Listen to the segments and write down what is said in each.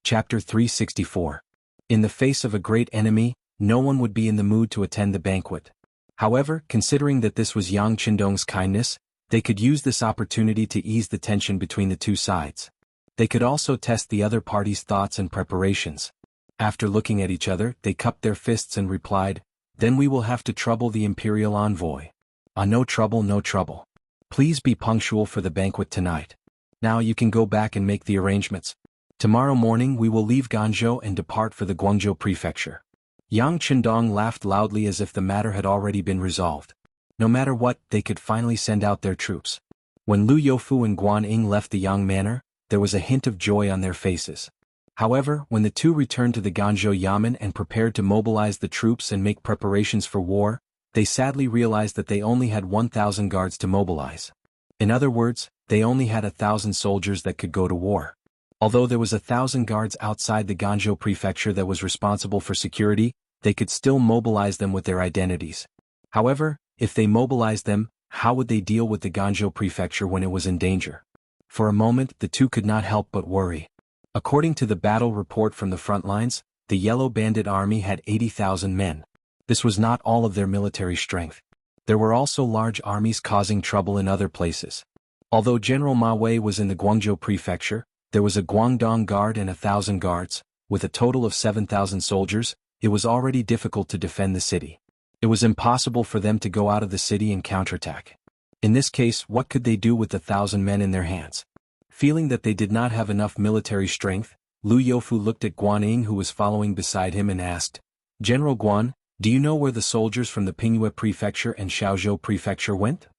Chapter 364. In the face of a great enemy, no one would be in the mood to attend the banquet. However, considering that this was Yang Qindong's kindness, they could use this opportunity to ease the tension between the two sides. They could also test the other party's thoughts and preparations. After looking at each other, they cupped their fists and replied, "Then we will have to trouble the imperial envoy. No trouble, no trouble. Please be punctual for the banquet tonight. Now you can go back and make the arrangements. Tomorrow morning we will leave Guangzhou and depart for the Guangzhou prefecture." Yang Qindong laughed loudly as if the matter had already been resolved. No matter what, they could finally send out their troops. When Lu Youfu and Guan Ying left the Yang manor, there was a hint of joy on their faces. However, when the two returned to the Guangzhou Yamen and prepared to mobilize the troops and make preparations for war, they sadly realized that they only had 1,000 guards to mobilize. In other words, they only had 1,000 soldiers that could go to war. Although there was 1,000 guards outside the Guangzhou prefecture that was responsible for security, they could still mobilize them with their identities. However, if they mobilized them, how would they deal with the Guangzhou prefecture when it was in danger? For a moment, the two could not help but worry. According to the battle report from the front lines, the Yellow Bandit army had 80,000 men. This was not all of their military strength. There were also large armies causing trouble in other places. Although General Ma Wei was in the Guangzhou prefecture, there was a Guangdong guard and 1,000 guards, with a total of 7,000 soldiers. It was already difficult to defend the city. It was impossible for them to go out of the city and counterattack. In this case, what could they do with the 1,000 men in their hands? Feeling that they did not have enough military strength, Lu Youfu looked at Guan Ying who was following beside him and asked, "General Guan, do you know where the soldiers from the Pingyue prefecture and Shaozhou prefecture went?"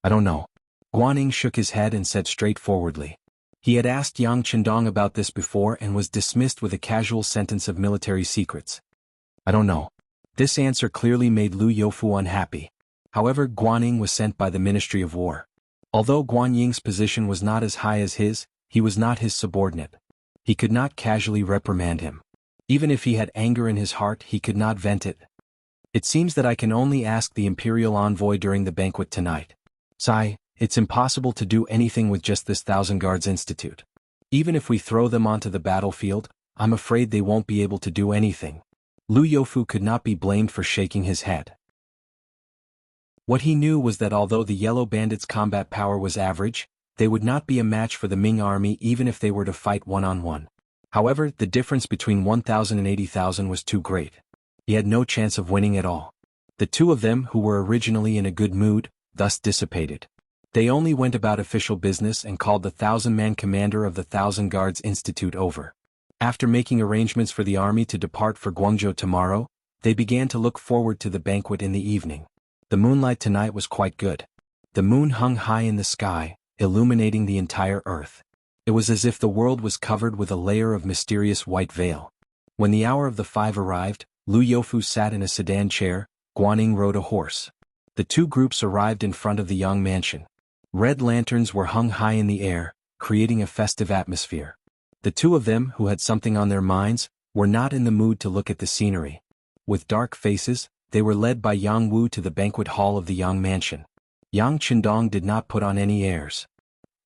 "I don't know." Guan Ying shook his head and said straightforwardly. He had asked Yang Qindong about this before and was dismissed with a casual sentence of military secrets. "I don't know." This answer clearly made Lu Youfu unhappy. However, Guan Ying was sent by the Ministry of War. Although Guan Ying's position was not as high as his, he was not his subordinate. He could not casually reprimand him. Even if he had anger in his heart, he could not vent it. "It seems that I can only ask the imperial envoy during the banquet tonight. Sai, it's impossible to do anything with just this 1,000 guards institute. Even if we throw them onto the battlefield, I'm afraid they won't be able to do anything." Lu Youfu could not be blamed for shaking his head. What he knew was that although the Yellow Bandits' combat power was average, they would not be a match for the Ming army even if they were to fight one-on-one. However, the difference between 1,000 and 80,000 was too great. He had no chance of winning at all. The two of them, who were originally in a good mood, thus dissipated. They only went about official business and called the 1,000-man commander of the 1,000 Guards Institute over. After making arrangements for the army to depart for Guangzhou tomorrow, they began to look forward to the banquet in the evening. The moonlight tonight was quite good. The moon hung high in the sky, illuminating the entire earth. It was as if the world was covered with a layer of mysterious white veil. When the hour of the 5 arrived, Lu Youfu sat in a sedan chair, Guan Ying rode a horse. The two groups arrived in front of the Yang mansion. Red lanterns were hung high in the air, creating a festive atmosphere. The two of them, who had something on their minds, were not in the mood to look at the scenery. With dark faces, they were led by Yang Wu to the banquet hall of the Yang mansion. Yang Qindong did not put on any airs.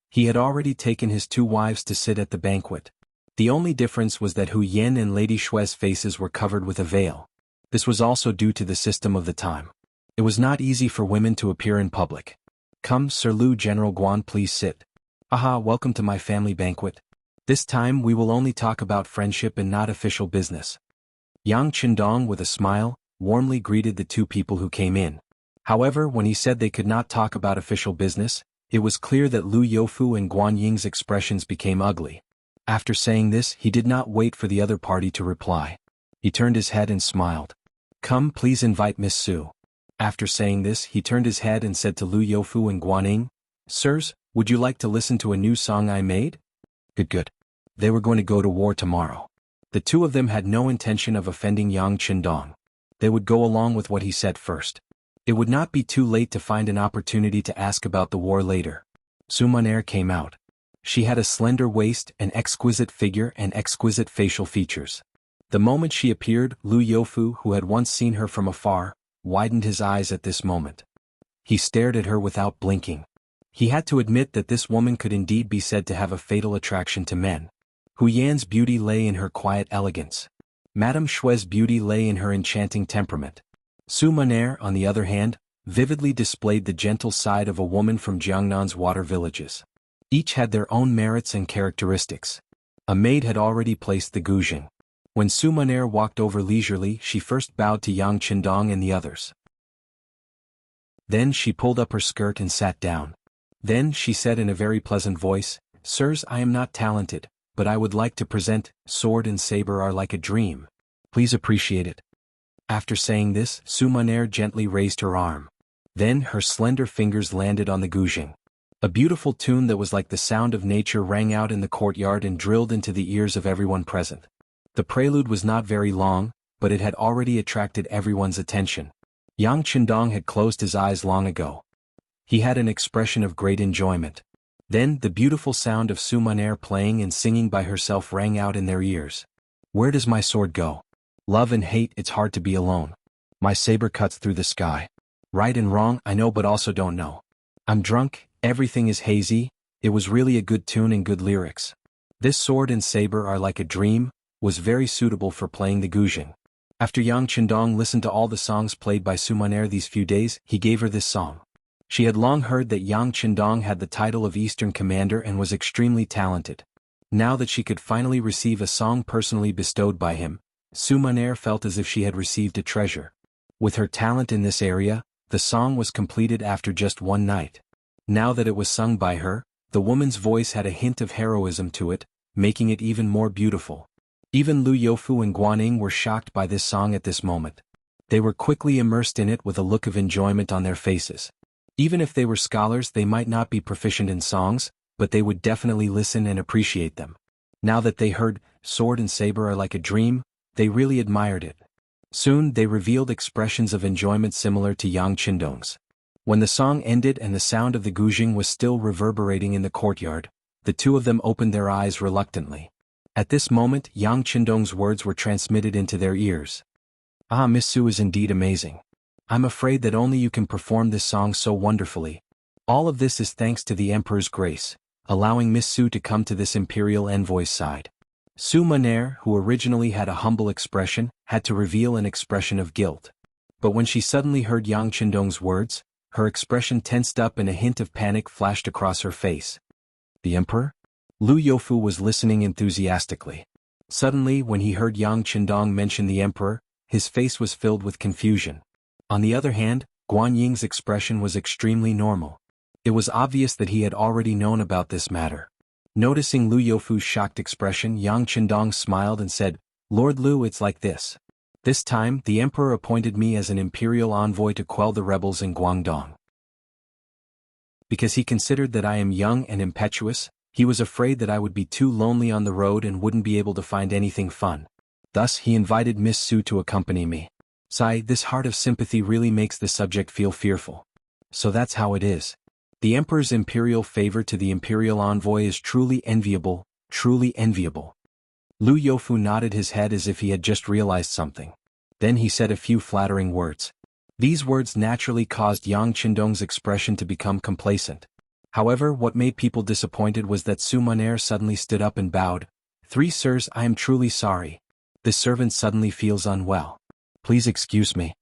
He had already taken his 2 wives to sit at the banquet. The only difference was that Hu Yen and Lady Shui's faces were covered with a veil. This was also due to the system of the time. It was not easy for women to appear in public. "Come, Sir Lu, General Guan, please sit. Aha, welcome to my family banquet. This time we will only talk about friendship and not official business." Yang Qindong, with a smile, warmly greeted the two people who came in. However, when he said they could not talk about official business, it was clear that Lu Youfu and Guan Ying's expressions became ugly. After saying this, he did not wait for the other party to reply. He turned his head and smiled. "Come, please invite Miss Su." After saying this, he turned his head and said to Lu Youfu and Guan Ying, "Sirs, would you like to listen to a new song I made?" Good. They were going to go to war tomorrow. The two of them had no intention of offending Yang Qindong. They would go along with what he said first. It would not be too late to find an opportunity to ask about the war later. Su Munair came out. She had a slender waist, an exquisite figure and exquisite facial features. The moment she appeared, Lu Youfu, who had once seen her from afar, widened his eyes at this moment. He stared at her without blinking. He had to admit that this woman could indeed be said to have a fatal attraction to men. Hu Yan's beauty lay in her quiet elegance. Madame Shui's beauty lay in her enchanting temperament. Su Maner, on the other hand, vividly displayed the gentle side of a woman from Jiangnan's water villages. Each had their own merits and characteristics. A maid had already placed the guzheng. When Su Maner walked over leisurely, she first bowed to Yang Qindong and the others. Then she pulled up her skirt and sat down. Then she said in a very pleasant voice, "Sirs, I am not talented, but I would like to present, sword and saber are like a dream. Please appreciate it." After saying this, Su Maner gently raised her arm. Then her slender fingers landed on the guzheng. A beautiful tune that was like the sound of nature rang out in the courtyard and drilled into the ears of everyone present. The prelude was not very long, but it had already attracted everyone's attention. Yang Qindong had closed his eyes long ago. He had an expression of great enjoyment. Then the beautiful sound of Su Maner playing and singing by herself rang out in their ears. "Where does my sword go? Love and hate, it's hard to be alone. My saber cuts through the sky. Right and wrong, I know but also don't know. I'm drunk, everything is hazy." It was really a good tune and good lyrics. This sword and saber are like a dream was very suitable for playing the guzheng. After Yang Qindong listened to all the songs played by Su Maner these few days, he gave her this song. She had long heard that Yang Qindong had the title of Eastern Commander and was extremely talented. Now that she could finally receive a song personally bestowed by him, Su Maner felt as if she had received a treasure. With her talent in this area, the song was completed after just one night. Now that it was sung by her, the woman's voice had a hint of heroism to it, making it even more beautiful. Even Lu Youfu and Guanning were shocked by this song at this moment. They were quickly immersed in it with a look of enjoyment on their faces. Even if they were scholars, they might not be proficient in songs, but they would definitely listen and appreciate them. Now that they heard, "Sword and saber are like a dream," they really admired it. Soon they revealed expressions of enjoyment similar to Yang Qindong's. When the song ended and the sound of the guzheng was still reverberating in the courtyard, the two of them opened their eyes reluctantly. At this moment, Yang Qindong's words were transmitted into their ears. "Ah, Miss Su is indeed amazing. I'm afraid that only you can perform this song so wonderfully. All of this is thanks to the Emperor's grace, allowing Miss Su to come to this imperial envoy's side." Su Maner, who originally had a humble expression, had to reveal an expression of guilt. But when she suddenly heard Yang Qindong's words, her expression tensed up and a hint of panic flashed across her face. "The Emperor?" Lu Youfu was listening enthusiastically. Suddenly, when he heard Yang Qindong mention the Emperor, his face was filled with confusion. On the other hand, Guan Ying's expression was extremely normal. It was obvious that he had already known about this matter. Noticing Lu Youfu's shocked expression, Yang Qindong smiled and said, "Lord Lu, it's like this. This time, the Emperor appointed me as an imperial envoy to quell the rebels in Guangdong. Because he considered that I am young and impetuous, he was afraid that I would be too lonely on the road and wouldn't be able to find anything fun. Thus he invited Miss Su to accompany me. Sigh, this heart of sympathy really makes the subject feel fearful. So that's how it is. The Emperor's imperial favor to the imperial envoy is truly enviable, truly enviable." Lu Youfu nodded his head as if he had just realized something. Then he said a few flattering words. These words naturally caused Yang Qindong's expression to become complacent. However, what made people disappointed was that Su Maner suddenly stood up and bowed. "Three sirs, I am truly sorry. This servant suddenly feels unwell. Please excuse me."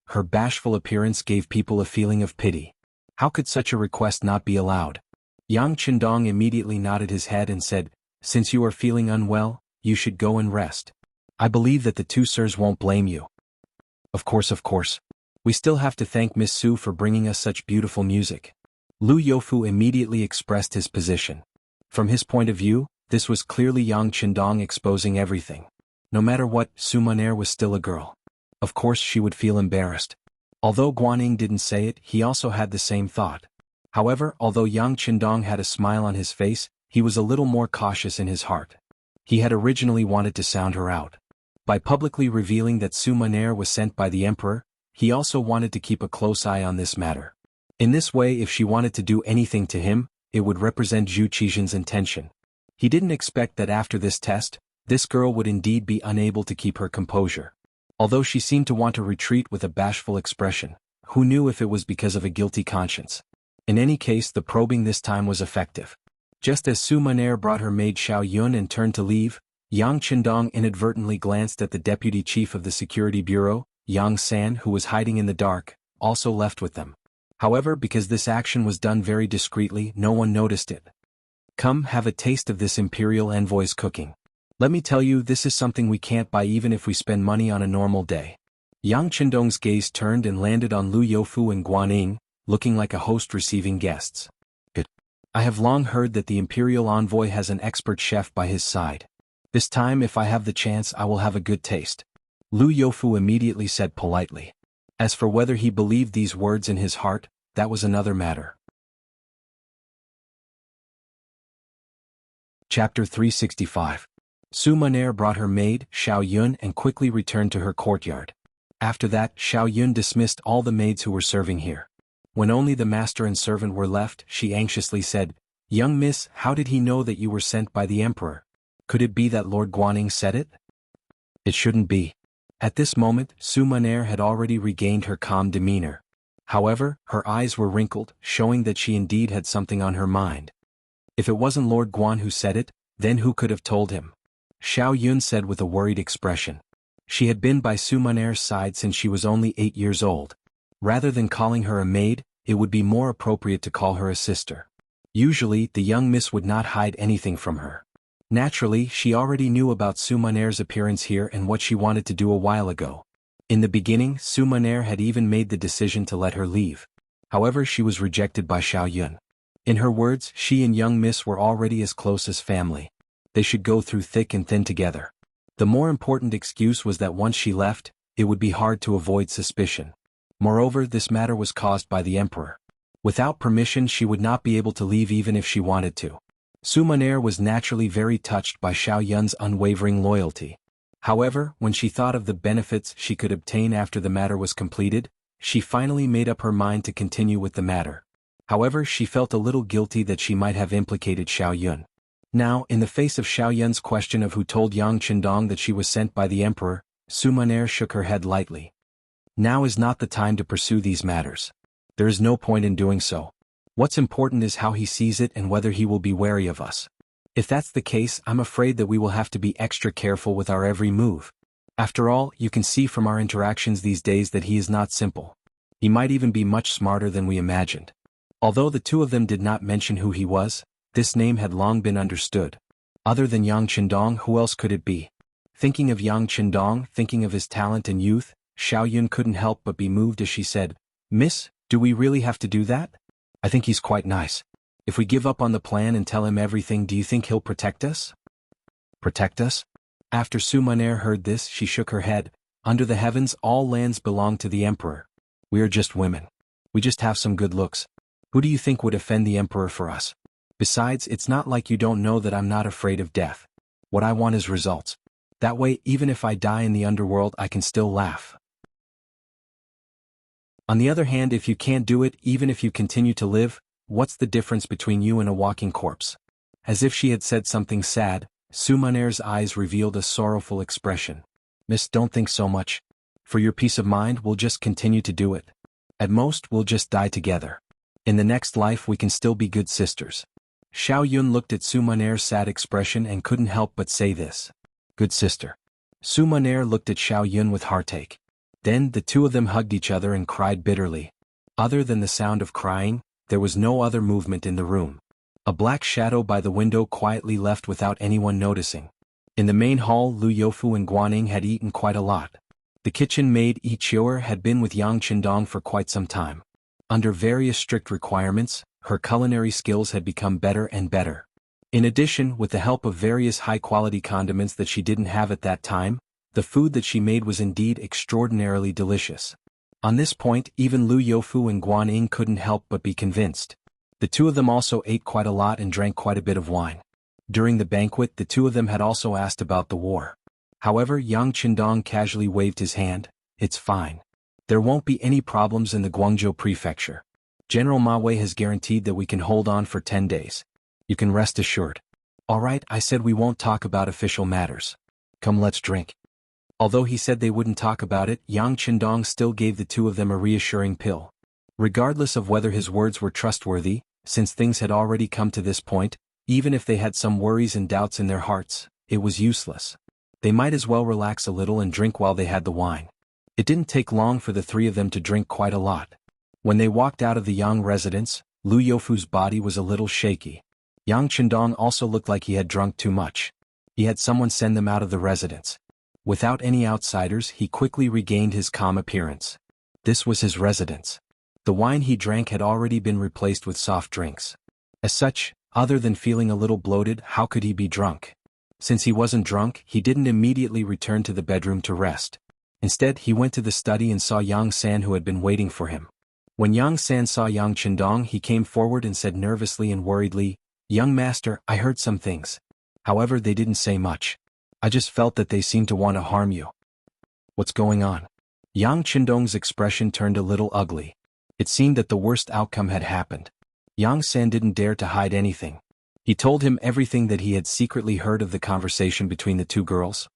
Her bashful appearance gave people a feeling of pity. How could such a request not be allowed? Yang Qindong immediately nodded his head and said, "Since you are feeling unwell, you should go and rest. I believe that the two sirs won't blame you." Of course. We still have to thank Miss Su for bringing us such beautiful music." Lu Youfu immediately expressed his position. From his point of view, this was clearly Yang Qindong exposing everything. No matter what, Su Maner was still a girl. Of course she would feel embarrassed. Although Guanning didn't say it, he also had the same thought. However, although Yang Qindong had a smile on his face, he was a little more cautious in his heart. He had originally wanted to sound her out. By publicly revealing that Su Maner was sent by the Emperor, he also wanted to keep a close eye on this matter. In this way, if she wanted to do anything to him, it would represent Zhu Qizhen's intention. He didn't expect that after this test, this girl would indeed be unable to keep her composure. Although she seemed to want to retreat with a bashful expression, who knew if it was because of a guilty conscience? In any case, the probing this time was effective. Just as Su Maner brought her maid Xiao Yun and turned to leave, Yang Qindong inadvertently glanced at the deputy chief of the security bureau, Yang San, who was hiding in the dark, also left with them. However, because this action was done very discreetly, no one noticed it. Come, have a taste of this imperial envoy's cooking. Let me tell you, this is something we can't buy even if we spend money on a normal day. Yang Qindong's gaze turned and landed on Lu Youfu and Guanyin, looking like a host receiving guests. Good. I have long heard that the imperial envoy has an expert chef by his side. This time, if I have the chance, I will have a good taste. Lu Youfu immediately said politely. As for whether he believed these words in his heart, that was another matter. Chapter 365. Su Maner brought her maid, Xiao Yun, and quickly returned to her courtyard. After that, Xiao Yun dismissed all the maids who were serving here. When only the master and servant were left, she anxiously said, "Young miss, how did he know that you were sent by the emperor? Could it be that Lord Guanyin said it?" It shouldn't be. At this moment, Su Maner had already regained her calm demeanor. However, her eyes were wrinkled, showing that she indeed had something on her mind. If it wasn't Lord Guan who said it, then who could have told him? Xiao Yun said with a worried expression. She had been by Su Maner's side since she was only 8 years old. Rather than calling her a maid, it would be more appropriate to call her a sister. Usually, the young miss would not hide anything from her. Naturally, she already knew about Su Maner's appearance here and what she wanted to do a while ago. In the beginning, Su Maner had even made the decision to let her leave. However, she was rejected by Xiao Yun. In her words, she and young miss were already as close as family. They should go through thick and thin together. The more important excuse was that once she left, it would be hard to avoid suspicion. Moreover, this matter was caused by the emperor. Without permission, she would not be able to leave even if she wanted to. Su Maner was naturally very touched by Xiao Yun's unwavering loyalty. However, when she thought of the benefits she could obtain after the matter was completed, she finally made up her mind to continue with the matter. However, she felt a little guilty that she might have implicated Xiao Yun. Now, in the face of Xiao Yun's question of who told Yang Qindong that she was sent by the emperor, Su Maner shook her head lightly. Now is not the time to pursue these matters. There is no point in doing so. What's important is how he sees it and whether he will be wary of us. If that's the case, I'm afraid that we will have to be extra careful with our every move. After all, you can see from our interactions these days that he is not simple. He might even be much smarter than we imagined. Although the two of them did not mention who he was, this name had long been understood. Other than Yang Qindong, who else could it be? Thinking of Yang Qindong, thinking of his talent and youth, Xiao Yun couldn't help but be moved as she said, "Miss, do we really have to do that? I think he's quite nice. If we give up on the plan and tell him everything, do you think he'll protect us?" Protect us? After Su Maner heard this, she shook her head. Under the heavens, all lands belong to the emperor. We are just women. We just have some good looks. Who do you think would offend the emperor for us? Besides, it's not like you don't know that I'm not afraid of death. What I want is results. That way, even if I die in the underworld, I can still laugh. On the other hand, if you can't do it, even if you continue to live, what's the difference between you and a walking corpse? As if she had said something sad, Su Maner's eyes revealed a sorrowful expression. "Miss, don't think so much. For your peace of mind, we'll just continue to do it. At most, we'll just die together. In the next life, we can still be good sisters." Xiao Yun looked at Su Maner's sad expression and couldn't help but say this. "Good sister." Su Maner looked at Xiao Yun with heartache. Then the two of them hugged each other and cried bitterly. Other than the sound of crying, there was no other movement in the room. A black shadow by the window quietly left without anyone noticing. In the main hall, Lu Youfu and Guanyin had eaten quite a lot. The kitchen maid Yi Qiu'er had been with Yang Qindong for quite some time. Under various strict requirements, her culinary skills had become better and better. In addition, with the help of various high-quality condiments that she didn't have at that time, the food that she made was indeed extraordinarily delicious. On this point, even Lu Youfu and Guanyin couldn't help but be convinced. The two of them also ate quite a lot and drank quite a bit of wine. During the banquet, the two of them had also asked about the war. However, Yang Qindong casually waved his hand. "It's fine. There won't be any problems in the Guangzhou prefecture. General Ma Wei has guaranteed that we can hold on for 10 days. You can rest assured." "All right, I said we won't talk about official matters. Come, let's drink." Although he said they wouldn't talk about it, Yang Qindong still gave the two of them a reassuring pill. Regardless of whether his words were trustworthy, since things had already come to this point, Even if they had some worries and doubts in their hearts, it was useless. They might as well relax a little and drink while they had the wine. It didn't take long for the three of them to drink quite a lot. When they walked out of the Yang residence, Lu Youfu's body was a little shaky. Yang Chendong also looked like he had drunk too much. He had someone send them out of the residence. Without any outsiders, he quickly regained his calm appearance. This was his residence. The wine he drank had already been replaced with soft drinks. As such, other than feeling a little bloated, how could he be drunk? Since he wasn't drunk, he didn't immediately return to the bedroom to rest. Instead, he went to the study and saw Yang San, who had been waiting for him. When Yang San saw Yang Chendong, he came forward and said nervously and worriedly, "Young master, I heard some things. However, they didn't say much. I just felt that they seemed to want to harm you." "What's going on?" Yang Chendong's expression turned a little ugly. It seemed that the worst outcome had happened. Yang San didn't dare to hide anything. He told him everything that he had secretly heard of the conversation between the two girls.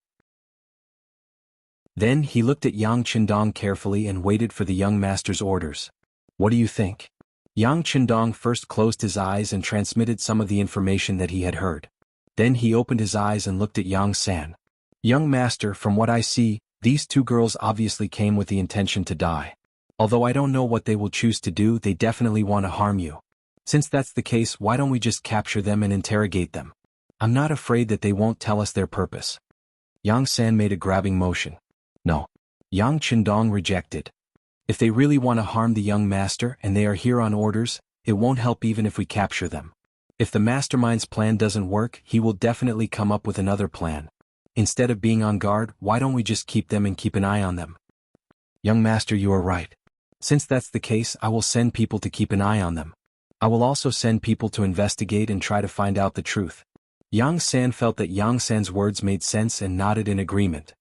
Then he looked at Yang Chendong carefully and waited for the young master's orders. "What do you think?" Yang Chendong first closed his eyes and transmitted some of the information that he had heard. Then he opened his eyes and looked at Yang San. "Young master, from what I see, these two girls obviously came with the intention to die. Although I don't know what they will choose to do, they definitely want to harm you. Since that's the case, why don't we just capture them and interrogate them? I'm not afraid that they won't tell us their purpose." Yang San made a grabbing motion. "No." Yang Chendong rejected. "If they really want to harm the young master and they are here on orders, it won't help even if we capture them. If the mastermind's plan doesn't work, he will definitely come up with another plan. Instead of being on guard, why don't we just keep them and keep an eye on them?" "Young master, you are right. Since that's the case, I will send people to keep an eye on them. I will also send people to investigate and try to find out the truth." Yang San felt that Yang San's words made sense and nodded in agreement.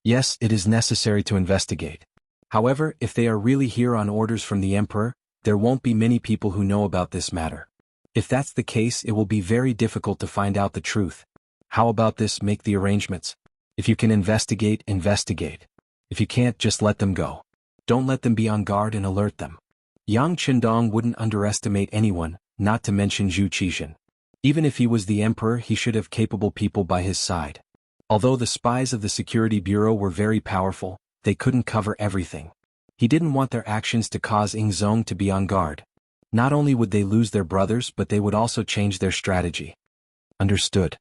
Yes, it is necessary to investigate. However, if they are really here on orders from the emperor, there won't be many people who know about this matter. If that's the case, it will be very difficult to find out the truth. How about this? Make the arrangements. If you can investigate, investigate. If you can't, just let them go. Don't let them be on guard and alert them. Yang Chendong wouldn't underestimate anyone, not to mention Zhu Qixin. Even if he was the emperor, he should have capable people by his side. Although the spies of the security bureau were very powerful, they couldn't cover everything. He didn't want their actions to cause Ing Zong to be on guard. Not only would they lose their brothers, but they would also change their strategy. "Understood.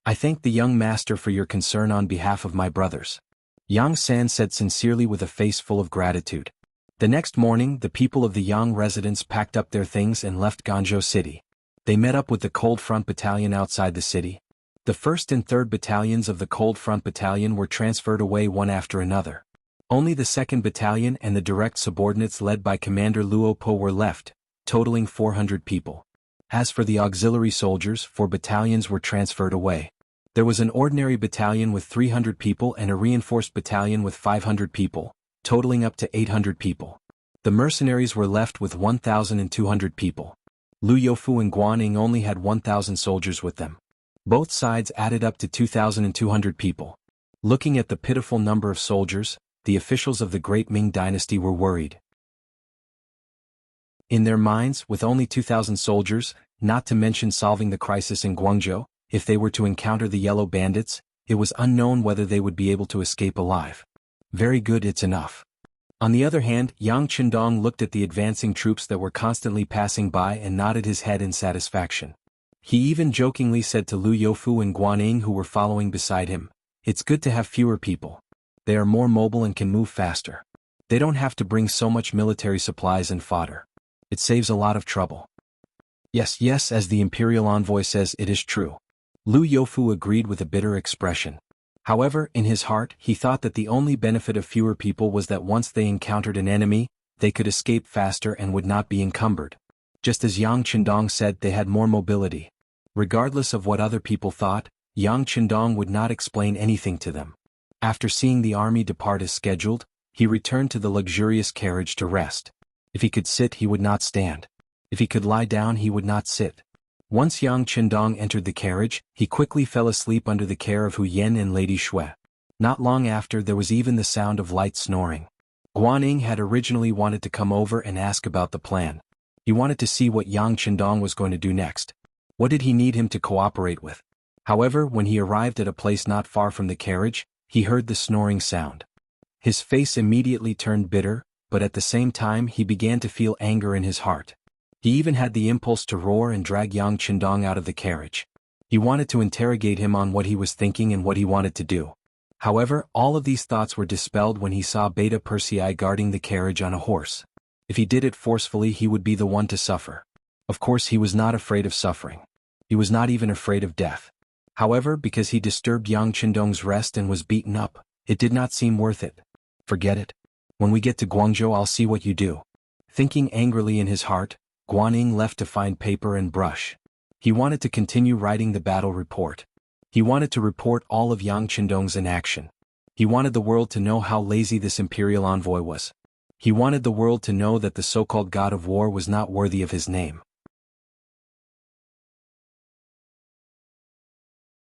I thank the young master for your concern on behalf of my brothers," Yang San said sincerely with a face full of gratitude. The next morning, the people of the Yang residence packed up their things and left Ganzhou City. They met up with the Cold Front Battalion outside the city. The 1st and 3rd Battalions of the Cold Front Battalion were transferred away one after another. Only the 2nd Battalion and the direct subordinates led by Commander Luo Po were left, totaling 400 people. As for the auxiliary soldiers, 4 battalions were transferred away. There was an ordinary battalion with 300 people and a reinforced battalion with 500 people, totaling up to 800 people. The mercenaries were left with 1,200 people. Lu Youfu and Guaning only had 1,000 soldiers with them. Both sides added up to 2,200 people. Looking at the pitiful number of soldiers, the officials of the Great Ming Dynasty were worried. In their minds, with only 2,000 soldiers, not to mention solving the crisis in Guangzhou, if they were to encounter the yellow bandits, it was unknown whether they would be able to escape alive. Very good, it's enough. On the other hand, Yang Chendong looked at the advancing troops that were constantly passing by and nodded his head in satisfaction. He even jokingly said to Lu Youfu and Guaning, who were following beside him, "It's good to have fewer people. They are more mobile and can move faster. They don't have to bring so much military supplies and fodder. It saves a lot of trouble." Yes, yes, as the imperial envoy says, it is true. Lu Youfu agreed with a bitter expression. However, in his heart, he thought that the only benefit of fewer people was that once they encountered an enemy, they could escape faster and would not be encumbered. Just as Yang Chendong said, they had more mobility. Regardless of what other people thought, Yang Chendong would not explain anything to them. After seeing the army depart as scheduled, he returned to the luxurious carriage to rest. If he could sit, he would not stand. If he could lie down, he would not sit. Once Yang Chendong entered the carriage, he quickly fell asleep under the care of Hu Yen and Lady Shui. Not long after, there was even the sound of light snoring. Guaning had originally wanted to come over and ask about the plan. He wanted to see what Yang Chendong was going to do next. What did he need him to cooperate with? However, when he arrived at a place not far from the carriage, he heard the snoring sound. His face immediately turned bitter, but at the same time he began to feel anger in his heart. He even had the impulse to roar and drag Yang Qindong out of the carriage. He wanted to interrogate him on what he was thinking and what he wanted to do. However, all of these thoughts were dispelled when he saw Beta Persei guarding the carriage on a horse. If he did it forcefully, he would be the one to suffer. Of course, he was not afraid of suffering. He was not even afraid of death. However, because he disturbed Yang Qindong's rest and was beaten up, it did not seem worth it. Forget it. When we get to Guangzhou, I'll see what you do. Thinking angrily in his heart, Guanyin left to find paper and brush. He wanted to continue writing the battle report. He wanted to report all of Yang Qindong's inaction. He wanted the world to know how lazy this imperial envoy was. He wanted the world to know that the so-called god of war was not worthy of his name.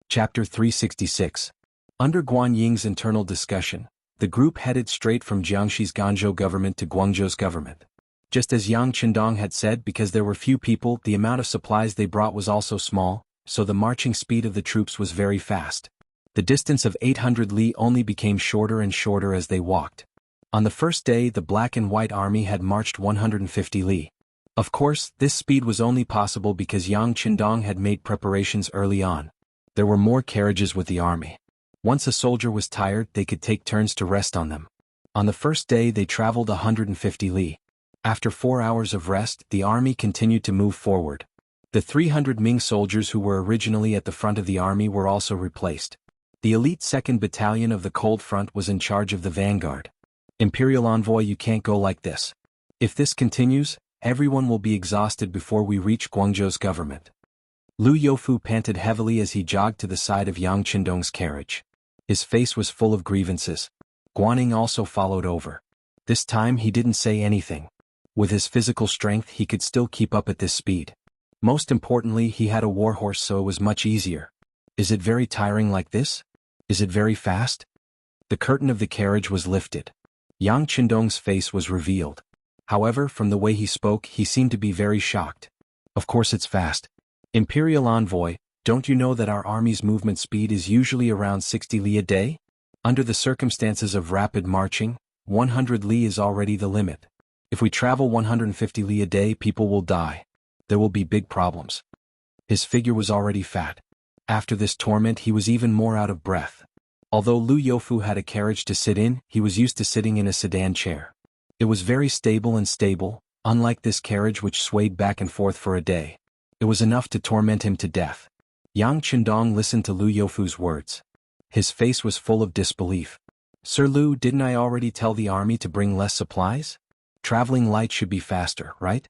Chapter 366. Under Guanying's internal discussion, the group headed straight from Jiangxi's Ganzhou government to Guangzhou's government. Just as Yang Qindong had said, because there were few people, the amount of supplies they brought was also small, so the marching speed of the troops was very fast. The distance of 800 li only became shorter and shorter as they walked. On the first day, the black and white army had marched 150 li. Of course, this speed was only possible because Yang Qindong had made preparations early on. There were more carriages with the army. Once a soldier was tired, they could take turns to rest on them. On the first day, they traveled 150 li. After 4 hours of rest, the army continued to move forward. The 300 Ming soldiers who were originally at the front of the army were also replaced. The elite 2nd Battalion of the Cold Front was in charge of the vanguard. Imperial envoy, you can't go like this. If this continues, everyone will be exhausted before we reach Guangzhou's government. Lu Youfu panted heavily as he jogged to the side of Yang Qindong's carriage. His face was full of grievances. Guaning also followed over. This time he didn't say anything. With his physical strength he could still keep up at this speed. Most importantly, he had a warhorse, so it was much easier. Is it very tiring like this? Is it very fast? The curtain of the carriage was lifted. Yang Qindong's face was revealed. However, from the way he spoke, he seemed to be very shocked. Of course it's fast. Imperial envoy, don't you know that our army's movement speed is usually around 60 li a day? Under the circumstances of rapid marching, 100 li is already the limit. If we travel 150 li a day, people will die. There will be big problems. His figure was already fat. After this torment, he was even more out of breath. Although Lu Youfu had a carriage to sit in, he was used to sitting in a sedan chair. It was very stable and stable, unlike this carriage which swayed back and forth for a day. It was enough to torment him to death. Yang Qindong listened to Lu Youfu's words. His face was full of disbelief. Sir Lu, didn't I already tell the army to bring less supplies? Traveling light should be faster, right?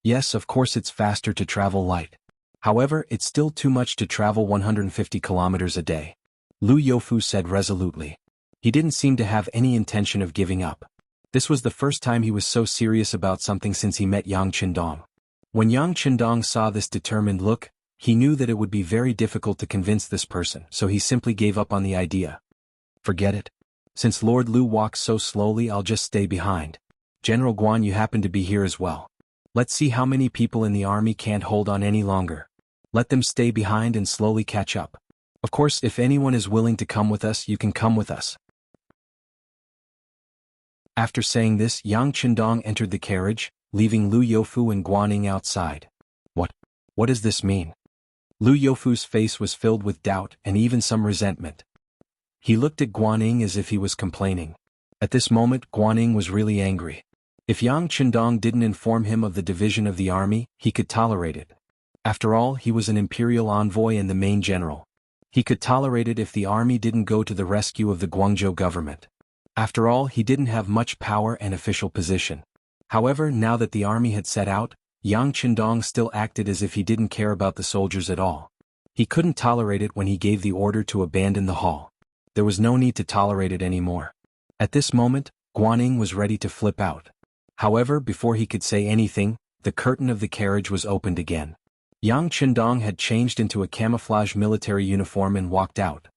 Yes, of course it's faster to travel light. However, it's still too much to travel 150 kilometers a day. Lu Youfu said resolutely. He didn't seem to have any intention of giving up. This was the first time he was so serious about something since he met Yang Qindong. When Yang Qindong saw this determined look, he knew that it would be very difficult to convince this person, so he simply gave up on the idea. Forget it. Since Lord Lu walks so slowly, I'll just stay behind. General Guan, you happen to be here as well. Let's see how many people in the army can't hold on any longer. Let them stay behind and slowly catch up. Of course, if anyone is willing to come with us, you can come with us. After saying this, Yang Qindong entered the carriage, leaving Lu Youfu and Guaning outside. What does this mean? Lu Youfu's face was filled with doubt and even some resentment. He looked at Guaning as if he was complaining. At this moment, Guaning was really angry. If Yang Qindong didn't inform him of the division of the army, he could tolerate it. After all, he was an imperial envoy and the main general. He could tolerate it if the army didn't go to the rescue of the Guangzhou government. After all, he didn't have much power and official position. However, now that the army had set out, Yang Qindong still acted as if he didn't care about the soldiers at all. He couldn't tolerate it when he gave the order to abandon the hall. There was no need to tolerate it anymore. At this moment, Guaning was ready to flip out. However, before he could say anything, the curtain of the carriage was opened again. Yang Qindong had changed into a camouflage military uniform and walked out.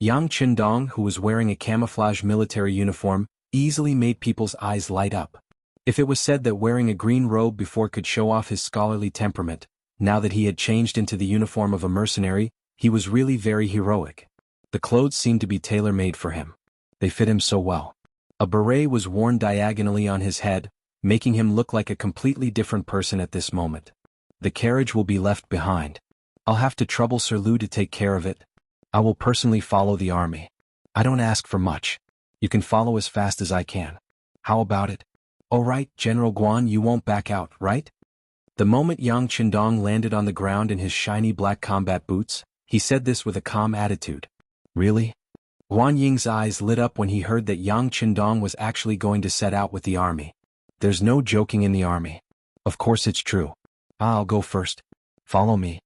Yang Qindong, who was wearing a camouflage military uniform, easily made people's eyes light up. If it was said that wearing a green robe before could show off his scholarly temperament, now that he had changed into the uniform of a mercenary, he was really very heroic. The clothes seemed to be tailor-made for him. They fit him so well. A beret was worn diagonally on his head, making him look like a completely different person at this moment. The carriage will be left behind. I'll have to trouble Sir Lu to take care of it. I will personally follow the army. I don't ask for much. You can follow as fast as I can. How about it? All right, General Guan, you won't back out, right? The moment Yang Qindong landed on the ground in his shiny black combat boots, he said this with a calm attitude. Really? Guan Ying's eyes lit up when he heard that Yang Qindong was actually going to set out with the army. There's no joking in the army. Of course it's true. I'll go first. Follow me.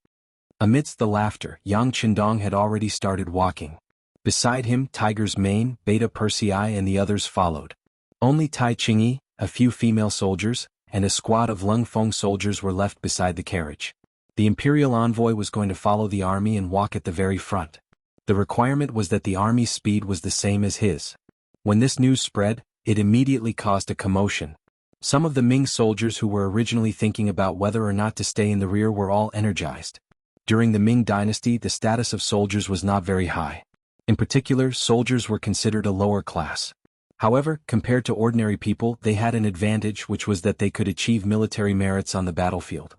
Amidst the laughter, Yang Qindong had already started walking. Beside him, Tiger's Mane, Beta Persei and the others followed. Only Tai Qingyi, a few female soldiers, and a squad of Lung Feng soldiers were left beside the carriage. The imperial envoy was going to follow the army and walk at the very front. The requirement was that the army's speed was the same as his. When this news spread, it immediately caused a commotion. Some of the Ming soldiers who were originally thinking about whether or not to stay in the rear were all energized. During the Ming Dynasty, the status of soldiers was not very high. In particular, soldiers were considered a lower class. However, compared to ordinary people, they had an advantage, which was that they could achieve military merits on the battlefield.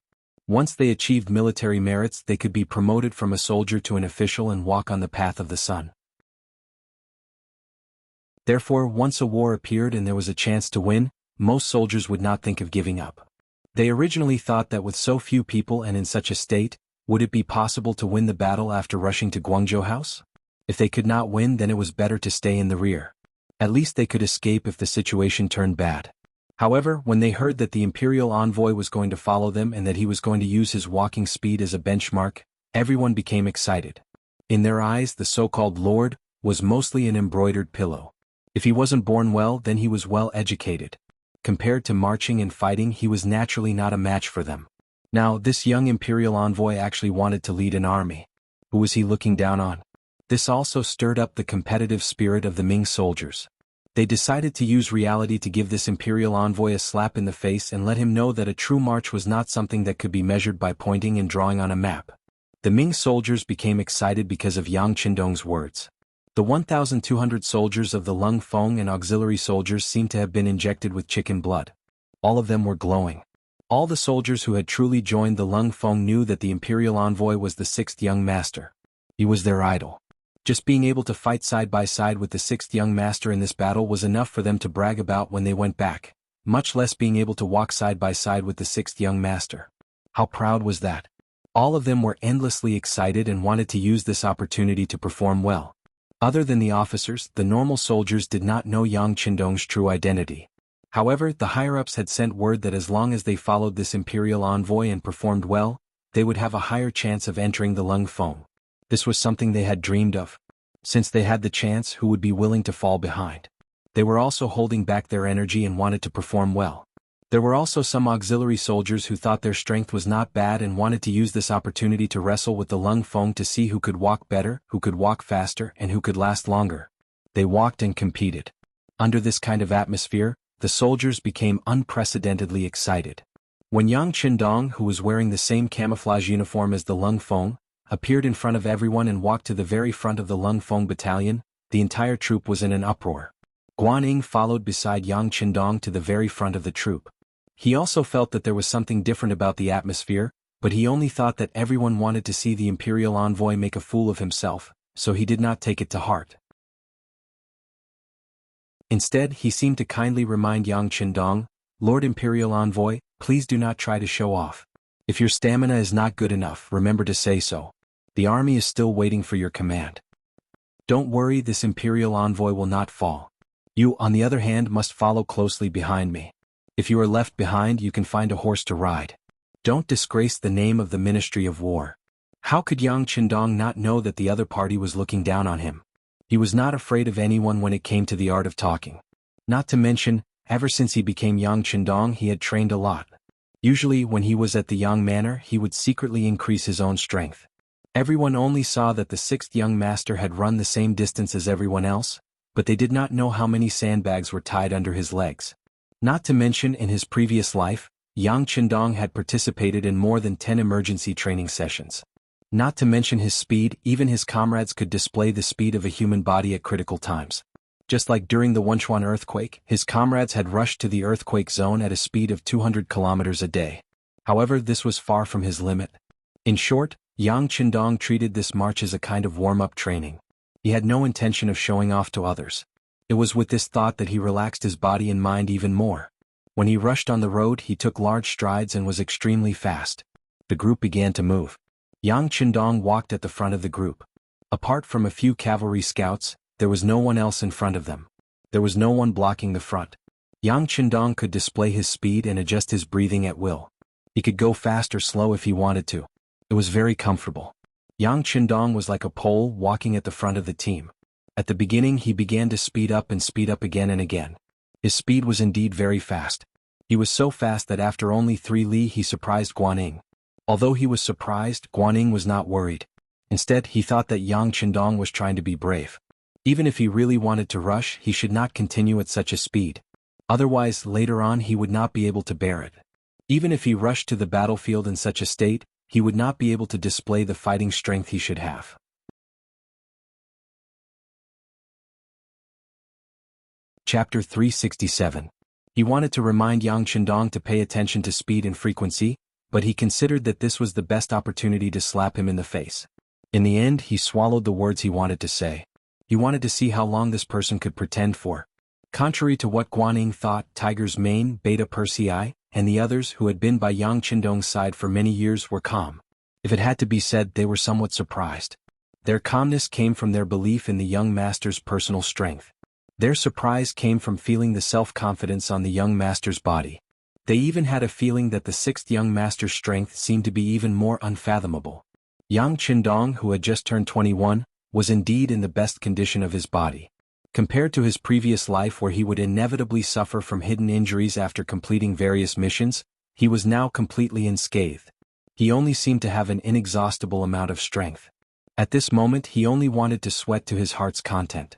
Once they achieved military merits, they could be promoted from a soldier to an official and walk on the path of the sun. Therefore, once a war appeared and there was a chance to win, most soldiers would not think of giving up. They originally thought that with so few people and in such a state, would it be possible to win the battle after rushing to Guangzhou House? If they could not win, then it was better to stay in the rear. At least they could escape if the situation turned bad. However, when they heard that the imperial envoy was going to follow them and that he was going to use his walking speed as a benchmark, everyone became excited. In their eyes, the so-called lord was mostly an embroidered pillow. If he wasn't born well, then he was well educated. Compared to marching and fighting, he was naturally not a match for them. Now, this young imperial envoy actually wanted to lead an army. Who was he looking down on? This also stirred up the competitive spirit of the Ming soldiers. They decided to use reality to give this imperial envoy a slap in the face and let him know that a true march was not something that could be measured by pointing and drawing on a map. The Ming soldiers became excited because of Yang Qindong's words. The 1,200 soldiers of the Lung Feng and auxiliary soldiers seemed to have been injected with chicken blood. All of them were glowing. All the soldiers who had truly joined the Lung Feng knew that the imperial envoy was the sixth young master. He was their idol. Just being able to fight side by side with the sixth young master in this battle was enough for them to brag about when they went back, much less being able to walk side by side with the sixth young master. How proud was that? All of them were endlessly excited and wanted to use this opportunity to perform well. Other than the officers, the normal soldiers did not know Yang Qindong's true identity. However, the higher-ups had sent word that as long as they followed this imperial envoy and performed well, they would have a higher chance of entering the Lung Feng. This was something they had dreamed of. Since they had the chance, who would be willing to fall behind? They were also holding back their energy and wanted to perform well. There were also some auxiliary soldiers who thought their strength was not bad and wanted to use this opportunity to wrestle with the Lung Feng to see who could walk better, who could walk faster, and who could last longer. They walked and competed. Under this kind of atmosphere, the soldiers became unprecedentedly excited. When Yang Qindong, who was wearing the same camouflage uniform as the Lung Feng, appeared in front of everyone and walked to the very front of the Lung Feng battalion, the entire troop was in an uproar. Guan Ying followed beside Yang Qindong to the very front of the troop. He also felt that there was something different about the atmosphere, but he only thought that everyone wanted to see the imperial envoy make a fool of himself, so he did not take it to heart. Instead, he seemed to kindly remind Yang Qindong, "Lord Imperial Envoy, please do not try to show off. If your stamina is not good enough, remember to say so. The army is still waiting for your command. Don't worry, this imperial envoy will not fall. You, on the other hand, must follow closely behind me. If you are left behind, you can find a horse to ride. Don't disgrace the name of the Ministry of War." How could Yang Qindong not know that the other party was looking down on him? He was not afraid of anyone when it came to the art of talking. Not to mention, ever since he became Yang Qindong, he had trained a lot. Usually, when he was at the Yang Manor, he would secretly increase his own strength. Everyone only saw that the sixth young master had run the same distance as everyone else, but they did not know how many sandbags were tied under his legs. Not to mention, in his previous life, Yang Qindong had participated in more than 10 emergency training sessions. Not to mention his speed, even his comrades could display the speed of a human body at critical times. Just like during the Wenchuan earthquake, his comrades had rushed to the earthquake zone at a speed of 200 kilometers a day. However, this was far from his limit. In short, Yang Qindong treated this march as a kind of warm-up training. He had no intention of showing off to others. It was with this thought that he relaxed his body and mind even more. When he rushed on the road, he took large strides and was extremely fast. The group began to move. Yang Qindong walked at the front of the group. Apart from a few cavalry scouts, there was no one else in front of them. There was no one blocking the front. Yang Qindong could display his speed and adjust his breathing at will. He could go fast or slow if he wanted to. It was very comfortable. Yang Qindong was like a pole walking at the front of the team. At the beginning he began to speed up again and again. His speed was indeed very fast. He was so fast that after only 3 li he surprised Guanyin. Although he was surprised, Guanyin was not worried. Instead, he thought that Yang Qindong was trying to be brave. Even if he really wanted to rush, he should not continue at such a speed. Otherwise, later on he would not be able to bear it. Even if he rushed to the battlefield in such a state, he would not be able to display the fighting strength he should have. Chapter 367. He wanted to remind Yang Qindong to pay attention to speed and frequency, but he considered that this was the best opportunity to slap him in the face. In the end, he swallowed the words he wanted to say. He wanted to see how long this person could pretend for. Contrary to what Guanyin thought, Tiger's Mane, Beta Persei, and the others who had been by Yang Qindong's side for many years were calm. If it had to be said, they were somewhat surprised. Their calmness came from their belief in the young master's personal strength. Their surprise came from feeling the self-confidence on the young master's body. They even had a feeling that the 6th young master's strength seemed to be even more unfathomable. Yang Qindong, who had just turned 21, was indeed in the best condition of his body. Compared to his previous life where he would inevitably suffer from hidden injuries after completing various missions, he was now completely unscathed. He only seemed to have an inexhaustible amount of strength. At this moment he only wanted to sweat to his heart's content.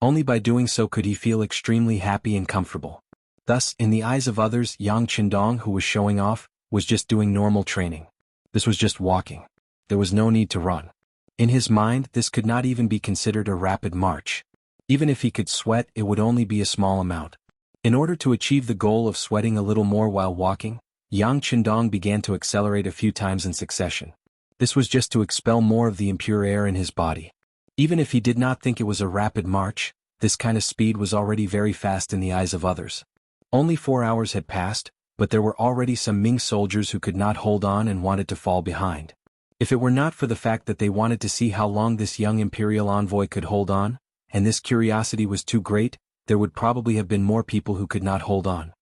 Only by doing so could he feel extremely happy and comfortable. Thus, in the eyes of others, Yang Qindong, who was showing off, was just doing normal training. This was just walking. There was no need to run. In his mind, this could not even be considered a rapid march. Even if he could sweat, it would only be a small amount. In order to achieve the goal of sweating a little more while walking, Yang Qindong began to accelerate a few times in succession. This was just to expel more of the impure air in his body. Even if he did not think it was a rapid march, this kind of speed was already very fast in the eyes of others. Only 4 hours had passed, but there were already some Ming soldiers who could not hold on and wanted to fall behind. If it were not for the fact that they wanted to see how long this young imperial envoy could hold on, and this curiosity was too great, there would probably have been more people who could not hold on.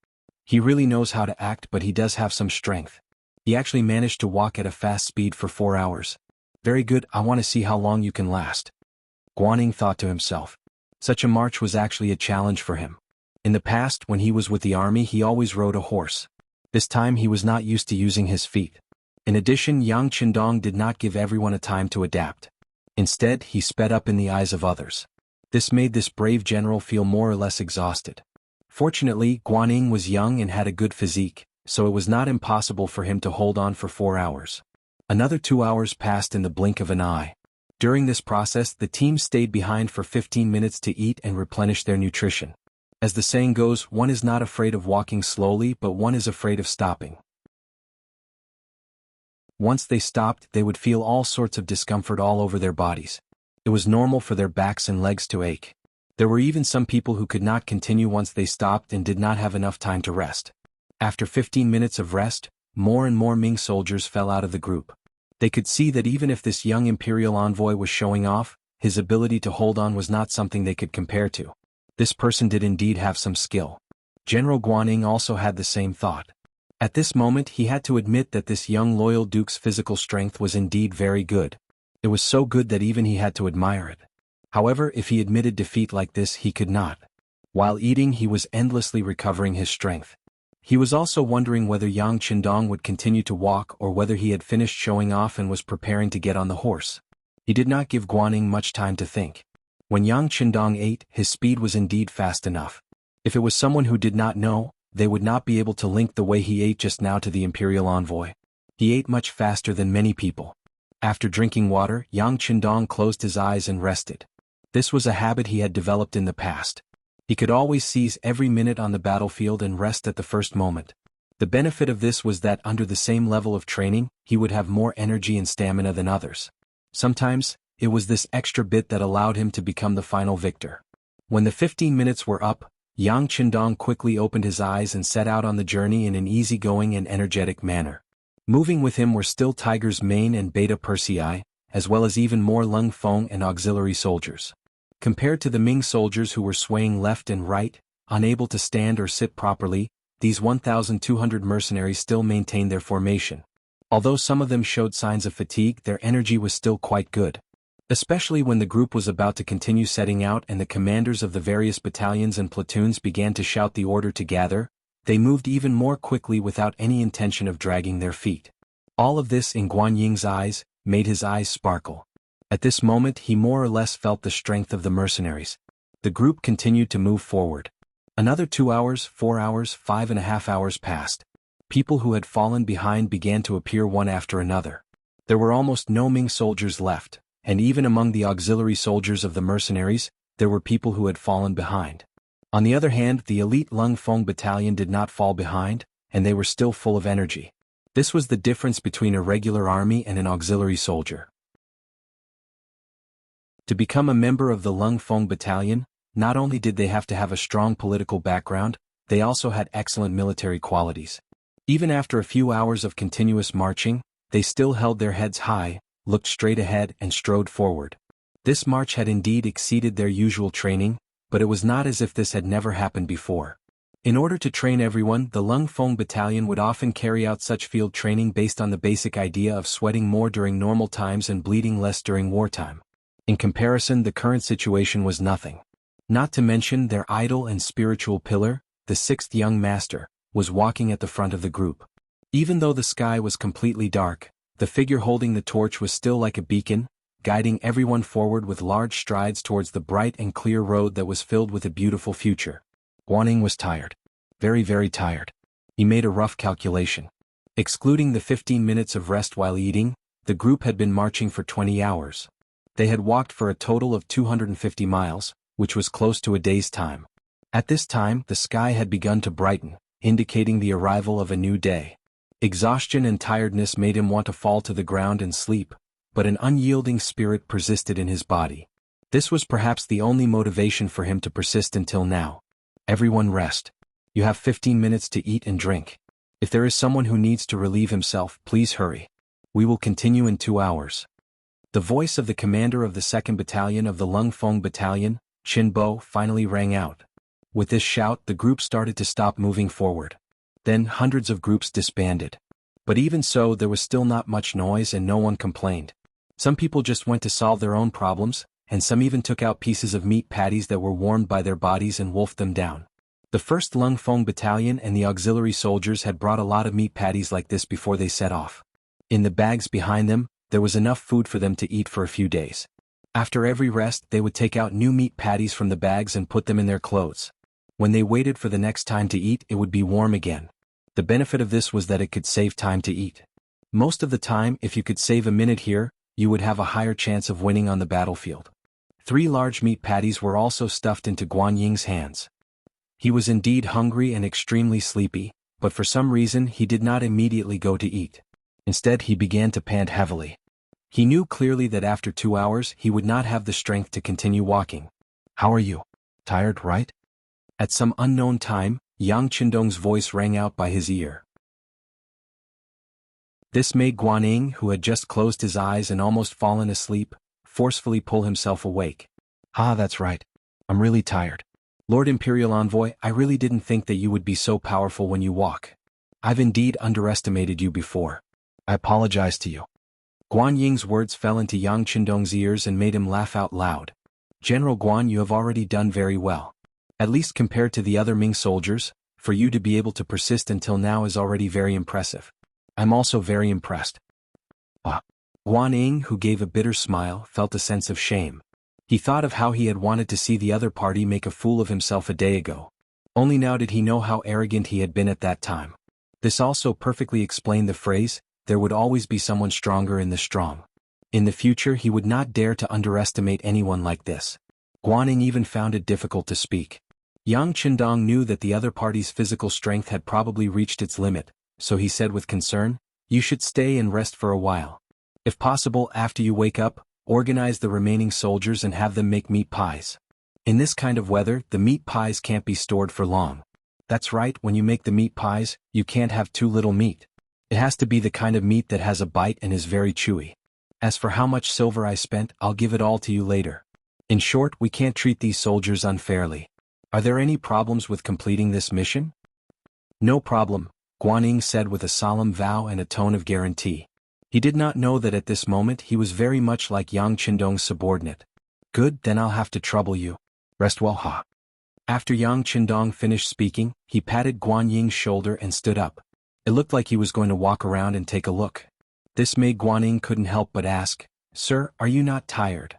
He really knows how to act, but he does have some strength. He actually managed to walk at a fast speed for 4 hours. Very good, I want to see how long you can last. Guanyin thought to himself. Such a march was actually a challenge for him. In the past, when he was with the army, he always rode a horse. This time he was not used to using his feet. In addition, Yang Qindong did not give everyone a time to adapt. Instead, he sped up in the eyes of others. This made this brave general feel more or less exhausted. Fortunately, Guanyin was young and had a good physique, so it was not impossible for him to hold on for 4 hours. Another 2 hours passed in the blink of an eye. During this process, the team stayed behind for 15 minutes to eat and replenish their nutrition. As the saying goes, one is not afraid of walking slowly, but one is afraid of stopping. Once they stopped, they would feel all sorts of discomfort all over their bodies. It was normal for their backs and legs to ache. There were even some people who could not continue once they stopped and did not have enough time to rest. After 15 minutes of rest, more and more Ming soldiers fell out of the group. They could see that even if this young imperial envoy was showing off, his ability to hold on was not something they could compare to. This person did indeed have some skill. General Guanyin also had the same thought. At this moment he had to admit that this young loyal duke's physical strength was indeed very good. It was so good that even he had to admire it. However, if he admitted defeat like this, he could not. While eating, he was endlessly recovering his strength. He was also wondering whether Yang Qindong would continue to walk or whether he had finished showing off and was preparing to get on the horse. He did not give Guanyin much time to think. When Yang Qindong ate, his speed was indeed fast enough. If it was someone who did not know, they would not be able to link the way he ate just now to the imperial envoy. He ate much faster than many people. After drinking water, Yang Qindong closed his eyes and rested. This was a habit he had developed in the past. He could always seize every minute on the battlefield and rest at the first moment. The benefit of this was that under the same level of training, he would have more energy and stamina than others. Sometimes, it was this extra bit that allowed him to become the final victor. When the 15 minutes were up, Yang Qindong quickly opened his eyes and set out on the journey in an easygoing and energetic manner. Moving with him were still Tiger's Mane and Beta Persei, as well as even more Lung Feng and auxiliary soldiers. Compared to the Ming soldiers who were swaying left and right, unable to stand or sit properly, these 1,200 mercenaries still maintained their formation. Although some of them showed signs of fatigue, their energy was still quite good. Especially when the group was about to continue setting out and the commanders of the various battalions and platoons began to shout the order to gather, they moved even more quickly without any intention of dragging their feet. All of this in Guan Ying's eyes made his eyes sparkle. At this moment he more or less felt the strength of the mercenaries. The group continued to move forward. Another 2 hours, 4 hours, 5.5 hours passed. People who had fallen behind began to appear one after another. There were almost no Ming soldiers left, and even among the auxiliary soldiers of the mercenaries, there were people who had fallen behind. On the other hand, the elite Lung Feng battalion did not fall behind, and they were still full of energy. This was the difference between a regular army and an auxiliary soldier. To become a member of the Lung Feng battalion, not only did they have to have a strong political background, they also had excellent military qualities. Even after a few hours of continuous marching, they still held their heads high, looked straight ahead and strode forward. This march had indeed exceeded their usual training, but it was not as if this had never happened before. In order to train everyone, the Lung Feng battalion would often carry out such field training based on the basic idea of sweating more during normal times and bleeding less during wartime. In comparison, the current situation was nothing. Not to mention their idol and spiritual pillar, the sixth young master, was walking at the front of the group. Even though the sky was completely dark, the figure holding the torch was still like a beacon, guiding everyone forward with large strides towards the bright and clear road that was filled with a beautiful future. Guan was tired. Very, very tired. He made a rough calculation. Excluding the 15 minutes of rest while eating, the group had been marching for 20 hours. They had walked for a total of 250 miles, which was close to a day's time. At this time, the sky had begun to brighten, indicating the arrival of a new day. Exhaustion and tiredness made him want to fall to the ground and sleep, but an unyielding spirit persisted in his body. This was perhaps the only motivation for him to persist until now. Everyone rest. You have 15 minutes to eat and drink. If there is someone who needs to relieve himself, please hurry. We will continue in 2 hours. The voice of the commander of the 2nd Battalion of the Lung Feng Battalion, Qin Bo, finally rang out. With this shout, the group started to stop moving forward. Then hundreds of groups disbanded. But even so, there was still not much noise and no one complained. Some people just went to solve their own problems, and some even took out pieces of meat patties that were warmed by their bodies and wolfed them down. The 1st Lung Feng Battalion and the auxiliary soldiers had brought a lot of meat patties like this before they set off. In the bags behind them, there was enough food for them to eat for a few days. After every rest, they would take out new meat patties from the bags and put them in their clothes. When they waited for the next time to eat, it would be warm again. The benefit of this was that it could save time to eat. Most of the time, if you could save a minute here, you would have a higher chance of winning on the battlefield. 3 large meat patties were also stuffed into Guan Ying's hands. He was indeed hungry and extremely sleepy, but for some reason he did not immediately go to eat. Instead, he began to pant heavily. He knew clearly that after 2 hours he would not have the strength to continue walking. "How are you? Tired, right?" At some unknown time, Yang Qindong's voice rang out by his ear. This made Guan Ying, who had just closed his eyes and almost fallen asleep, forcefully pull himself awake. "Ah, that's right. I'm really tired. Lord Imperial Envoy, I really didn't think that you would be so powerful when you walk. I've indeed underestimated you before. I apologize to you." Guan Ying's words fell into Yang Qindong's ears and made him laugh out loud. "General Guan, you have already done very well. At least compared to the other Ming soldiers, for you to be able to persist until now is already very impressive. I'm also very impressed." Guan Ying, who gave a bitter smile, felt a sense of shame. He thought of how he had wanted to see the other party make a fool of himself a day ago. Only now did he know how arrogant he had been at that time. This also perfectly explained the phrase, "There would always be someone stronger in the strong." In the future he would not dare to underestimate anyone like this. Guanyin even found it difficult to speak. Yang Qindong knew that the other party's physical strength had probably reached its limit, so he said with concern, "You should stay and rest for a while. If possible, after you wake up, organize the remaining soldiers and have them make meat pies. In this kind of weather, the meat pies can't be stored for long. That's right, when you make the meat pies, you can't have too little meat. It has to be the kind of meat that has a bite and is very chewy. As for how much silver I spent, I'll give it all to you later. In short, we can't treat these soldiers unfairly. Are there any problems with completing this mission?" "No problem," Guanyin said with a solemn vow and a tone of guarantee. He did not know that at this moment he was very much like Yang Qindong's subordinate. "Good, then I'll have to trouble you. Rest well, ha." After Yang Qindong finished speaking, he patted Guanying's shoulder and stood up. It looked like he was going to walk around and take a look. This made Guanyin couldn't help but ask, "Sir, are you not tired?"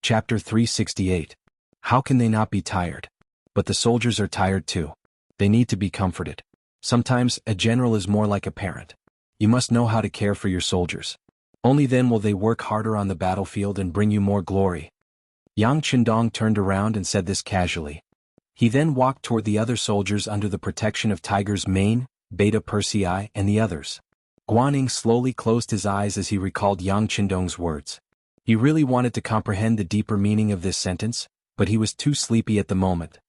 Chapter 368. How can they not be tired? But the soldiers are tired too. They need to be comforted. Sometimes, a general is more like a parent. You must know how to care for your soldiers. Only then will they work harder on the battlefield and bring you more glory. Yang Qindong turned around and said this casually. He then walked toward the other soldiers under the protection of Tiger's Mane, Beta Persei, and the others. Guanyin slowly closed his eyes as he recalled Yang Qindong's words. He really wanted to comprehend the deeper meaning of this sentence, but he was too sleepy at the moment.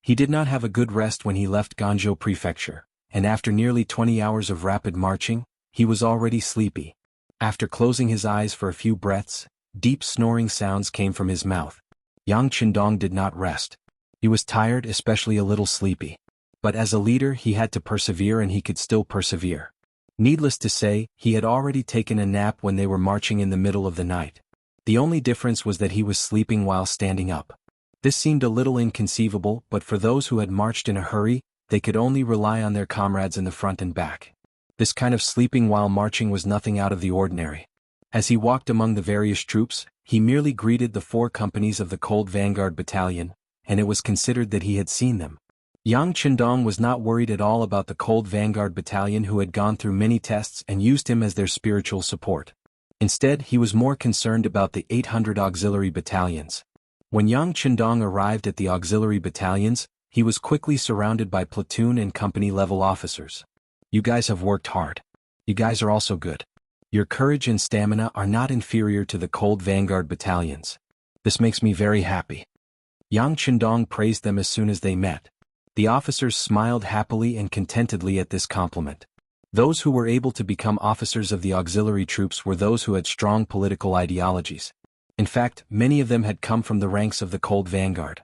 He did not have a good rest when he left Ganzhou Prefecture, and after nearly 20 hours of rapid marching, he was already sleepy. After closing his eyes for a few breaths, deep snoring sounds came from his mouth. Yang Qindong did not rest. He was tired, especially a little sleepy. But as a leader he had to persevere, and he could still persevere. Needless to say, he had already taken a nap when they were marching in the middle of the night. The only difference was that he was sleeping while standing up. This seemed a little inconceivable, but for those who had marched in a hurry, they could only rely on their comrades in the front and back. This kind of sleeping while marching was nothing out of the ordinary. As he walked among the various troops, he merely greeted the 4 companies of the Cold Vanguard Battalion, and it was considered that he had seen them. Yang Qindong was not worried at all about the Cold Vanguard Battalion, who had gone through many tests and used him as their spiritual support. Instead, he was more concerned about the 800 auxiliary battalions. When Yang Qindong arrived at the auxiliary battalions, he was quickly surrounded by platoon and company-level officers. "You guys have worked hard. You guys are also good. Your courage and stamina are not inferior to the Cold Vanguard battalions. This makes me very happy." Yang Qindong praised them as soon as they met. The officers smiled happily and contentedly at this compliment. Those who were able to become officers of the auxiliary troops were those who had strong political ideologies. In fact, many of them had come from the ranks of the Cold Vanguard.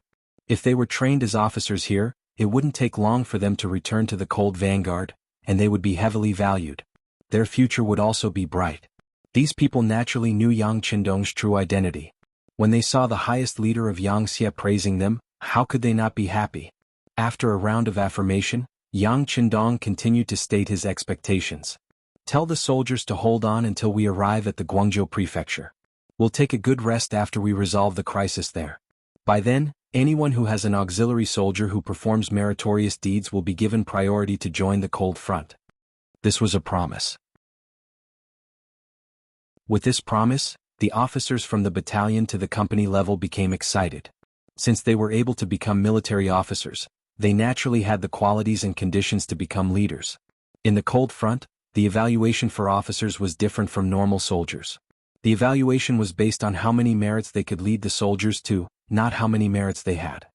If they were trained as officers here, it wouldn't take long for them to return to the Cold Vanguard, and they would be heavily valued. Their future would also be bright. These people naturally knew Yang Qindong's true identity. When they saw the highest leader of Yangxia praising them, how could they not be happy? After a round of affirmation, Yang Qindong continued to state his expectations. "Tell the soldiers to hold on until we arrive at the Guangzhou Prefecture. We'll take a good rest after we resolve the crisis there. By then, anyone who has an auxiliary soldier who performs meritorious deeds will be given priority to join the Cold Front." This was a promise. With this promise, the officers from the battalion to the company level became excited. Since they were able to become military officers, they naturally had the qualities and conditions to become leaders. In the Cold Front, the evaluation for officers was different from normal soldiers. The evaluation was based on how many merits they could lead the soldiers to, not how many merits they had.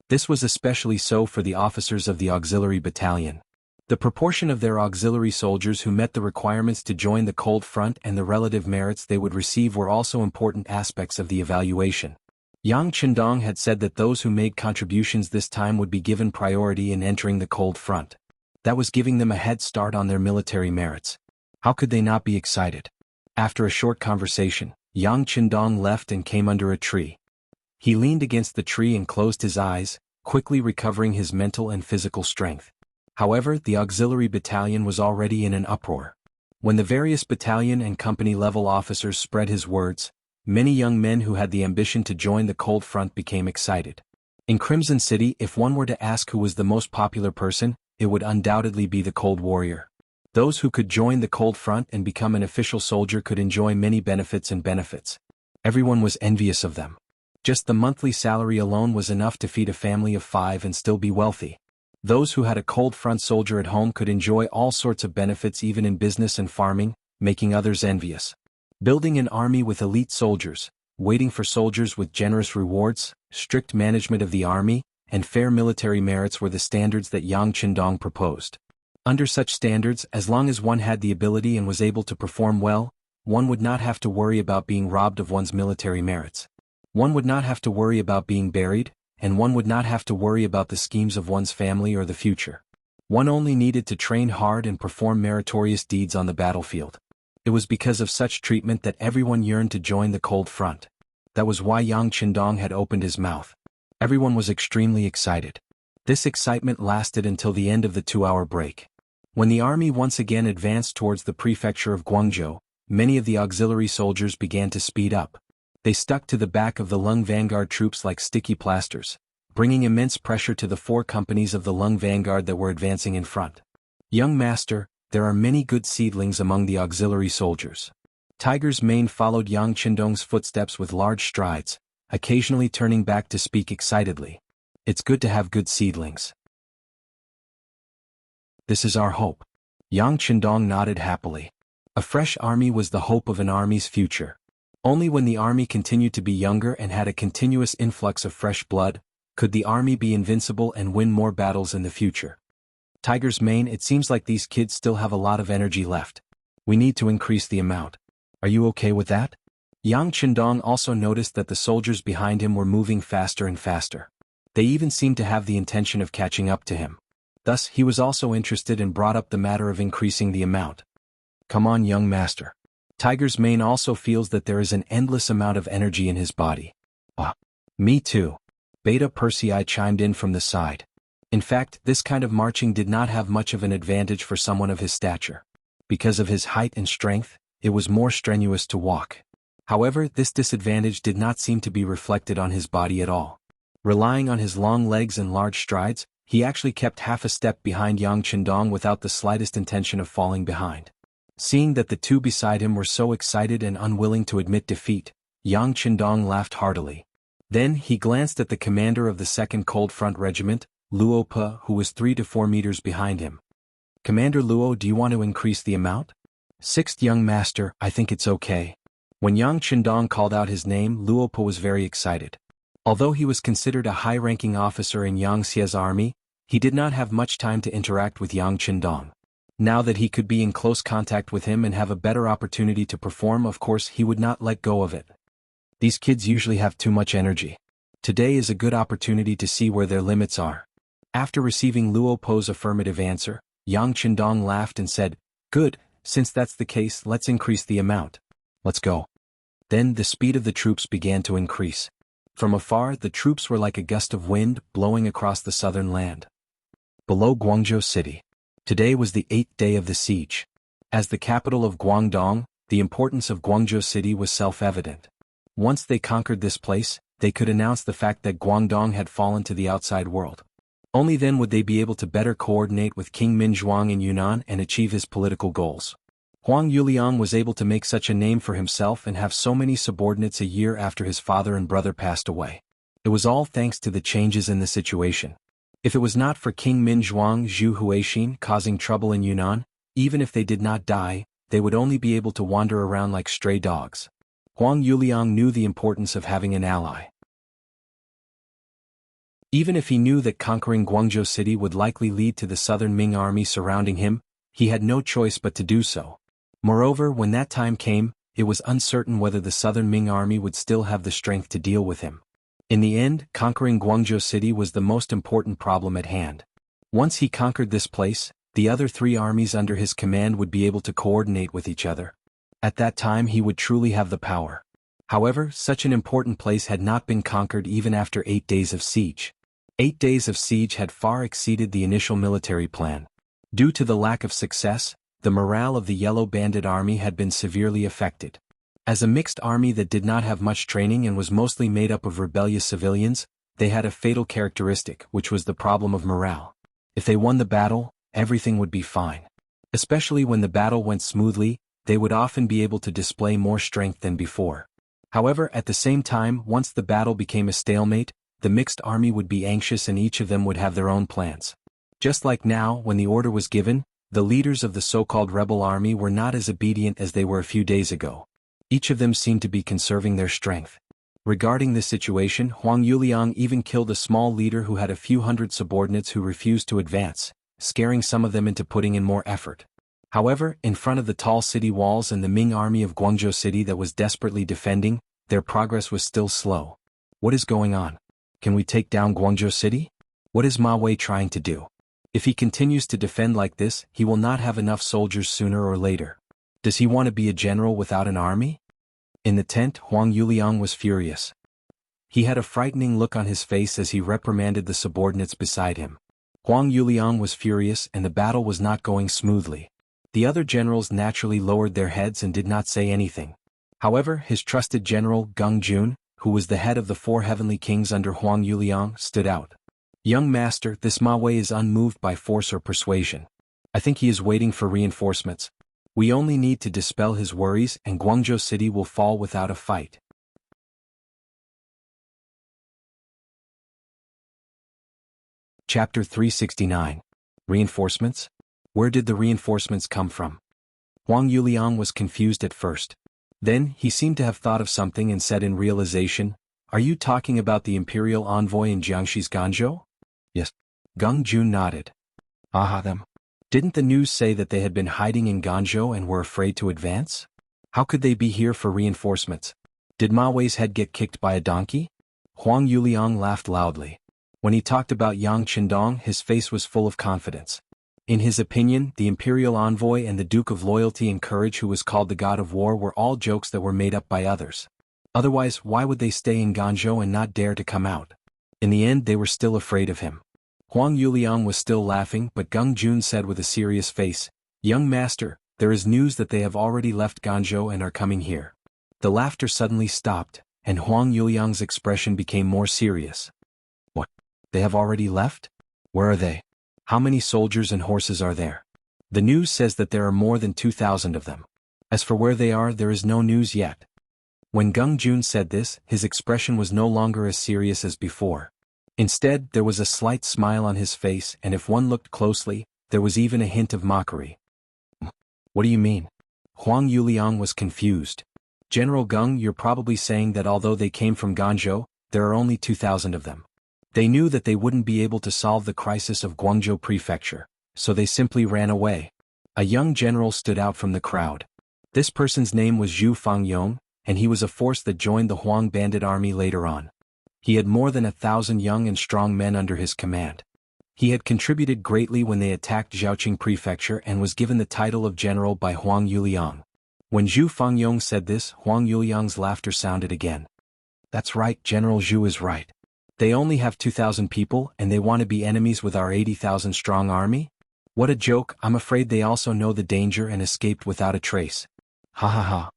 This was especially so for the officers of the auxiliary battalion. The proportion of their auxiliary soldiers who met the requirements to join the Cold Front and the relative merits they would receive were also important aspects of the evaluation. Yang Qindong had said that those who made contributions this time would be given priority in entering the Cold Front. That was giving them a head start on their military merits. How could they not be excited? After a short conversation, Yang Qindong left and came under a tree. He leaned against the tree and closed his eyes, quickly recovering his mental and physical strength. However, the auxiliary battalion was already in an uproar. When the various battalion and company level officers spread his words, many young men who had the ambition to join the Cold Front became excited. In Crimson City, if one were to ask who was the most popular person, it would undoubtedly be the Cold Warrior. Those who could join the Cold Front and become an official soldier could enjoy many benefits. Everyone was envious of them. Just the monthly salary alone was enough to feed a family of 5 and still be wealthy. Those who had a Cold Front soldier at home could enjoy all sorts of benefits even in business and farming, making others envious. Building an army with elite soldiers, waiting for soldiers with generous rewards, strict management of the army, and fair military merits were the standards that Yang Qindong proposed. Under such standards, as long as one had the ability and was able to perform well, one would not have to worry about being robbed of one's military merits. One would not have to worry about being buried, and one would not have to worry about the schemes of one's family or the future. One only needed to train hard and perform meritorious deeds on the battlefield. It was because of such treatment that everyone yearned to join the Cold Front. That was why Yang Qindong had opened his mouth. Everyone was extremely excited. This excitement lasted until the end of the 2-hour break. When the army once again advanced towards the prefecture of Guangzhou, many of the auxiliary soldiers began to speed up. They stuck to the back of the Lung vanguard troops like sticky plasters, bringing immense pressure to the 4 companies of the Lung vanguard that were advancing in front. Young master, there are many good seedlings among the auxiliary soldiers. Tiger's Mane followed Yang Qindong's footsteps with large strides, occasionally turning back to speak excitedly. It's good to have good seedlings. This is our hope. Yang Qindong nodded happily. A fresh army was the hope of an army's future. Only when the army continued to be younger and had a continuous influx of fresh blood, could the army be invincible and win more battles in the future. Tiger's Mane, it seems like these kids still have a lot of energy left. We need to increase the amount. Are you okay with that? Yang Qindong also noticed that the soldiers behind him were moving faster and faster. They even seemed to have the intention of catching up to him. Thus, he was also interested and brought up the matter of increasing the amount. Come on, young master. Tiger's Mane also feels that there is an endless amount of energy in his body. Me too. Beta Persei chimed in from the side. In fact, this kind of marching did not have much of an advantage for someone of his stature. Because of his height and strength, it was more strenuous to walk. However, this disadvantage did not seem to be reflected on his body at all. Relying on his long legs and large strides, he actually kept half a step behind Yang Qindong without the slightest intention of falling behind. Seeing that the two beside him were so excited and unwilling to admit defeat, Yang Qindong laughed heartily. Then he glanced at the commander of the 2nd Cold Front Regiment, Luo Pe, who was 3 to 4 meters behind him. Commander Luo, do you want to increase the amount? 6th young master, I think it's okay. When Yang Qindong called out his name, Luo Pe was very excited. Although he was considered a high-ranking officer in Yang Xie's army, he did not have much time to interact with Yang Qindong. Now that he could be in close contact with him and have a better opportunity to perform, of course he would not let go of it. These kids usually have too much energy. Today is a good opportunity to see where their limits are. After receiving Luo Pe's affirmative answer, Yang Qindong laughed and said, Good, since that's the case, let's increase the amount. Let's go. Then the speed of the troops began to increase. From afar, the troops were like a gust of wind blowing across the southern land. Below Guangzhou City. Today was the 8th day of the siege. As the capital of Guangdong, the importance of Guangzhou City was self-evident. Once they conquered this place, they could announce the fact that Guangdong had fallen to the outside world. Only then would they be able to better coordinate with King Minzhuang in Yunnan and achieve his political goals. Huang Yuliang was able to make such a name for himself and have so many subordinates a year after his father and brother passed away. It was all thanks to the changes in the situation. If it was not for King Minzhuang Zhu Huixin causing trouble in Yunnan, even if they did not die, they would only be able to wander around like stray dogs. Huang Yuliang knew the importance of having an ally. Even if he knew that conquering Guangzhou City would likely lead to the southern Ming army surrounding him, he had no choice but to do so. Moreover, when that time came, it was uncertain whether the southern Ming army would still have the strength to deal with him. In the end, conquering Guangzhou City was the most important problem at hand. Once he conquered this place, the other 3 armies under his command would be able to coordinate with each other. At that time he would truly have the power. However, such an important place had not been conquered even after 8 days of siege. 8 days of siege had far exceeded the initial military plan. Due to the lack of success, the morale of the Yellow Bandit army had been severely affected. As a mixed army that did not have much training and was mostly made up of rebellious civilians, they had a fatal characteristic, which was the problem of morale. If they won the battle, everything would be fine. Especially when the battle went smoothly, they would often be able to display more strength than before. However, at the same time, once the battle became a stalemate, the mixed army would be anxious and each of them would have their own plans. Just like now, when the order was given, the leaders of the so-called rebel army were not as obedient as they were a few days ago. Each of them seemed to be conserving their strength. Regarding this situation, Huang Yuliang even killed a small leader who had a few hundred subordinates who refused to advance, scaring some of them into putting in more effort. However, in front of the tall city walls and the Ming army of Guangzhou City that was desperately defending, their progress was still slow. What is going on? Can we take down Guangzhou City? What is Ma Wei trying to do? If he continues to defend like this, he will not have enough soldiers sooner or later. Does he want to be a general without an army? In the tent, Huang Yuliang was furious. He had a frightening look on his face as he reprimanded the subordinates beside him. Huang Yuliang was furious and the battle was not going smoothly. The other generals naturally lowered their heads and did not say anything. However, his trusted general, Geng Jun, who was the head of the 4 heavenly kings under Huang Yuliang, stood out. Young master, this Ma Wei is unmoved by force or persuasion. I think he is waiting for reinforcements. We only need to dispel his worries and Guangzhou City will fall without a fight. Chapter 369. Reinforcements? Where did the reinforcements come from? Huang Yuliang was confused at first. Then, he seemed to have thought of something and said in realization, "Are you talking about the imperial envoy in Jiangxi's Ganzhou?" "Yes." Geng Jun nodded. "Aha them. Didn't the news say that they had been hiding in Ganzhou and were afraid to advance? How could they be here for reinforcements? Did Ma Wei's head get kicked by a donkey?" Huang Yuliang laughed loudly. When he talked about Yang Qindong, his face was full of confidence. In his opinion, the imperial envoy and the Duke of Loyalty and Courage who was called the God of War were all jokes that were made up by others. Otherwise, why would they stay in Ganzhou and not dare to come out? In the end, they were still afraid of him. Huang Yuliang was still laughing, but Geng Jun said with a serious face, "Young master, there is news that they have already left Ganzhou and are coming here." The laughter suddenly stopped, and Huang Yuliang's expression became more serious. "What? They have already left? Where are they? How many soldiers and horses are there?" "The news says that there are more than 2,000 of them. As for where they are, there is no news yet." When Geng Jun said this, his expression was no longer as serious as before. Instead, there was a slight smile on his face, and if one looked closely, there was even a hint of mockery. "What do you mean?" Huang Yuliang was confused. "General Geng, you're probably saying that although they came from Ganzhou, there are only 2,000 of them. They knew that they wouldn't be able to solve the crisis of Guangzhou Prefecture, so they simply ran away." A young general stood out from the crowd. This person's name was Zhu Fangyong, and he was a force that joined the Huang bandit army later on. He had more than 1,000 young and strong men under his command. He had contributed greatly when they attacked Zhaoqing Prefecture and was given the title of general by Huang Yuliang. When Zhu Fangyong said this, Huang Yuliang's laughter sounded again. "That's right, General Zhu is right. They only have 2,000 people and they want to be enemies with our 80,000 strong army? What a joke, I'm afraid they also know the danger and escaped without a trace." Ha ha ha.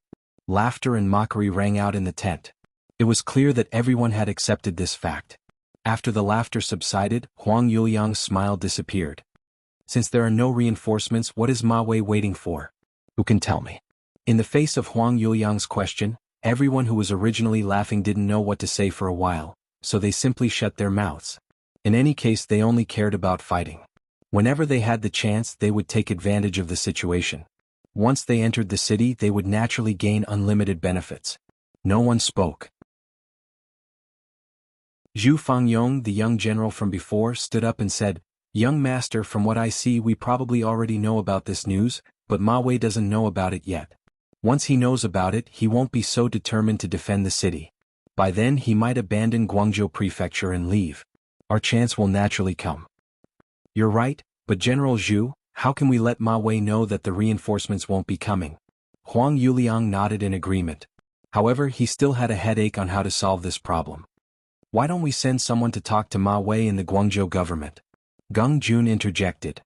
Laughter and mockery rang out in the tent. It was clear that everyone had accepted this fact. After the laughter subsided, Huang Yuliang's smile disappeared. "Since there are no reinforcements, what is Ma Wei waiting for? Who can tell me?" In the face of Huang Yuliang's question, everyone who was originally laughing didn't know what to say for a while, so they simply shut their mouths. In any case, they only cared about fighting. Whenever they had the chance, they would take advantage of the situation. Once they entered the city, they would naturally gain unlimited benefits. No one spoke. Zhu Fangyong, the young general from before, stood up and said, "Young master, from what I see we probably already know about this news, but Ma Wei doesn't know about it yet. Once he knows about it, he won't be so determined to defend the city. By then he might abandon Guangzhou Prefecture and leave. Our chance will naturally come." "You're right, but General Zhu, how can we let Ma Wei know that the reinforcements won't be coming?" Huang Yuliang nodded in agreement. However, he still had a headache on how to solve this problem. "Why don't we send someone to talk to Ma Wei in the Guangzhou government?" Geng Jun interjected.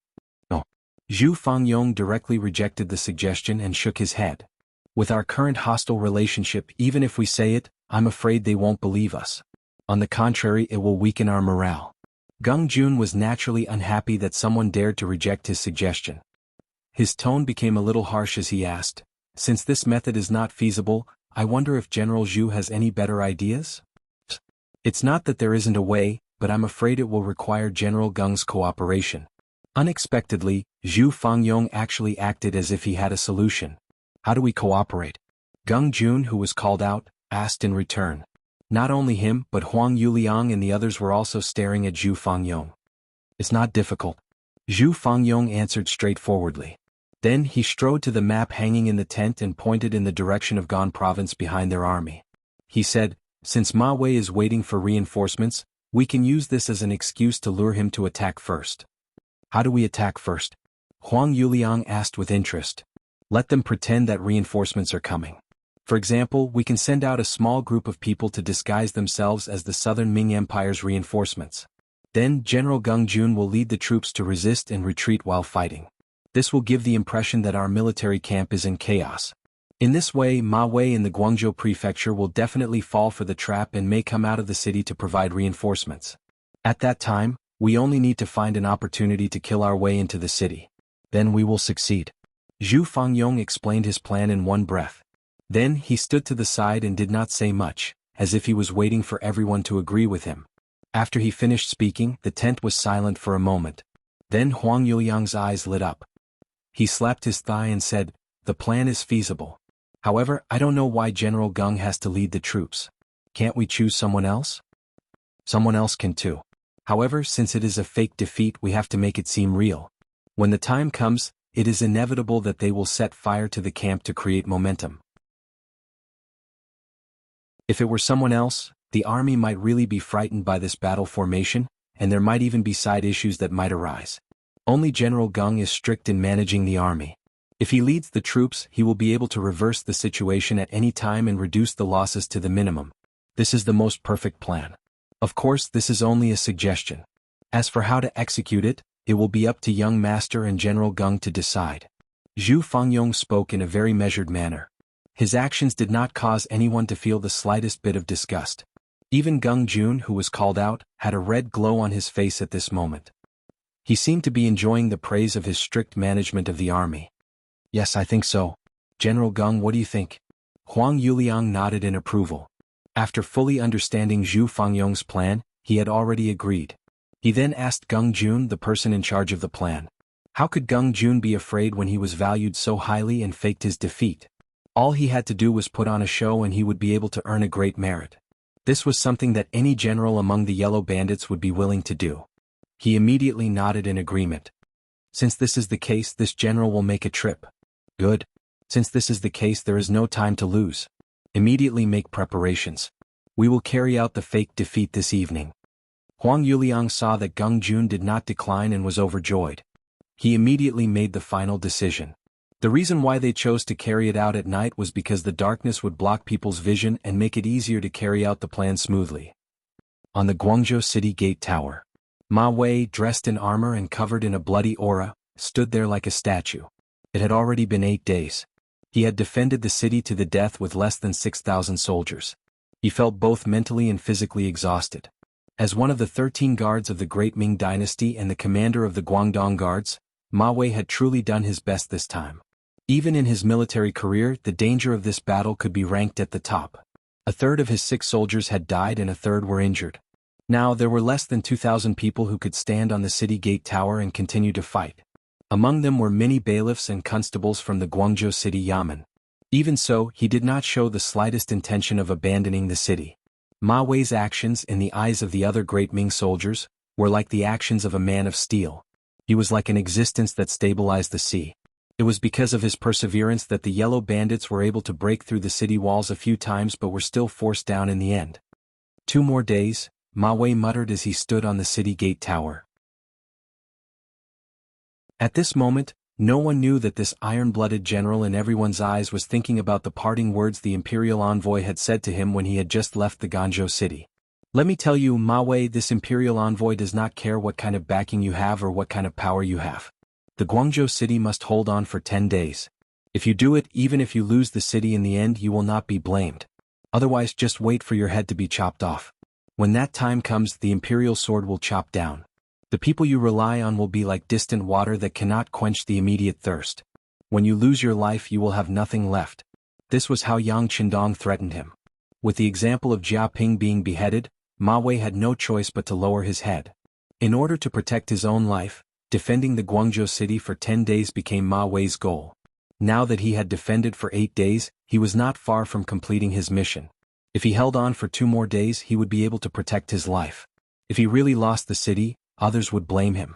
"No." Zhu Fangyong directly rejected the suggestion and shook his head. With our current hostile relationship, even if we say it, I'm afraid they won't believe us. On the contrary, it will weaken our morale. Gung Jun was naturally unhappy that someone dared to reject his suggestion. His tone became a little harsh as he asked, "Since this method is not feasible, I wonder if General Zhu has any better ideas?" "It's not that there isn't a way, but I'm afraid it will require General Gung's cooperation." Unexpectedly, Zhu Fangyong actually acted as if he had a solution. "How do we cooperate?" Gung Jun, who was called out, asked in return. Not only him but Huang Yuliang and the others were also staring at Zhu Fangyong. "It's not difficult," Zhu Fangyong answered straightforwardly. Then he strode to the map hanging in the tent and pointed in the direction of Gan province behind their army. He said, "Since Ma Wei is waiting for reinforcements, we can use this as an excuse to lure him to attack first." "How do we attack first?" Huang Yuliang asked with interest. "Let them pretend that reinforcements are coming. For example, we can send out a small group of people to disguise themselves as the Southern Ming Empire's reinforcements. Then General Gung Jun will lead the troops to resist and retreat while fighting. This will give the impression that our military camp is in chaos. In this way, Ma Wei in the Guangzhou prefecture will definitely fall for the trap and may come out of the city to provide reinforcements. At that time, we only need to find an opportunity to kill our way into the city. Then we will succeed." Zhu Fangyong explained his plan in one breath. Then he stood to the side and did not say much, as if he was waiting for everyone to agree with him. After he finished speaking, the tent was silent for a moment. Then Huang Yuliang's eyes lit up. He slapped his thigh and said, "The plan is feasible. However, I don't know why General Gung has to lead the troops. Can't we choose someone else?" "Someone else can too. However, since it is a fake defeat, we have to make it seem real. When the time comes, it is inevitable that they will set fire to the camp to create momentum. If it were someone else, the army might really be frightened by this battle formation, and there might even be side issues that might arise. Only General Gung is strict in managing the army. If he leads the troops, he will be able to reverse the situation at any time and reduce the losses to the minimum. This is the most perfect plan. Of course, this is only a suggestion. As for how to execute it, it will be up to young master and General Gung to decide." Zhu Fangyong spoke in a very measured manner. His actions did not cause anyone to feel the slightest bit of disgust. Even Gung Jun, who was called out, had a red glow on his face at this moment. He seemed to be enjoying the praise of his strict management of the army. "Yes, I think so. General Gung, what do you think?" Huang Yuliang nodded in approval. After fully understanding Zhu Fangyong's plan, he had already agreed. He then asked Gung Jun, the person in charge of the plan. How could Gung Jun be afraid when he was valued so highly and faked his defeat? All he had to do was put on a show and he would be able to earn a great merit. This was something that any general among the Yellow Bandits would be willing to do. He immediately nodded in agreement. "Since this is the case, this general will make a trip." "Good. Since this is the case, there is no time to lose. Immediately make preparations. We will carry out the fake defeat this evening." Huang Yuliang saw that Gung Jun did not decline and was overjoyed. He immediately made the final decision. The reason why they chose to carry it out at night was because the darkness would block people's vision and make it easier to carry out the plan smoothly. On the Guangzhou City Gate Tower, Ma Wei, dressed in armor and covered in a bloody aura, stood there like a statue. It had already been 8 days. He had defended the city to the death with less than 6,000 soldiers. He felt both mentally and physically exhausted. As one of the 13 guards of the Great Ming Dynasty and the commander of the Guangdong Guards, Ma Wei had truly done his best this time. Even in his military career, the danger of this battle could be ranked at the top. A third of his 6 soldiers had died and a third were injured. Now there were less than 2,000 people who could stand on the city gate tower and continue to fight. Among them were many bailiffs and constables from the Guangzhou City Yamen. Even so, he did not show the slightest intention of abandoning the city. Ma Wei's actions, in the eyes of the other Great Ming soldiers, were like the actions of a man of steel. He was like an existence that stabilized the sea. It was because of his perseverance that the Yellow Bandits were able to break through the city walls a few times but were still forced down in the end. 2 more days, Ma Wei muttered as he stood on the city gate tower. At this moment, no one knew that this iron-blooded general in everyone's eyes was thinking about the parting words the imperial envoy had said to him when he had just left the Guangzhou city. "Let me tell you, Ma Wei, this imperial envoy does not care what kind of backing you have or what kind of power you have. The Guangzhou city must hold on for 10 days. If you do it, even if you lose the city in the end, you will not be blamed. Otherwise, just wait for your head to be chopped off. When that time comes, the imperial sword will chop down. The people you rely on will be like distant water that cannot quench the immediate thirst. When you lose your life, you will have nothing left. This was how Yang Qindong threatened him. With the example of Jia Ping being beheaded, Ma Wei had no choice but to lower his head. In order to protect his own life, defending the Guangzhou city for 10 days became Ma Wei's goal. Now that he had defended for 8 days, he was not far from completing his mission. If he held on for 2 more days, he would be able to protect his life. If he really lost the city, others would blame him.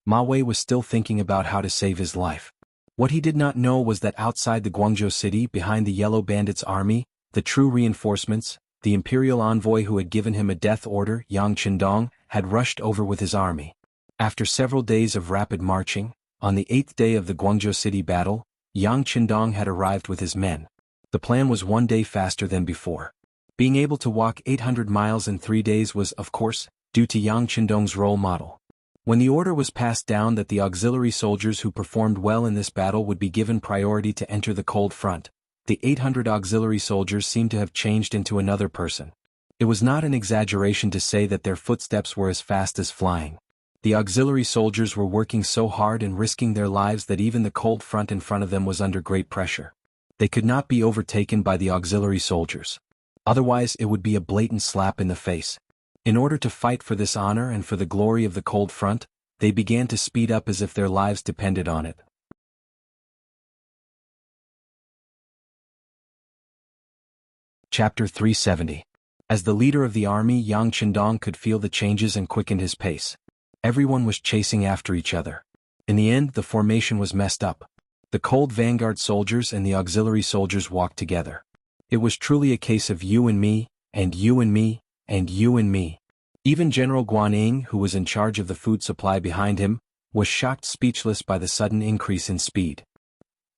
Ma Wei was still thinking about how to save his life. What he did not know was that outside the Guangzhou city, behind the Yellow Bandits' army, the true reinforcements, the imperial envoy who had given him a death order, Yang Qindong, had rushed over with his army. After several days of rapid marching, on the 8th day of the Guangzhou city battle, Yang Qindong had arrived with his men. The plan was 1 day faster than before. Being able to walk 800 miles in 3 days was, of course, due to Yang Qindong's role model. When the order was passed down that the auxiliary soldiers who performed well in this battle would be given priority to enter the cold front, the 800 auxiliary soldiers seemed to have changed into another person. It was not an exaggeration to say that their footsteps were as fast as flying. The auxiliary soldiers were working so hard and risking their lives that even the cold front in front of them was under great pressure. They could not be overtaken by the auxiliary soldiers. Otherwise, it would be a blatant slap in the face. In order to fight for this honor and for the glory of the cold front, they began to speed up as if their lives depended on it. Chapter 370. As the leader of the army, Yang Qindong could feel the changes and quickened his pace. Everyone was chasing after each other. In the end, the formation was messed up. The cold vanguard soldiers and the auxiliary soldiers walked together. It was truly a case of you and me, and you and me, and you and me. Even General Guanyin, who was in charge of the food supply behind him, was shocked speechless by the sudden increase in speed.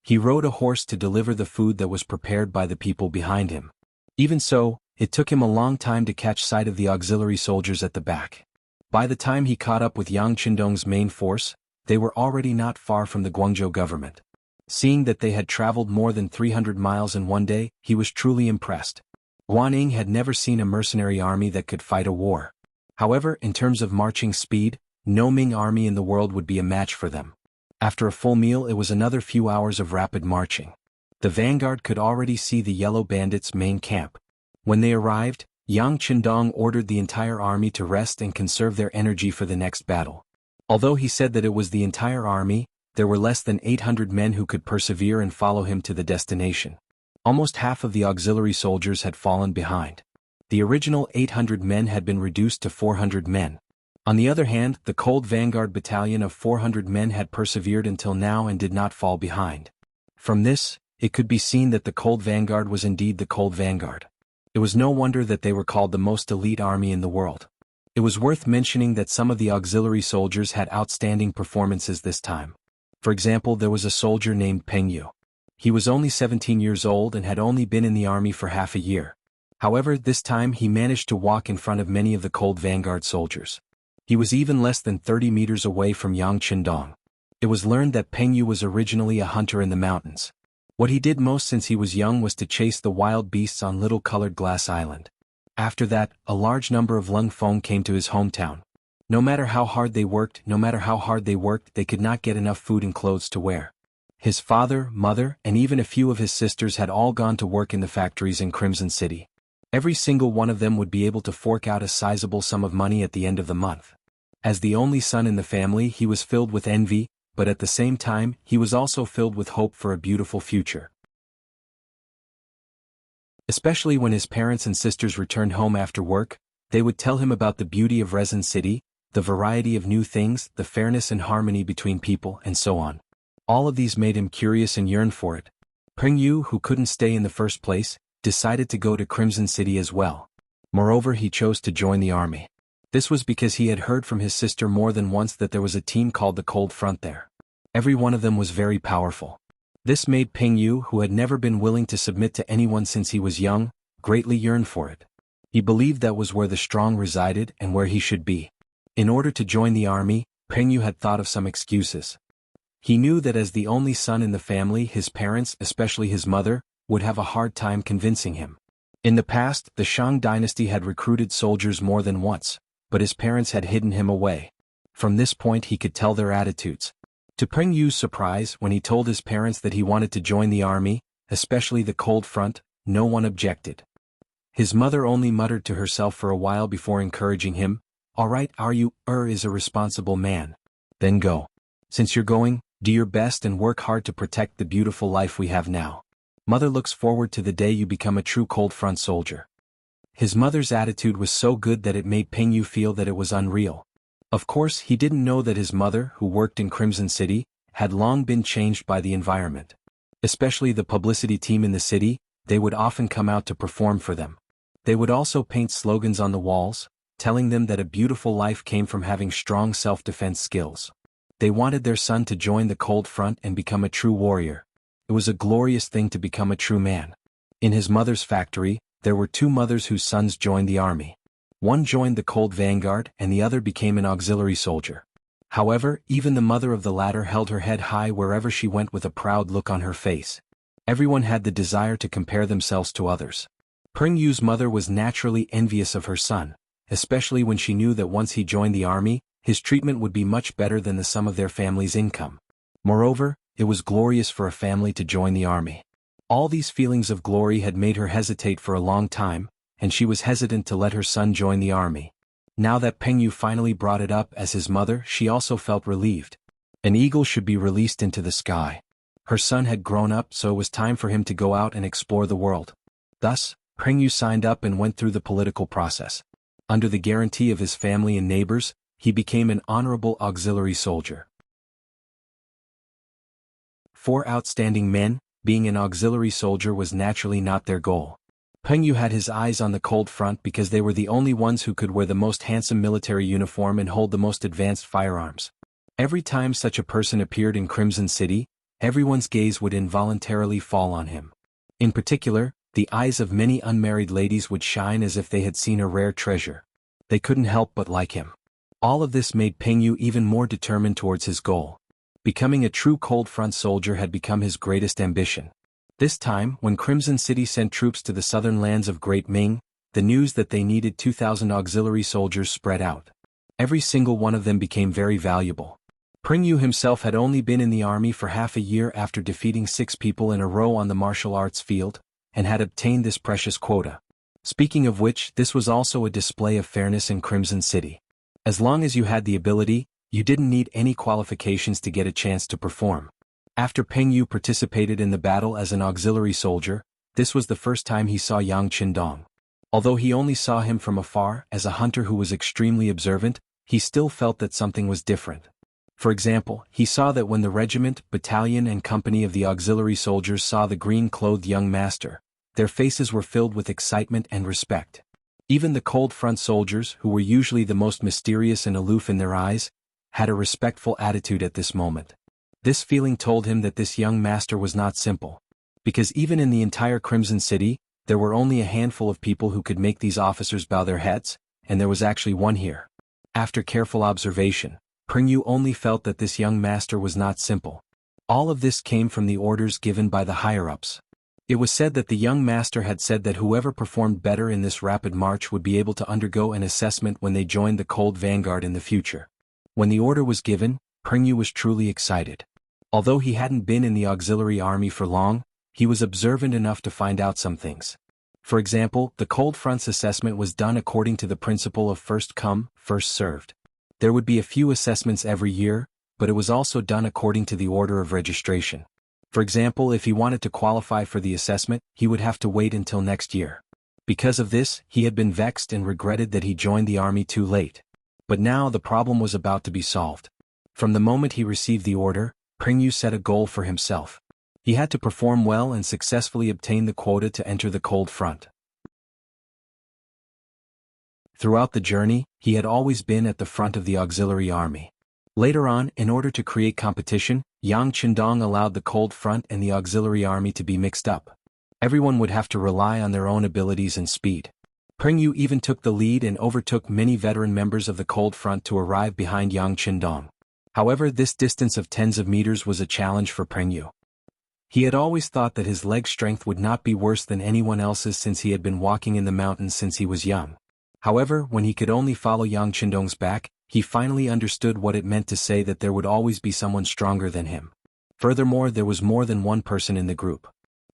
He rode a horse to deliver the food that was prepared by the people behind him. Even so, it took him a long time to catch sight of the auxiliary soldiers at the back. By the time he caught up with Yang Qindong's main force, they were already not far from the Guangzhou government. Seeing that they had traveled more than 300 miles in 1 day, he was truly impressed. Guanyin had never seen a mercenary army that could fight a war. However, in terms of marching speed, no Ming army in the world would be a match for them. After a full meal, it was another few hours of rapid marching. The vanguard could already see the Yellow Bandits' main camp. When they arrived, Yang Qindong ordered the entire army to rest and conserve their energy for the next battle. Although he said that it was the entire army, there were less than 800 men who could persevere and follow him to the destination. Almost half of the auxiliary soldiers had fallen behind. The original 800 men had been reduced to 400 men. On the other hand, the cold vanguard battalion of 400 men had persevered until now and did not fall behind. From this, it could be seen that the cold vanguard was indeed the cold vanguard. It was no wonder that they were called the most elite army in the world. It was worth mentioning that some of the auxiliary soldiers had outstanding performances this time. For example, there was a soldier named Peng Yu. He was only 17 years old and had only been in the army for half a year. However, this time he managed to walk in front of many of the cold vanguard soldiers. He was even less than 30 meters away from Yang Qindong. It was learned that Peng Yu was originally a hunter in the mountains. What he did most since he was young was to chase the wild beasts on Little Colored Glass Island. After that, a large number of Lung Feng came to his hometown. No matter how hard they worked, they could not get enough food and clothes to wear. His father, mother, and even a few of his sisters had all gone to work in the factories in Crimson City. Every single one of them would be able to fork out a sizable sum of money at the end of the month. As the only son in the family, he was filled with envy, but at the same time, he was also filled with hope for a beautiful future. Especially when his parents and sisters returned home after work, they would tell him about the beauty of Resin City, the variety of new things, the fairness and harmony between people, and so on. All of these made him curious and yearn for it. Peng Yu, who couldn't stay in the first place, decided to go to Crimson City as well. Moreover, he chose to join the army. This was because he had heard from his sister more than once that there was a team called the Cold Front there. Every one of them was very powerful. This made Peng Yu, who had never been willing to submit to anyone since he was young, greatly yearn for it. He believed that was where the strong resided and where he should be. In order to join the army, Peng Yu had thought of some excuses. He knew that as the only son in the family, his parents, especially his mother, would have a hard time convincing him. In the past, the Shang dynasty had recruited soldiers more than once, but his parents had hidden him away. From this point he could tell their attitudes. To Peng Yu's surprise, when he told his parents that he wanted to join the army, especially the cold front, no one objected. His mother only muttered to herself for a while before encouraging him, "All right, you is a responsible man. Then go. Since you're going, do your best and work hard to protect the beautiful life we have now. Mother looks forward to the day you become a true cold front soldier." His mother's attitude was so good that it made Peng Yu feel that it was unreal. Of course, he didn't know that his mother, who worked in Crimson City, had long been changed by the environment. Especially the publicity team in the city, they would often come out to perform for them. They would also paint slogans on the walls, telling them that a beautiful life came from having strong self-defense skills. They wanted their son to join the cold front and become a true warrior. It was a glorious thing to become a true man. In his mother's factory, there were two mothers whose sons joined the army. One joined the Cold Vanguard and the other became an auxiliary soldier. However, even the mother of the latter held her head high wherever she went with a proud look on her face. Everyone had the desire to compare themselves to others. Peng Yu's mother was naturally envious of her son, especially when she knew that once he joined the army, his treatment would be much better than the sum of their family's income. Moreover, it was glorious for a family to join the army. All these feelings of glory had made her hesitate for a long time, and she was hesitant to let her son join the army. Now that Peng Yu finally brought it up as his mother, she also felt relieved. An eagle should be released into the sky. Her son had grown up, so it was time for him to go out and explore the world. Thus, Peng Yu signed up and went through the political process. Under the guarantee of his family and neighbors, he became an honorable auxiliary soldier. 4 outstanding men, being an auxiliary soldier was naturally not their goal. Peng Yu had his eyes on the cold front because they were the only ones who could wear the most handsome military uniform and hold the most advanced firearms. Every time such a person appeared in Crimson City, everyone's gaze would involuntarily fall on him. In particular, the eyes of many unmarried ladies would shine as if they had seen a rare treasure. They couldn't help but like him. All of this made Peng Yu even more determined towards his goal. Becoming a true cold front soldier had become his greatest ambition. This time, when Crimson City sent troops to the southern lands of Great Ming, the news that they needed 2,000 auxiliary soldiers spread out. Every single one of them became very valuable. Peng Yu himself had only been in the army for half a year after defeating 6 people in a row on the martial arts field, and had obtained this precious quota. Speaking of which, this was also a display of fairness in Crimson City. As long as you had the ability, you didn't need any qualifications to get a chance to perform. After Peng Yu participated in the battle as an auxiliary soldier, this was the first time he saw Yang Qindong. Although he only saw him from afar as a hunter who was extremely observant, he still felt that something was different. For example, he saw that when the regiment, battalion and company of the auxiliary soldiers saw the green-clothed young master, their faces were filled with excitement and respect. Even the cold front soldiers, who were usually the most mysterious and aloof in their eyes, had a respectful attitude at this moment. This feeling told him that this young master was not simple. Because even in the entire Crimson City, there were only a handful of people who could make these officers bow their heads, and there was actually one here. After careful observation, Peng Yu only felt that this young master was not simple. All of this came from the orders given by the higher-ups. It was said that the young master had said that whoever performed better in this rapid march would be able to undergo an assessment when they joined the Cold Vanguard in the future. When the order was given, Peng Yu was truly excited. Although he hadn't been in the auxiliary army for long, he was observant enough to find out some things. For example, the Cold Front's assessment was done according to the principle of first come, first served. There would be a few assessments every year, but it was also done according to the order of registration. For example, if he wanted to qualify for the assessment, he would have to wait until next year. Because of this, he had been vexed and regretted that he joined the army too late. But now the problem was about to be solved. From the moment he received the order, Peng Yu set a goal for himself. He had to perform well and successfully obtain the quota to enter the Cold Front. Throughout the journey, he had always been at the front of the auxiliary army. Later on, in order to create competition, Yang Qindong allowed the Cold Front and the auxiliary army to be mixed up. Everyone would have to rely on their own abilities and speed. Peng Yu even took the lead and overtook many veteran members of the Cold Front to arrive behind Yang Qindong. However, this distance of tens of meters was a challenge for Peng Yu. He had always thought that his leg strength would not be worse than anyone else's since he had been walking in the mountains since he was young. However, when he could only follow Yang Qindong's back, he finally understood what it meant to say that there would always be someone stronger than him. Furthermore, there was more than one person in the group.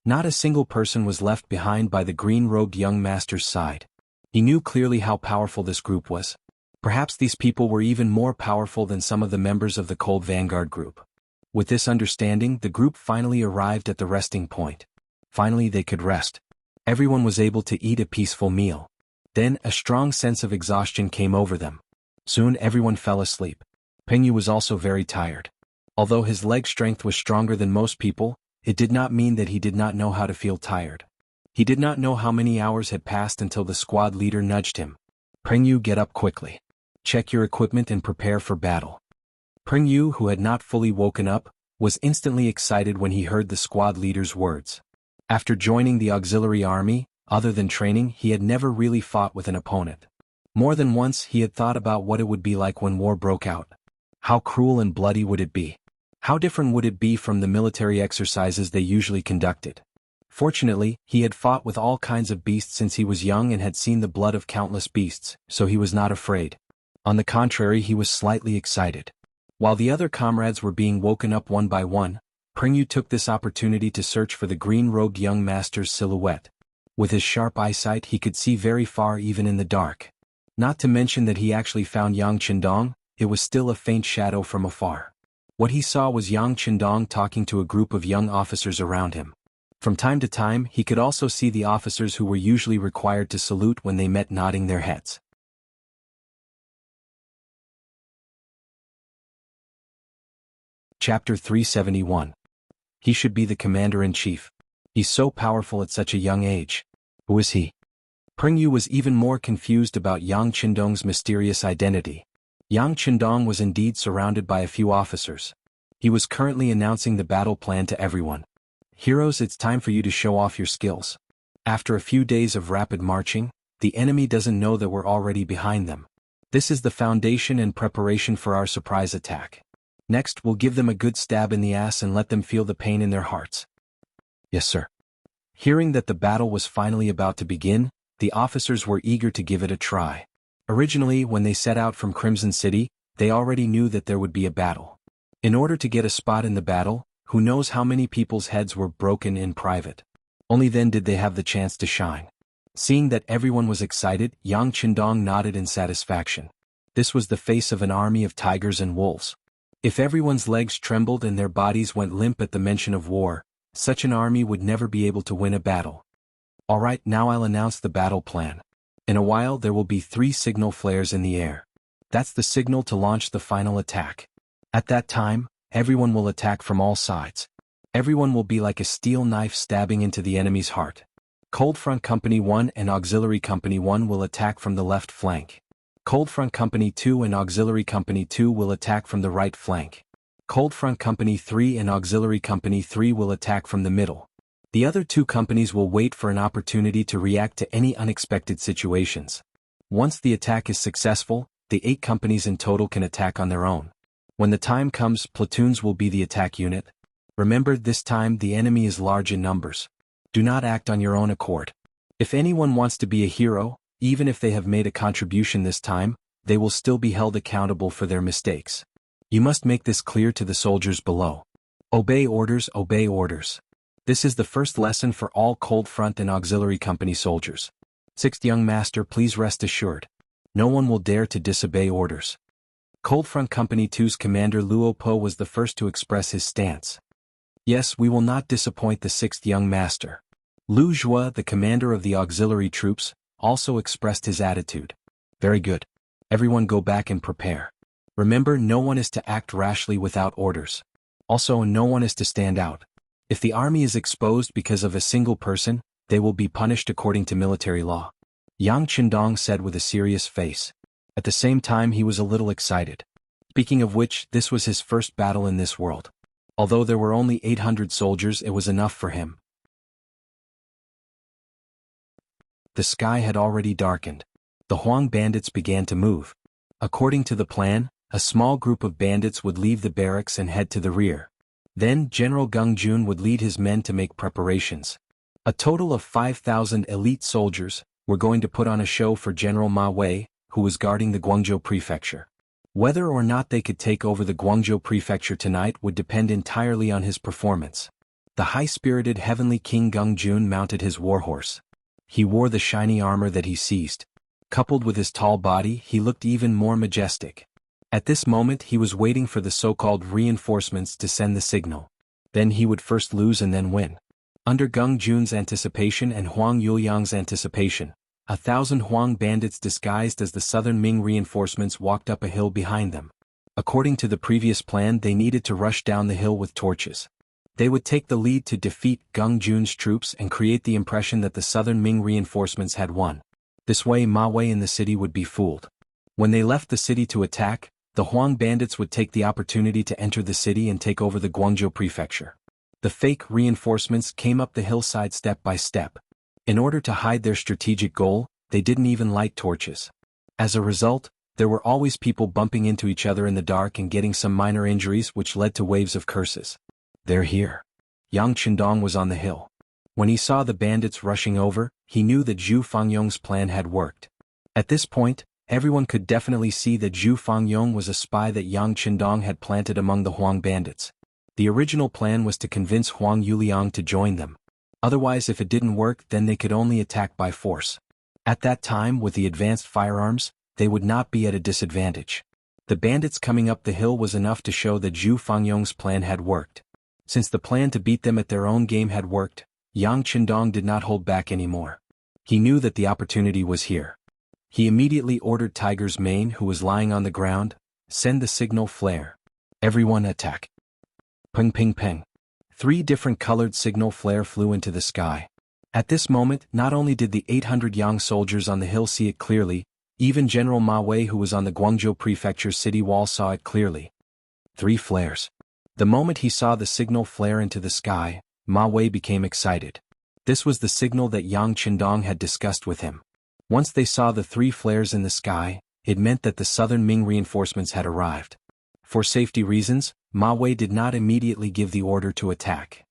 Not a single person was left behind by the green-robed young master's side. He knew clearly how powerful this group was. Perhaps these people were even more powerful than some of the members of the Cold Vanguard group. With this understanding, the group finally arrived at the resting point. Finally, they could rest. Everyone was able to eat a peaceful meal. Then, a strong sense of exhaustion came over them. Soon everyone fell asleep. Peng Yu was also very tired. Although his leg strength was stronger than most people, it did not mean that he did not know how to feel tired. He did not know how many hours had passed until the squad leader nudged him. Peng Yu, get up quickly. Check your equipment and prepare for battle. Peng Yu, who had not fully woken up, was instantly excited when he heard the squad leader's words. After joining the auxiliary army, other than training, he had never really fought with an opponent. More than once he had thought about what it would be like when war broke out. How cruel and bloody would it be? How different would it be from the military exercises they usually conducted? Fortunately, he had fought with all kinds of beasts since he was young and had seen the blood of countless beasts, so he was not afraid. On the contrary, he was slightly excited. While the other comrades were being woken up one by one, Peng Yu took this opportunity to search for the green-robed young master's silhouette. With his sharp eyesight, he could see very far even in the dark. Not to mention that he actually found Yang Qindong, it was still a faint shadow from afar. What he saw was Yang Qindong talking to a group of young officers around him. From time to time, he could also see the officers who were usually required to salute when they met nodding their heads. Chapter 371. He should be the commander-in-chief. He's so powerful at such a young age. Who is he? Peng Yu was even more confused about Yang Qindong's mysterious identity. Yang Qindong was indeed surrounded by a few officers. He was currently announcing the battle plan to everyone. Heroes, it's time for you to show off your skills. After a few days of rapid marching, the enemy doesn't know that we're already behind them. This is the foundation and preparation for our surprise attack. Next, we'll give them a good stab in the ass and let them feel the pain in their hearts. Yes, sir. Hearing that the battle was finally about to begin, the officers were eager to give it a try. Originally, when they set out from Crimson City, they already knew that there would be a battle. In order to get a spot in the battle, who knows how many people's heads were broken in private. Only then did they have the chance to shine. Seeing that everyone was excited, Yang Qindong nodded in satisfaction. This was the face of an army of tigers and wolves. If everyone's legs trembled and their bodies went limp at the mention of war, such an army would never be able to win a battle. Alright, now I'll announce the battle plan. In a while there will be 3 signal flares in the air. That's the signal to launch the final attack. At that time, everyone will attack from all sides. Everyone will be like a steel knife stabbing into the enemy's heart. Cold Front Company 1 and Auxiliary Company 1 will attack from the left flank. Cold Front Company 2 and Auxiliary Company 2 will attack from the right flank. Cold Front Company 3 and Auxiliary Company 3 will attack from the middle. The other 2 companies will wait for an opportunity to react to any unexpected situations. Once the attack is successful, the 8 companies in total can attack on their own. When the time comes, platoons will be the attack unit. Remember, this time the enemy is large in numbers. Do not act on your own accord. If anyone wants to be a hero, even if they have made a contribution this time, they will still be held accountable for their mistakes. You must make this clear to the soldiers below. Obey orders, obey orders. This is the first lesson for all Cold Front and Auxiliary Company soldiers. 6th Young Master, please rest assured. No one will dare to disobey orders. Cold Front Company 2's commander Luo Po was the first to express his stance. Yes, we will not disappoint the 6th Young Master. Lu Zhua, the commander of the auxiliary troops, also expressed his attitude. Very good. Everyone go back and prepare. Remember, no one is to act rashly without orders. Also, no one is to stand out. If the army is exposed because of a single person, they will be punished according to military law. Yang Qindong said with a serious face. At the same time, he was a little excited. Speaking of which, this was his first battle in this world. Although there were only 800 soldiers, it was enough for him. The sky had already darkened. The Huang bandits began to move. According to the plan, A small group of bandits would leave the barracks and head to the rear. Then General Gung Jun would lead his men to make preparations. A total of 5,000 elite soldiers were going to put on a show for General Ma Wei, who was guarding the Guangzhou prefecture. Whether or not they could take over the Guangzhou prefecture tonight would depend entirely on his performance. The high-spirited heavenly King Gung Jun mounted his warhorse. He wore the shiny armor that he seized. Coupled with his tall body, he looked even more majestic. At this moment he was waiting for the so-called reinforcements to send the signal. Then he would first lose and then win. Under Gung Jun's anticipation and Huang Yuliang's anticipation, 1,000 Huang bandits disguised as the southern Ming reinforcements walked up a hill behind them. According to the previous plan, they needed to rush down the hill with torches. They would take the lead to defeat Gung Jun's troops and create the impression that the southern Ming reinforcements had won. This way Ma Wei in the city would be fooled. When they left the city to attack, the Huang bandits would take the opportunity to enter the city and take over the Guangzhou prefecture. The fake reinforcements came up the hillside step by step. In order to hide their strategic goal, they didn't even light torches. As a result, there were always people bumping into each other in the dark and getting some minor injuries which led to waves of curses. "They're here." Yang Qindong was on the hill. When he saw the bandits rushing over, he knew that Zhu Fangyong's plan had worked. At this point, everyone could definitely see that Zhu Fangyong was a spy that Yang Qindong had planted among the Huang bandits. The original plan was to convince Huang Yuliang to join them. Otherwise, if it didn't work, then they could only attack by force. At that time, with the advanced firearms, they would not be at a disadvantage. The bandits coming up the hill was enough to show that Zhu Fangyong's plan had worked. Since the plan to beat them at their own game had worked, Yang Qindong did not hold back anymore. He knew that the opportunity was here. He immediately ordered Tiger's Mane, who was lying on the ground, "Send the signal flare. Everyone attack." Ping ping ping. 3 different colored signal flare flew into the sky. At this moment, not only did the 800 Yang soldiers on the hill see it clearly, even General Ma Wei, who was on the Guangzhou prefecture city wall, saw it clearly. 3 flares. The moment he saw the signal flare into the sky, Ma Wei became excited. This was the signal that Yang Qindong had discussed with him. Once they saw the 3 flares in the sky, it meant that the southern Ming reinforcements had arrived. For safety reasons, Ma Wei did not immediately give the order to attack.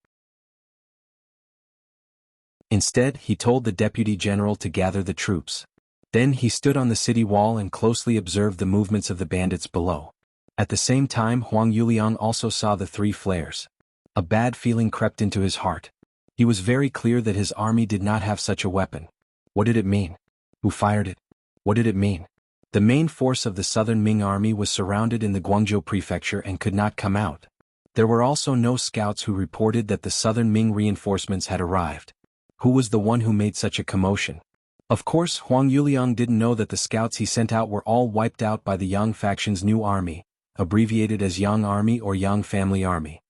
Instead, he told the deputy general to gather the troops. Then he stood on the city wall and closely observed the movements of the bandits below. At the same time, Huang Yuliang also saw the 3 flares. A bad feeling crept into his heart. He was very clear that his army did not have such a weapon. What did it mean? Who fired it? What did it mean? The main force of the southern Ming army was surrounded in the Guangzhou prefecture and could not come out. There were also no scouts who reported that the southern Ming reinforcements had arrived. Who was the one who made such a commotion? Of course, Huang Yuliang didn't know that the scouts he sent out were all wiped out by the Yang faction's new army, abbreviated as Yang Army or Yang Family Army.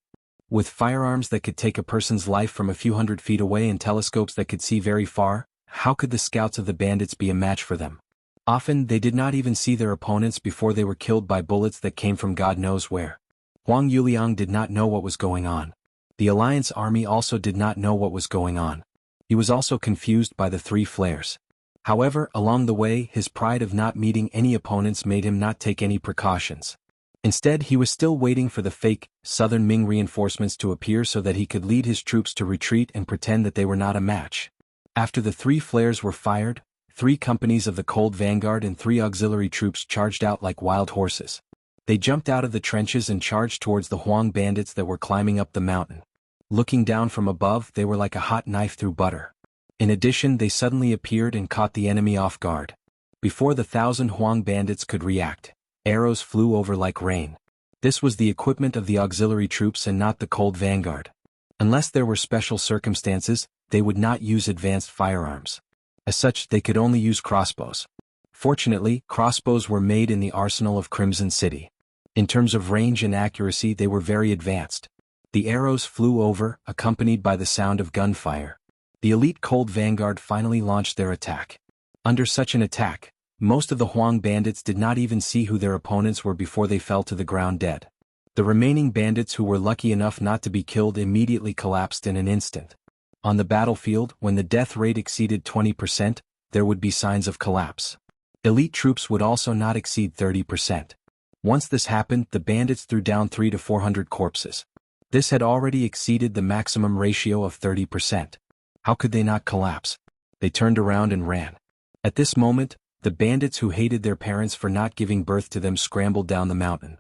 With firearms that could take a person's life from a few hundred feet away and telescopes that could see very far, how could the scouts of the bandits be a match for them? Often they did not even see their opponents before they were killed by bullets that came from God knows where. Huang Yuliang did not know what was going on. The Alliance army also did not know what was going on. He was also confused by the 3 flares. However, along the way, his pride of not meeting any opponents made him not take any precautions. Instead, he was still waiting for the fake, southern Ming reinforcements to appear so that he could lead his troops to retreat and pretend that they were not a match. After the 3 flares were fired, 3 companies of the Cold Vanguard and 3 auxiliary troops charged out like wild horses. They jumped out of the trenches and charged towards the Huang bandits that were climbing up the mountain. Looking down from above, they were like a hot knife through butter. In addition, they suddenly appeared and caught the enemy off guard. Before the 1,000 Huang bandits could react, arrows flew over like rain. This was the equipment of the auxiliary troops and not the Cold Vanguard. Unless there were special circumstances, they would not use advanced firearms. As such, they could only use crossbows. Fortunately, crossbows were made in the arsenal of Crimson City. In terms of range and accuracy, they were very advanced. The arrows flew over, accompanied by the sound of gunfire. The elite Cold Vanguard finally launched their attack. Under such an attack, most of the Huang bandits did not even see who their opponents were before they fell to the ground dead. The remaining bandits who were lucky enough not to be killed immediately collapsed in an instant. On the battlefield, when the death rate exceeded 20%, there would be signs of collapse. Elite troops would also not exceed 30%. Once this happened, the bandits threw down 300 to 400 corpses. This had already exceeded the maximum ratio of 30%. How could they not collapse? They turned around and ran. At this moment, the bandits who hated their parents for not giving birth to them scrambled down the mountain.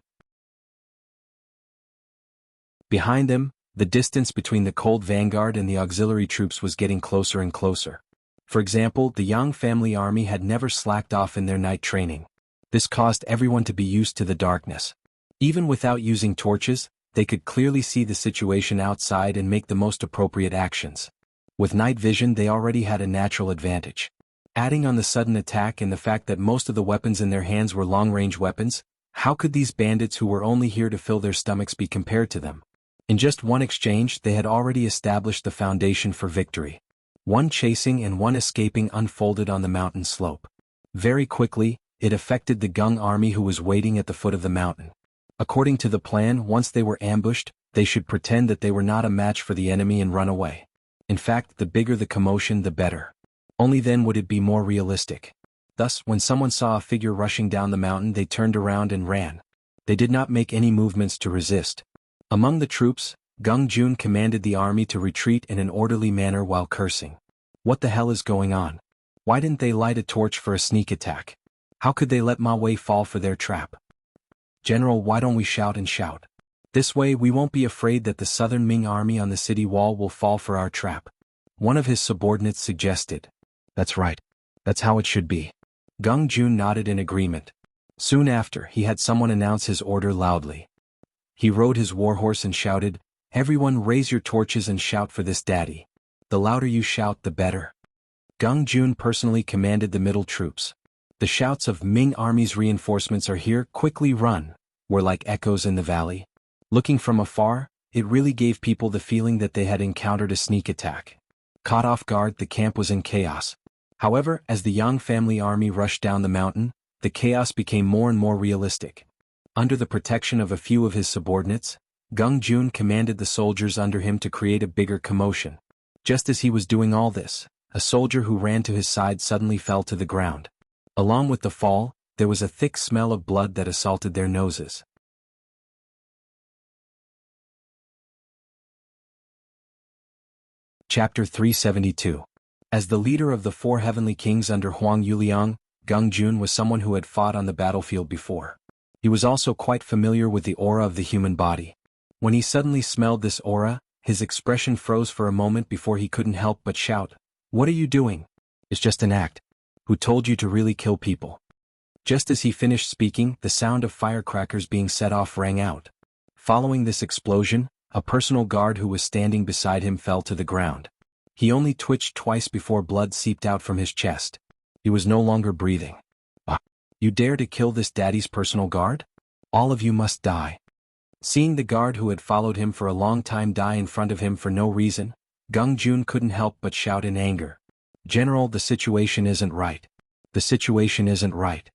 Behind them, the distance between the cold vanguard and the auxiliary troops was getting closer and closer. For example, the Yang family army had never slacked off in their night training. This caused everyone to be used to the darkness. Even without using torches, they could clearly see the situation outside and make the most appropriate actions. With night vision, they already had a natural advantage. Adding on the sudden attack and the fact that most of the weapons in their hands were long-range weapons, how could these bandits who were only here to fill their stomachs be compared to them? In just one exchange, they had already established the foundation for victory. One chasing and one escaping unfolded on the mountain slope. Very quickly, it affected the Gung army who was waiting at the foot of the mountain. According to the plan, once they were ambushed, they should pretend that they were not a match for the enemy and run away. In fact, the bigger the commotion, the better. Only then would it be more realistic. Thus, when someone saw a figure rushing down the mountain, they turned around and ran. They did not make any movements to resist. Among the troops, Gung Jun commanded the army to retreat in an orderly manner while cursing. What the hell is going on? Why didn't they light a torch for a sneak attack? How could they let Ma Wei fall for their trap? General, why don't we shout and shout? This way we won't be afraid that the southern Ming army on the city wall will fall for our trap. One of his subordinates suggested. That's right. That's how it should be. Gung Jun nodded in agreement. Soon after, he had someone announce his order loudly. He rode his warhorse and shouted, "Everyone raise your torches and shout for this daddy. The louder you shout, the better." Gung Jun personally commanded the middle troops. The shouts of Ming army's reinforcements are here, quickly run, were like echoes in the valley. Looking from afar, it really gave people the feeling that they had encountered a sneak attack. Caught off guard, the camp was in chaos. However, as the Yang family army rushed down the mountain, the chaos became more and more realistic. Under the protection of a few of his subordinates, Gung Jun commanded the soldiers under him to create a bigger commotion. Just as he was doing all this, a soldier who ran to his side suddenly fell to the ground. Along with the fall, there was a thick smell of blood that assaulted their noses. Chapter 372. As the leader of the 4 heavenly kings under Huang Yuliang, Gung Jun was someone who had fought on the battlefield before. He was also quite familiar with the aura of the human body. When he suddenly smelled this aura, his expression froze for a moment before he couldn't help but shout, "What are you doing? It's just an act. Who told you to really kill people?" Just as he finished speaking, the sound of firecrackers being set off rang out. Following this explosion, a personal guard who was standing beside him fell to the ground. He only twitched twice before blood seeped out from his chest. He was no longer breathing. "Ah, you dare to kill this daddy's personal guard? All of you must die." Seeing the guard who had followed him for a long time die in front of him for no reason, Gung Jun couldn't help but shout in anger. "General, the situation isn't right. The situation isn't right."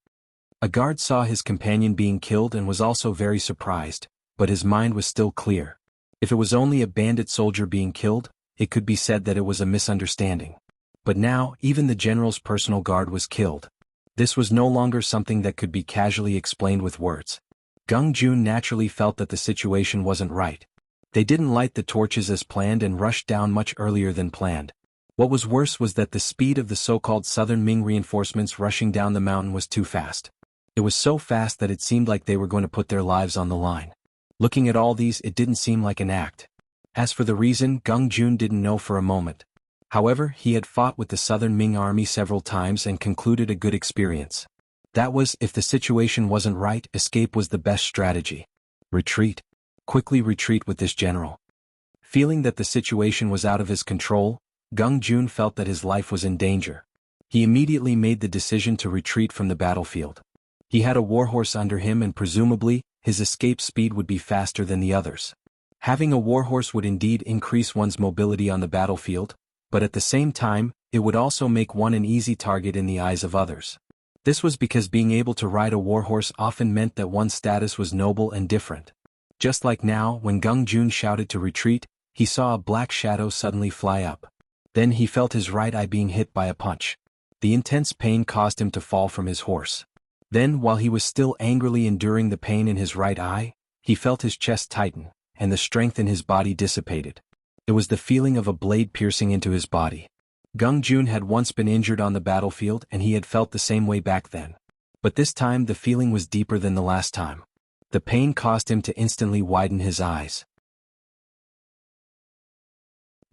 A guard saw his companion being killed and was also very surprised, but his mind was still clear. If it was only a bandit soldier being killed, it could be said that it was a misunderstanding. But now, even the general's personal guard was killed. This was no longer something that could be casually explained with words. Gung Jun naturally felt that the situation wasn't right. They didn't light the torches as planned and rushed down much earlier than planned. What was worse was that the speed of the so-called southern Ming reinforcements rushing down the mountain was too fast. It was so fast that it seemed like they were going to put their lives on the line. Looking at all these, it didn't seem like an act. As for the reason, Gung Jun didn't know for a moment. However, he had fought with the southern Ming army several times and concluded a good experience. That was, if the situation wasn't right, escape was the best strategy. Retreat. Quickly retreat with this general. Feeling that the situation was out of his control, Gung Jun felt that his life was in danger. He immediately made the decision to retreat from the battlefield. He had a warhorse under him and presumably, his escape speed would be faster than the others. Having a warhorse would indeed increase one's mobility on the battlefield, but at the same time, it would also make one an easy target in the eyes of others. This was because being able to ride a warhorse often meant that one's status was noble and different. Just like now, when Gung Jun shouted to retreat, he saw a black shadow suddenly fly up. Then he felt his right eye being hit by a punch. The intense pain caused him to fall from his horse. Then, while he was still angrily enduring the pain in his right eye, he felt his chest tighten, and the strength in his body dissipated. It was the feeling of a blade piercing into his body. Gung Jun had once been injured on the battlefield and he had felt the same way back then. But this time the feeling was deeper than the last time. The pain caused him to instantly widen his eyes.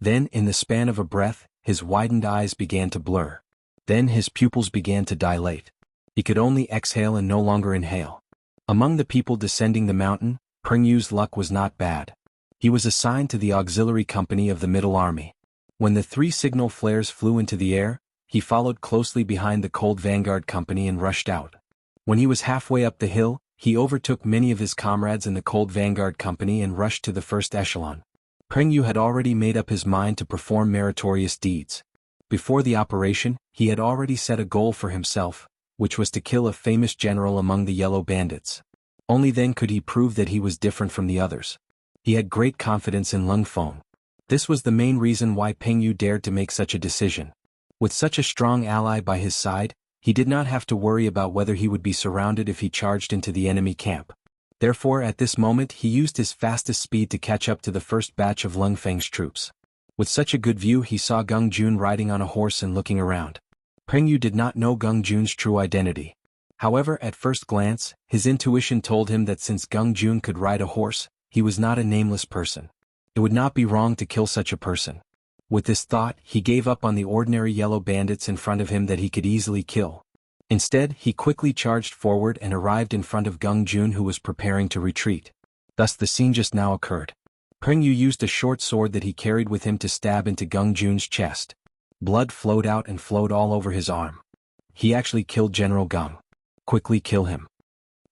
Then, in the span of a breath, his widened eyes began to blur. Then his pupils began to dilate. He could only exhale and no longer inhale. Among the people descending the mountain, Peng Yu's luck was not bad. He was assigned to the auxiliary company of the Middle Army. When the 3 signal flares flew into the air, he followed closely behind the Cold Vanguard Company and rushed out. When he was halfway up the hill, he overtook many of his comrades in the Cold Vanguard Company and rushed to the first echelon. Peng Yu had already made up his mind to perform meritorious deeds. Before the operation, he had already set a goal for himself, which was to kill a famous general among the Yellow Bandits. Only then could he prove that he was different from the others. He had great confidence in Lung Feng. This was the main reason why Peng Yu dared to make such a decision. With such a strong ally by his side, he did not have to worry about whether he would be surrounded if he charged into the enemy camp. Therefore, at this moment he used his fastest speed to catch up to the first batch of Lung Feng's troops. With such a good view, he saw Gung Jun riding on a horse and looking around. Peng Yu did not know Gung Jun's true identity. However, at first glance, his intuition told him that since Gung Jun could ride a horse, he was not a nameless person. It would not be wrong to kill such a person. With this thought, he gave up on the ordinary yellow bandits in front of him that he could easily kill. Instead, he quickly charged forward and arrived in front of Gung Jun, who was preparing to retreat. Thus the scene just now occurred. Peng Yu used a short sword that he carried with him to stab into Gung Jun's chest. Blood flowed out and flowed all over his arm. He actually killed General Gung. Quickly kill him.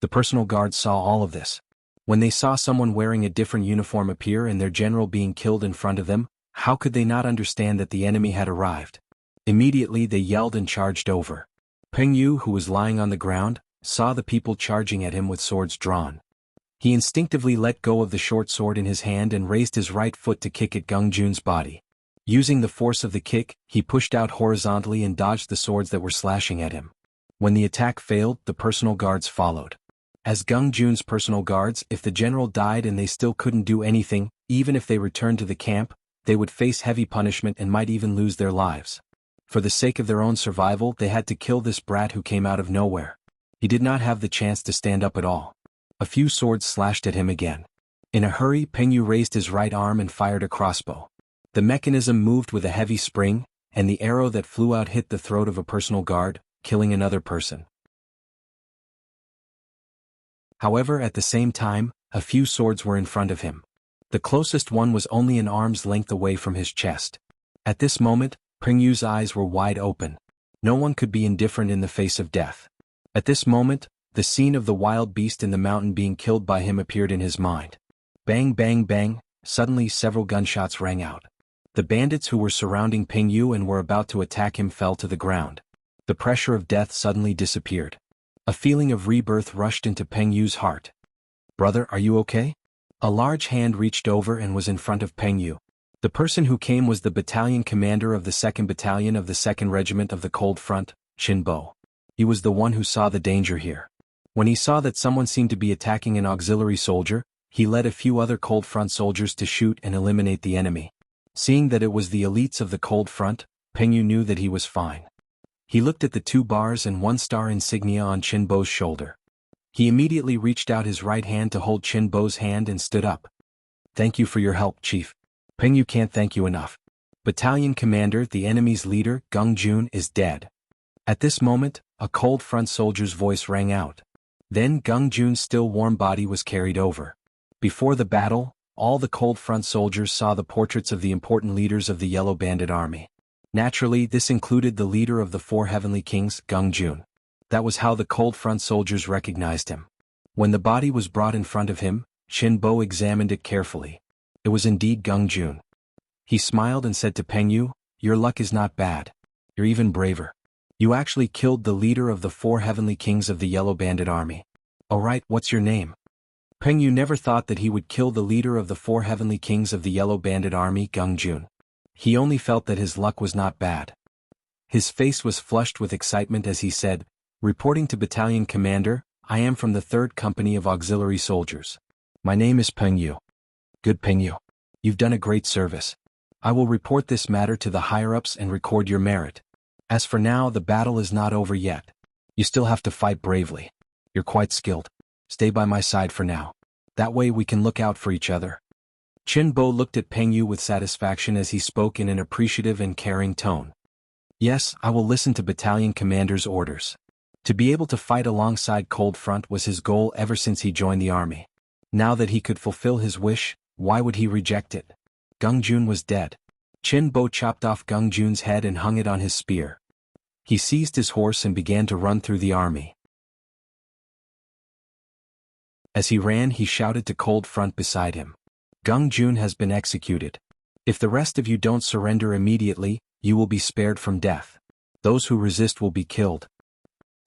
The personal guards saw all of this. When they saw someone wearing a different uniform appear and their general being killed in front of them, how could they not understand that the enemy had arrived? Immediately they yelled and charged over. Peng Yu, who was lying on the ground, saw the people charging at him with swords drawn. He instinctively let go of the short sword in his hand and raised his right foot to kick at Gung Jun's body. Using the force of the kick, he pushed out horizontally and dodged the swords that were slashing at him. When the attack failed, the personal guards followed. As Gung Jun's personal guards, if the general died and they still couldn't do anything, even if they returned to the camp, they would face heavy punishment and might even lose their lives. For the sake of their own survival, they had to kill this brat who came out of nowhere. He did not have the chance to stand up at all. A few swords slashed at him again. In a hurry, Peng Yu raised his right arm and fired a crossbow. The mechanism moved with a heavy spring, and the arrow that flew out hit the throat of a personal guard, killing another person. However, at the same time, a few swords were in front of him. The closest one was only an arm's length away from his chest. At this moment, Peng Yu's eyes were wide open. No one could be indifferent in the face of death. At this moment, the scene of the wild beast in the mountain being killed by him appeared in his mind. Bang, bang, bang, suddenly several gunshots rang out. The bandits who were surrounding Peng Yu and were about to attack him fell to the ground. The pressure of death suddenly disappeared. A feeling of rebirth rushed into Peng Yu's heart. "Brother, are you okay?" A large hand reached over and was in front of Peng Yu. The person who came was the battalion commander of the 2nd Battalion of the 2nd Regiment of the Cold Front, Qin Bo. He was the one who saw the danger here. When he saw that someone seemed to be attacking an auxiliary soldier, he led a few other Cold Front soldiers to shoot and eliminate the enemy. Seeing that it was the elites of the Cold Front, Peng Yu knew that he was fine. He looked at the 2 bars and 1 star insignia on Qin Bo's shoulder. He immediately reached out his right hand to hold Qin Bo's hand and stood up. "Thank you for your help, Chief. Peng Yu can't thank you enough. Battalion commander, the enemy's leader, Gung Jun, is dead." At this moment, a Cold Front soldier's voice rang out. Then Gung Jun's still warm body was carried over. Before the battle, all the Cold Front soldiers saw the portraits of the important leaders of the Yellow Bandit Army. Naturally, this included the leader of the 4 Heavenly Kings, Gung Jun. That was how the Cold Front soldiers recognized him. When the body was brought in front of him, Qin Bo examined it carefully. It was indeed Gung Jun. He smiled and said to Peng Yu, "Your luck is not bad. You're even braver. You actually killed the leader of the 4 Heavenly Kings of the Yellow Bandit Army. Alright, what's your name?" Peng Yu never thought that he would kill the leader of the 4 Heavenly Kings of the Yellow Bandit Army, Gung Jun. He only felt that his luck was not bad. His face was flushed with excitement as he said, Reporting to Battalion Commander, I am from the 3rd Company of Auxiliary Soldiers. My name is Peng Yu. Good Peng Yu. You've done a great service. I will report this matter to the higher-ups and record your merit. As for now, the battle is not over yet. You still have to fight bravely. You're quite skilled. Stay by my side for now. That way we can look out for each other. Qin Bo looked at Peng Yu with satisfaction as he spoke in an appreciative and caring tone. Yes, I will listen to Battalion Commander's orders. To be able to fight alongside Cold Front was his goal ever since he joined the army. Now that he could fulfill his wish, why would he reject it? Gung Jun was dead. Qin Bo chopped off Gung Jun's head and hung it on his spear. He seized his horse and began to run through the army. As he ran, he shouted to Cold Front beside him. Gung Jun has been executed. If the rest of you don't surrender immediately, you will be spared from death. Those who resist will be killed.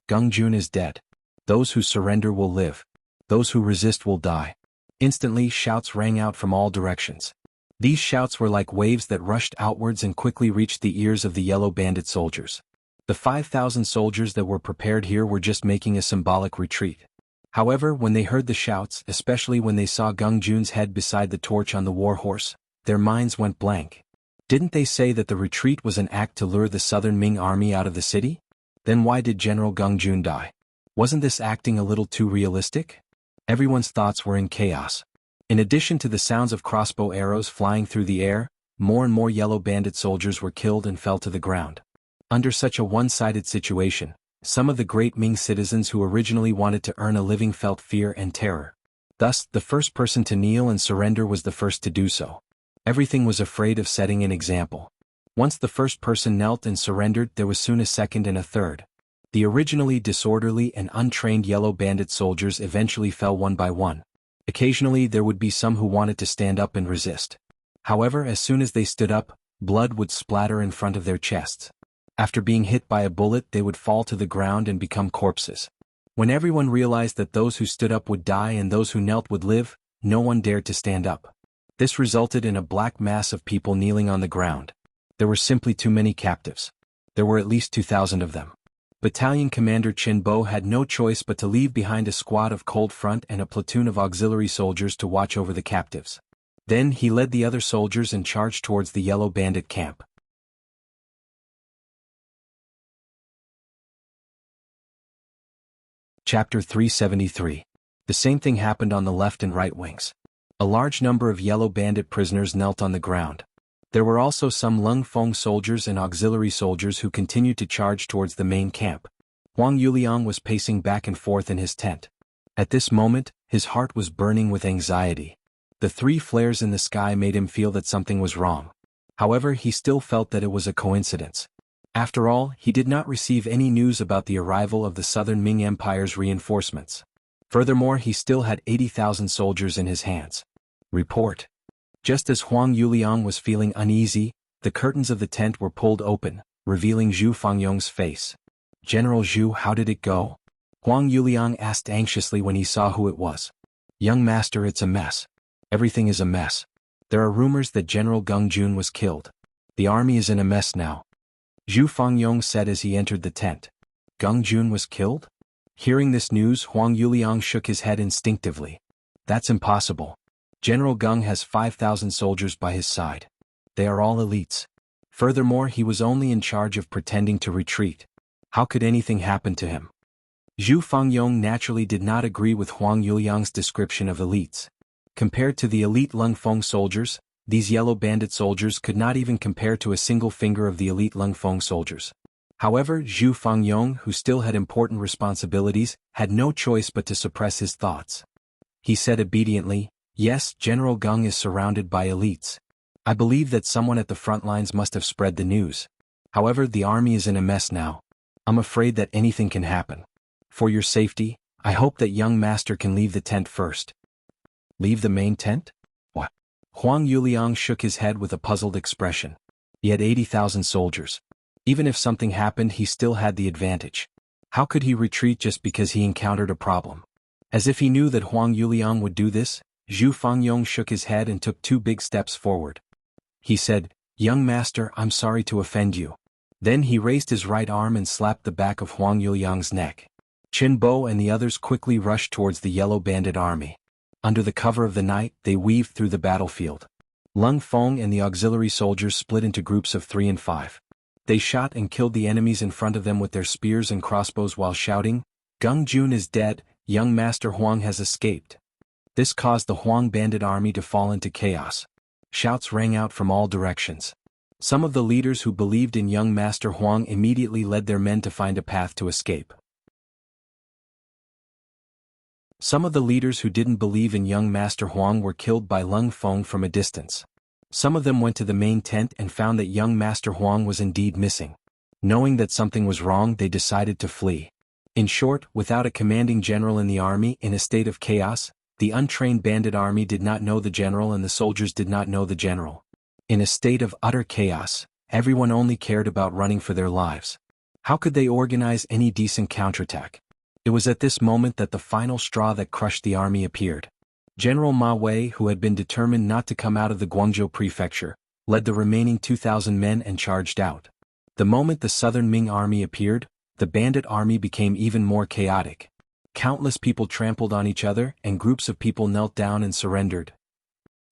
Gung Jun is dead. Those who surrender will live. Those who resist will die. Instantly, shouts rang out from all directions. These shouts were like waves that rushed outwards and quickly reached the ears of the Yellow Bandit soldiers. The 5,000 soldiers that were prepared here were just making a symbolic retreat. However, when they heard the shouts, especially when they saw Gung Jun's head beside the torch on the war horse, their minds went blank. Didn't they say that the retreat was an act to lure the southern Ming army out of the city? Then why did General Gung Jun die? Wasn't this acting a little too realistic? Everyone's thoughts were in chaos. In addition to the sounds of crossbow arrows flying through the air, more and more Yellow Bandit soldiers were killed and fell to the ground. Under such a one-sided situation, some of the great Ming citizens who originally wanted to earn a living felt fear and terror. Thus, the first person to kneel and surrender was the first to do so. Everything was afraid of setting an example. Once the first person knelt and surrendered, there was soon a second and a third. The originally disorderly and untrained Yellow Bandit soldiers eventually fell one by one. Occasionally there would be some who wanted to stand up and resist. However, as soon as they stood up, blood would splatter in front of their chests. After being hit by a bullet, they would fall to the ground and become corpses. When everyone realized that those who stood up would die and those who knelt would live, no one dared to stand up. This resulted in a black mass of people kneeling on the ground. There were simply too many captives. There were at least 2,000 of them. Battalion Commander Qin Bo had no choice but to leave behind a squad of Cold Front and a platoon of auxiliary soldiers to watch over the captives. Then he led the other soldiers and charged towards the Yellow Bandit camp. Chapter 373. The same thing happened on the left and right wings. A large number of Yellow Bandit prisoners knelt on the ground. There were also some Lung Feng soldiers and auxiliary soldiers who continued to charge towards the main camp. Huang Yuliang was pacing back and forth in his tent. At this moment, his heart was burning with anxiety. The 3 flares in the sky made him feel that something was wrong. However, he still felt that it was a coincidence. After all, he did not receive any news about the arrival of the Southern Ming Empire's reinforcements. Furthermore, he still had 80,000 soldiers in his hands. Report. Just as Huang Yuliang was feeling uneasy, the curtains of the tent were pulled open, revealing Zhu Fangyong's face. General Zhu, how did it go? Huang Yuliang asked anxiously when he saw who it was. Young master, it's a mess. Everything is a mess. There are rumors that General Gung Jun was killed. The army is in a mess now. Zhu Fangyong said as he entered the tent. Gung Jun was killed? Hearing this news, Huang Yuliang shook his head instinctively. That's impossible. General Gung has 5,000 soldiers by his side. They are all elites. Furthermore, he was only in charge of pretending to retreat. How could anything happen to him? Zhu Fangyong naturally did not agree with Huang Yuliang's description of elites. Compared to the elite Lung Feng soldiers, these Yellow Bandit soldiers could not even compare to a single finger of the elite Lung Feng soldiers. However, Zhu Fangyong, who still had important responsibilities, had no choice but to suppress his thoughts. He said obediently, "Yes, General Gung is surrounded by elites. I believe that someone at the front lines must have spread the news. However, the army is in a mess now. I'm afraid that anything can happen. For your safety, I hope that young master can leave the tent first." Leave the main tent? What? Huang Yuliang shook his head with a puzzled expression. He had 80,000 soldiers. Even if something happened, he still had the advantage. How could he retreat just because he encountered a problem? As if he knew that Huang Yuliang would do this, Zhu Fangyong shook his head and took 2 big steps forward. He said, "Young master, I'm sorry to offend you. Then he raised his right arm and slapped the back of Huang Yuliang's neck. Qin Bo and the others quickly rushed towards the yellow bandit army. Under the cover of the night, they weaved through the battlefield. Lung Feng and the auxiliary soldiers split into groups of 3 and 5. They shot and killed the enemies in front of them with their spears and crossbows while shouting, "Gung Jun is dead, young Master Huang has escaped." This caused the Huang bandit army to fall into chaos. Shouts rang out from all directions. Some of the leaders who believed in young Master Huang immediately led their men to find a path to escape. Some of the leaders who didn't believe in young Master Huang were killed by Lung Feng from a distance. Some of them went to the main tent and found that young Master Huang was indeed missing. Knowing that something was wrong, they decided to flee. In short, without a commanding general in the army, in a state of chaos, the untrained bandit army did not know the general and the soldiers did not know the general. In a state of utter chaos, everyone only cared about running for their lives. How could they organize any decent counterattack? It was at this moment that the final straw that crushed the army appeared. General Ma Wei, who had been determined not to come out of the Guangzhou prefecture, led the remaining 2,000 men and charged out. The moment the southern Ming army appeared, the bandit army became even more chaotic. Countless people trampled on each other and groups of people knelt down and surrendered.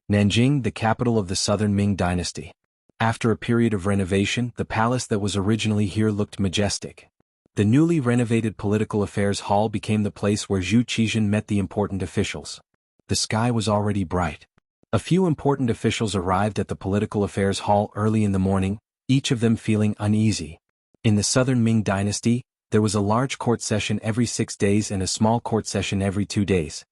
Nanjing, the capital of the southern Ming dynasty. After a period of renovation, the palace that was originally here looked majestic. The newly renovated Political Affairs Hall became the place where Zhu Qizhen met the important officials. The sky was already bright. A few important officials arrived at the Political Affairs Hall early in the morning, each of them feeling uneasy. In the southern Ming dynasty, there was a large court session every 6 days and a small court session every 2 days.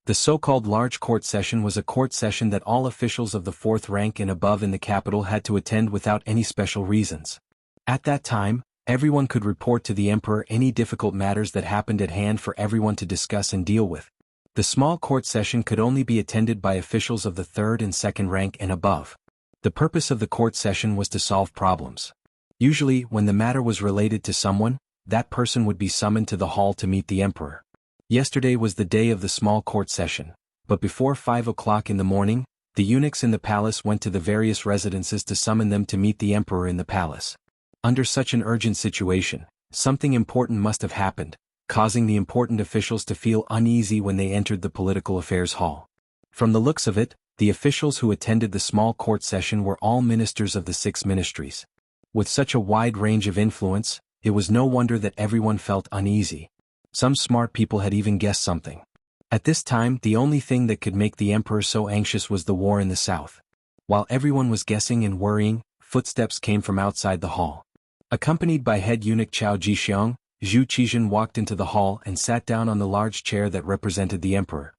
The so-called large court session was a court session that all officials of the 4th rank and above in the capital had to attend without any special reasons. At that time, everyone could report to the emperor any difficult matters that happened at hand for everyone to discuss and deal with. The small court session could only be attended by officials of the 3rd and 2nd rank and above. The purpose of the court session was to solve problems. Usually, when the matter was related to someone, that person would be summoned to the hall to meet the emperor. Yesterday was the day of the small court session, but before 5 o'clock in the morning, the eunuchs in the palace went to the various residences to summon them to meet the emperor in the palace. Under such an urgent situation, something important must have happened, causing the important officials to feel uneasy when they entered the Political Affairs Hall. From the looks of it, the officials who attended the small court session were all ministers of the 6 ministries. With such a wide range of influence, it was no wonder that everyone felt uneasy. Some smart people had even guessed something. At this time, the only thing that could make the emperor so anxious was the war in the south. While everyone was guessing and worrying, footsteps came from outside the hall. Accompanied by head eunuch Chao Jixiang, Zhu Qizhen walked into the hall and sat down on the large chair that represented the emperor.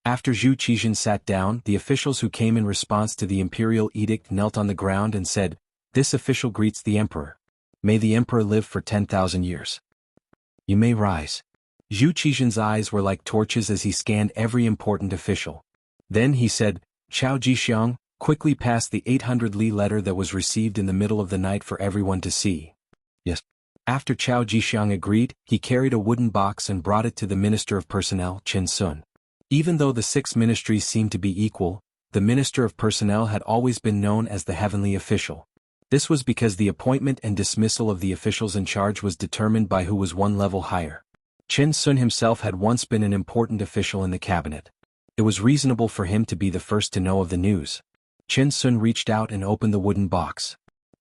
After Zhu Qizhen sat down, the officials who came in response to the imperial edict knelt on the ground and said, "This official greets the emperor. May the emperor live for 10,000 years. You may rise." Zhu Qizhen's eyes were like torches as he scanned every important official. Then he said, "Chao Jixiang, quickly pass the 800 li letter that was received in the middle of the night for everyone to see." "Yes." After Chao Jixiang agreed, he carried a wooden box and brought it to the Minister of Personnel, Qin Sun. Even though the 6 ministries seemed to be equal, the Minister of Personnel had always been known as the heavenly official. This was because the appointment and dismissal of the officials in charge was determined by who was one level higher. Qin Sun himself had once been an important official in the cabinet. It was reasonable for him to be the first to know of the news. Qin Sun reached out and opened the wooden box.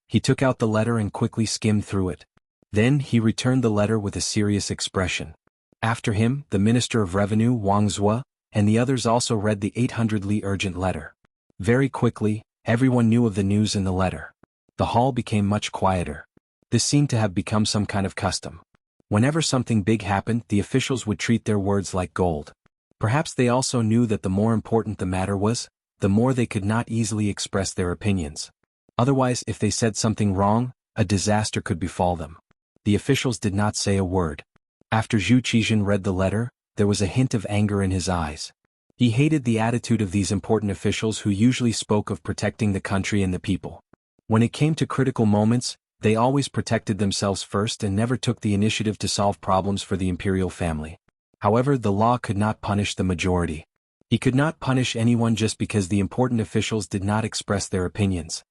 He took out the letter and quickly skimmed through it. Then he returned the letter with a serious expression. After him, the Minister of Revenue Wang Zhuo, and the others also read the 800 li urgent letter. Very quickly, everyone knew of the news in the letter. The hall became much quieter. This seemed to have become some kind of custom. Whenever something big happened, the officials would treat their words like gold. Perhaps they also knew that the more important the matter was, the more they could not easily express their opinions. Otherwise, if they said something wrong, a disaster could befall them. The officials did not say a word. After Zhu Qizhen read the letter, there was a hint of anger in his eyes. He hated the attitude of these important officials who usually spoke of protecting the country and the people. When it came to critical moments, they always protected themselves first and never took the initiative to solve problems for the imperial family. However, the law could not punish the majority. He could not punish anyone just because the important officials did not express their opinions.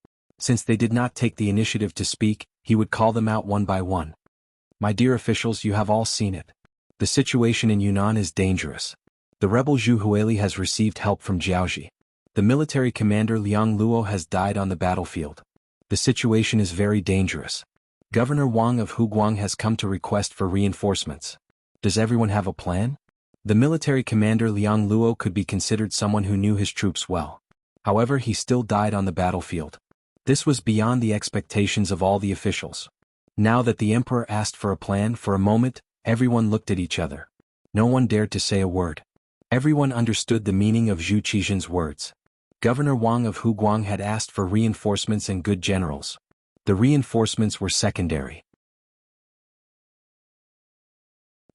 Since they did not take the initiative to speak, he would call them out one by one. My dear officials, you have all seen it. The situation in Yunnan is dangerous. The rebel Zhu Huili has received help from Jiaoji. The military commander Liang Luo has died on the battlefield. The situation is very dangerous. Governor Wang of Huguang has come to request for reinforcements. Does everyone have a plan? The military commander Liang Luo could be considered someone who knew his troops well. However, he still died on the battlefield. This was beyond the expectations of all the officials. Now that the emperor asked for a plan, for a moment, everyone looked at each other. No one dared to say a word. Everyone understood the meaning of Zhu Qizhen's words. Governor Wang of Huguang had asked for reinforcements and good generals. The reinforcements were secondary.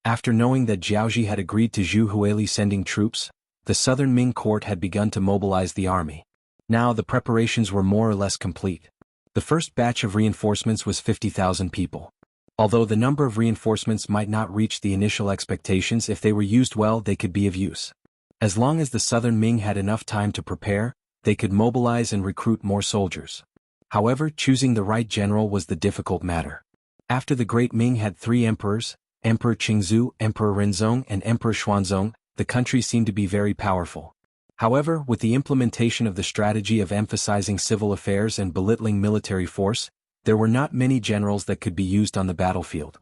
After knowing that Jiaoji had agreed to Zhu Huili sending troops, the southern Ming court had begun to mobilize the army. Now the preparations were more or less complete. The first batch of reinforcements was 50,000 people. Although the number of reinforcements might not reach the initial expectations, if they were used well they could be of use. As long as the southern Ming had enough time to prepare, they could mobilize and recruit more soldiers. However, choosing the right general was the difficult matter. After the Great Ming had three emperors, Emperor Qingzu, Emperor Renzong and Emperor Xuanzong, the country seemed to be very powerful. However, with the implementation of the strategy of emphasizing civil affairs and belittling military force, there were not many generals that could be used on the battlefield.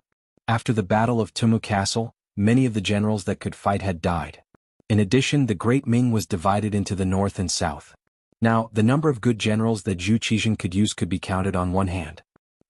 After the Battle of Tumu Castle, many of the generals that could fight had died. In addition, the Great Ming was divided into the north and south. Now, the number of good generals that Zhu Qizhen could use could be counted on one hand.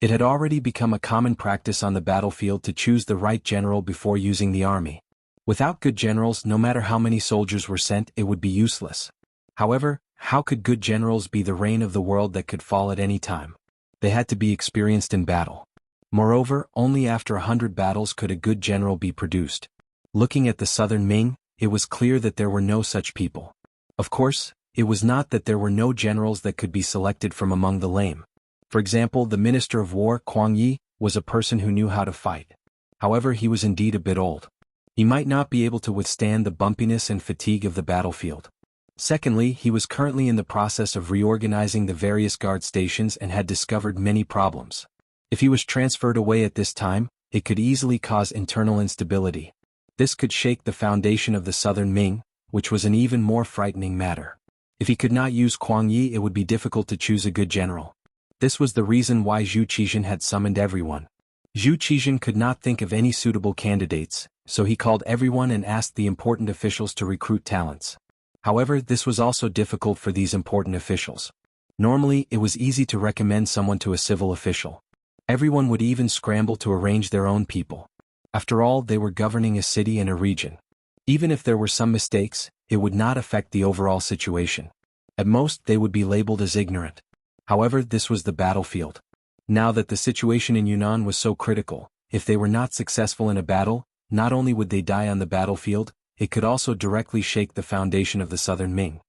It had already become a common practice on the battlefield to choose the right general before using the army. Without good generals, no matter how many soldiers were sent, it would be useless. However, how could good generals be the reign of the world that could fall at any time? They had to be experienced in battle. Moreover, only after 100 battles could a good general be produced. Looking at the southern Ming, it was clear that there were no such people. Of course, it was not that there were no generals that could be selected from among the lame. For example, the Minister of War, Kuang Yi, was a person who knew how to fight. However, he was indeed a bit old. He might not be able to withstand the bumpiness and fatigue of the battlefield. Secondly, he was currently in the process of reorganizing the various guard stations and had discovered many problems. If he was transferred away at this time, it could easily cause internal instability. This could shake the foundation of the southern Ming, which was an even more frightening matter. If he could not use Kuang Yi, it would be difficult to choose a good general. This was the reason why Zhu Qizhen had summoned everyone. Zhu Qizhen could not think of any suitable candidates, so he called everyone and asked the important officials to recruit talents. However, this was also difficult for these important officials. Normally, it was easy to recommend someone to a civil official. Everyone would even scramble to arrange their own people. After all, they were governing a city and a region. Even if there were some mistakes, it would not affect the overall situation. At most, they would be labeled as ignorant. However, this was the battlefield. Now that the situation in Yunnan was so critical, if they were not successful in a battle, not only would they die on the battlefield, it could also directly shake the foundation of the southern Ming.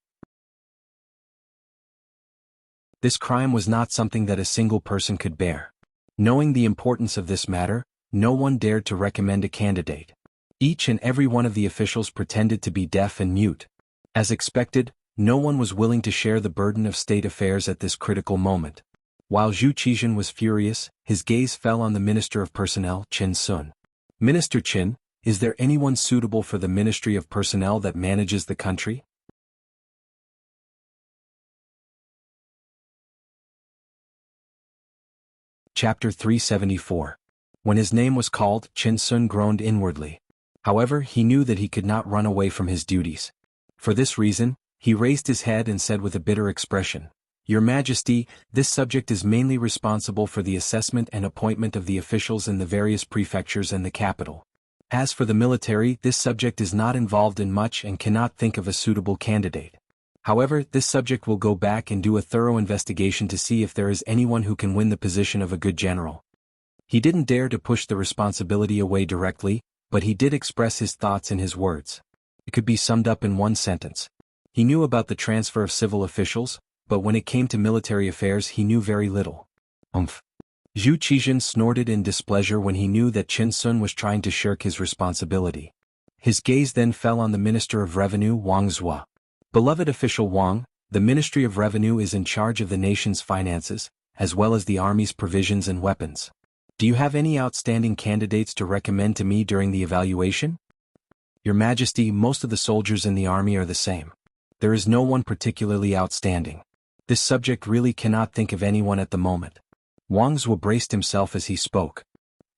This crime was not something that a single person could bear. Knowing the importance of this matter, no one dared to recommend a candidate. Each and every one of the officials pretended to be deaf and mute. As expected, no one was willing to share the burden of state affairs at this critical moment. While Zhu Qizhen was furious, his gaze fell on the Minister of Personnel, Qin Sun. Minister Qin, is there anyone suitable for the Ministry of Personnel that manages the country? Chapter 374. When his name was called, Qin Sun groaned inwardly. However, he knew that he could not run away from his duties. For this reason, he raised his head and said with a bitter expression, "Your Majesty, this subject is mainly responsible for the assessment and appointment of the officials in the various prefectures and the capital. As for the military, this subject is not involved in much and cannot think of a suitable candidate. However, this subject will go back and do a thorough investigation to see if there is anyone who can win the position of a good general." He didn't dare to push the responsibility away directly, but he did express his thoughts in his words. It could be summed up in one sentence. He knew about the transfer of civil officials, but when it came to military affairs he knew very little. Zhu Qizhen snorted in displeasure when he knew that Qin Sun was trying to shirk his responsibility. His gaze then fell on the Minister of Revenue, Wang Zhua. "Beloved official Wang, the Ministry of Revenue is in charge of the nation's finances, as well as the army's provisions and weapons. Do you have any outstanding candidates to recommend to me during the evaluation? Your Majesty, most of the soldiers in the army are the same. There is no one particularly outstanding. This subject really cannot think of anyone at the moment. Wang Zhuo braced himself as he spoke.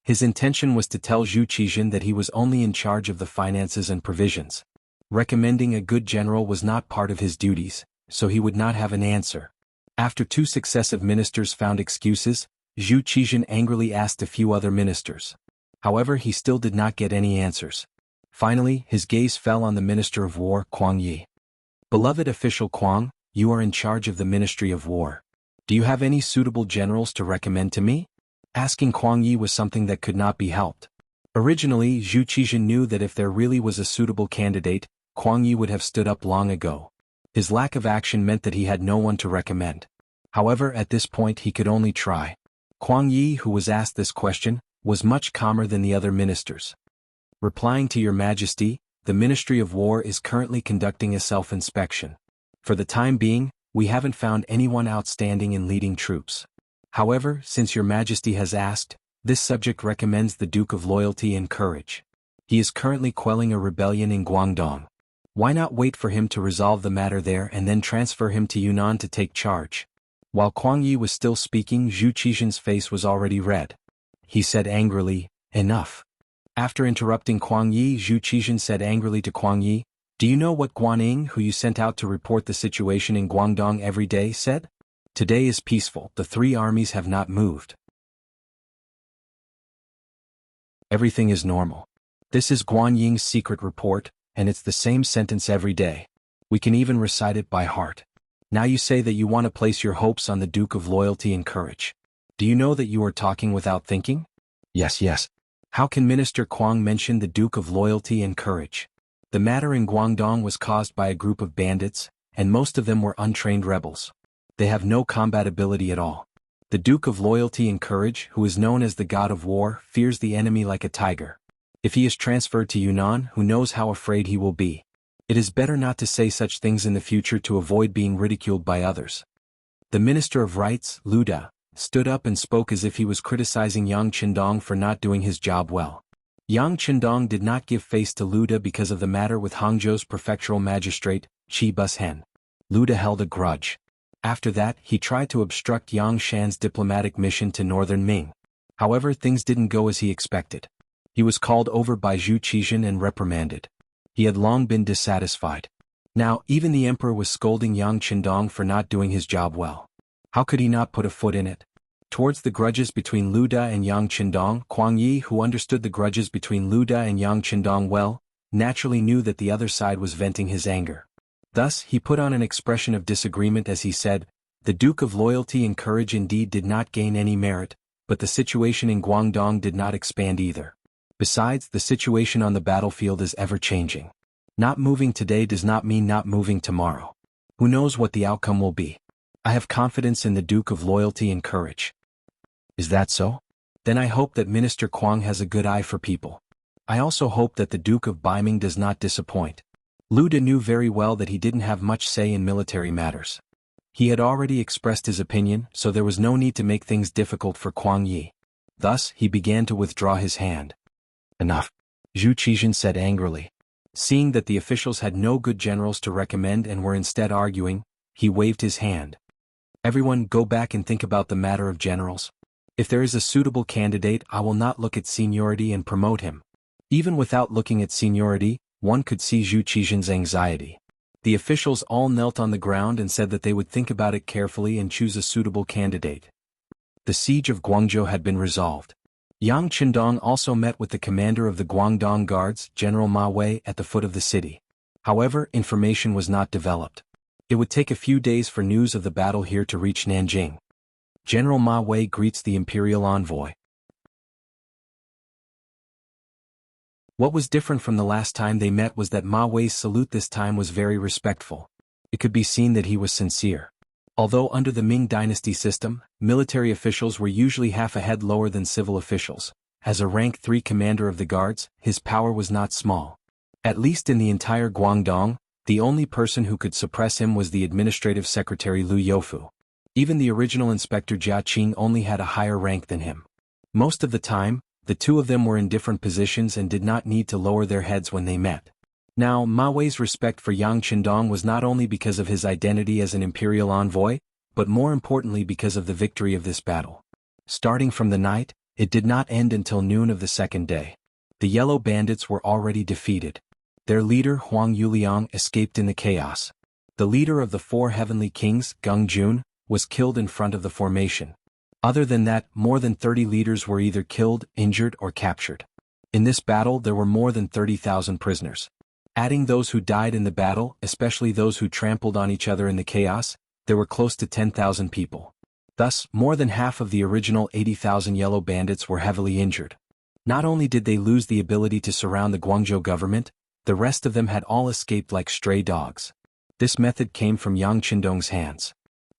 His intention was to tell Zhu Qizhan that he was only in charge of the finances and provisions. Recommending a good general was not part of his duties, so he would not have an answer. After 2 successive ministers found excuses, Zhu Qizhan angrily asked a few other ministers. However, he still did not get any answers. Finally, his gaze fell on the Minister of War, Kuang Yi. Beloved official Kuang, you are in charge of the Ministry of War. Do you have any suitable generals to recommend to me? Asking Kuang Yi was something that could not be helped. Originally, Zhu Qizhan knew that if there really was a suitable candidate, Kuang Yi would have stood up long ago. His lack of action meant that he had no one to recommend. However, at this point he could only try. Kuang Yi, who was asked this question, was much calmer than the other ministers. Replying to Your Majesty, the Ministry of War is currently conducting a self-inspection. For the time being, we haven't found anyone outstanding in leading troops. However, since Your Majesty has asked, this subject recommends the Duke of Loyalty and Courage. He is currently quelling a rebellion in Guangdong. Why not wait for him to resolve the matter there and then transfer him to Yunnan to take charge? While Kuang Yi was still speaking, Zhu Qizhan's face was already red. He said angrily, "Enough." After interrupting Kuang Yi, Zhu Qizhan said angrily to Kuang Yi, "Do you know what Guanning, who you sent out to report the situation in Guangdong every day, said? Today is peaceful, the 3 armies have not moved. Everything is normal. This is Guanying's secret report, and it's the same sentence every day. We can even recite it by heart. Now you say that you want to place your hopes on the Duke of Loyalty and Courage. Do you know that you are talking without thinking? Yes. How can Minister Kuang mention the Duke of Loyalty and Courage? The matter in Guangdong was caused by a group of bandits, and most of them were untrained rebels. They have no combat ability at all. The Duke of Loyalty and Courage, who is known as the God of War, fears the enemy like a tiger. If he is transferred to Yunnan, who knows how afraid he will be? It is better not to say such things in the future to avoid being ridiculed by others. The Minister of Rights, Lu Da, stood up and spoke as if he was criticizing Yang Qindong for not doing his job well. Yang Qindong did not give face to Lu Da because of the matter with Hangzhou's prefectural magistrate, Qi Bushen. Lu Da held a grudge. After that, he tried to obstruct Yang Shan's diplomatic mission to northern Ming. However, things didn't go as he expected. He was called over by Zhu Qizhan and reprimanded. He had long been dissatisfied. Now, even the emperor was scolding Yang Qindong for not doing his job well. How could he not put a foot in it? Towards the grudges between Lu Da and Yang Qindong, Kuang Yi, who understood the grudges between Lu Da and Yang Qindong well, naturally knew that the other side was venting his anger. Thus, he put on an expression of disagreement as he said, "The Duke of Loyalty and Courage indeed did not gain any merit, but the situation in Guangdong did not expand either. Besides, the situation on the battlefield is ever-changing. Not moving today does not mean not moving tomorrow. Who knows what the outcome will be? I have confidence in the Duke of Loyalty and Courage." Is that so? Then I hope that Minister Kuang has a good eye for people. I also hope that the Duke of Baiming does not disappoint. Lu Da knew very well that he didn't have much say in military matters. He had already expressed his opinion, so there was no need to make things difficult for Kuang Yi. Thus, he began to withdraw his hand. "Enough," Zhu Qizhan said angrily. Seeing that the officials had no good generals to recommend and were instead arguing, he waved his hand. "Everyone go back and think about the matter of generals. If there is a suitable candidate, I will not look at seniority and promote him." Even without looking at seniority, one could see Zhu Qizhan's anxiety. The officials all knelt on the ground and said that they would think about it carefully and choose a suitable candidate. The siege of Guangzhou had been resolved. Yang Qindong also met with the commander of the Guangdong Guards, General Ma Wei, at the foot of the city. However, information was not developed. It would take a few days for news of the battle here to reach Nanjing. General Ma Wei greets the imperial envoy. What was different from the last time they met was that Ma Wei's salute this time was very respectful. It could be seen that he was sincere. Although under the Ming Dynasty system, military officials were usually half a head lower than civil officials, as a rank 3 commander of the guards, his power was not small. At least in the entire Guangdong, the only person who could suppress him was the administrative secretary Liu Youfu. Even the original Inspector Jia Qing only had a higher rank than him. Most of the time, the two of them were in different positions and did not need to lower their heads when they met. Now, Ma Wei's respect for Yang Qindong was not only because of his identity as an imperial envoy, but more importantly because of the victory of this battle. Starting from the night, it did not end until noon of the second day. The Yellow Bandits were already defeated. Their leader Huang Yuliang escaped in the chaos. The leader of the four heavenly kings, Gung Jun, was killed in front of the formation. Other than that, more than 30 leaders were either killed, injured, or captured. In this battle there were more than 30,000 prisoners. Adding those who died in the battle, especially those who trampled on each other in the chaos, there were close to 10,000 people. Thus, more than half of the original 80,000 Yellow Bandits were heavily injured. Not only did they lose the ability to surround the Guangzhou government, the rest of them had all escaped like stray dogs. This method came from Yang Qindong's hands.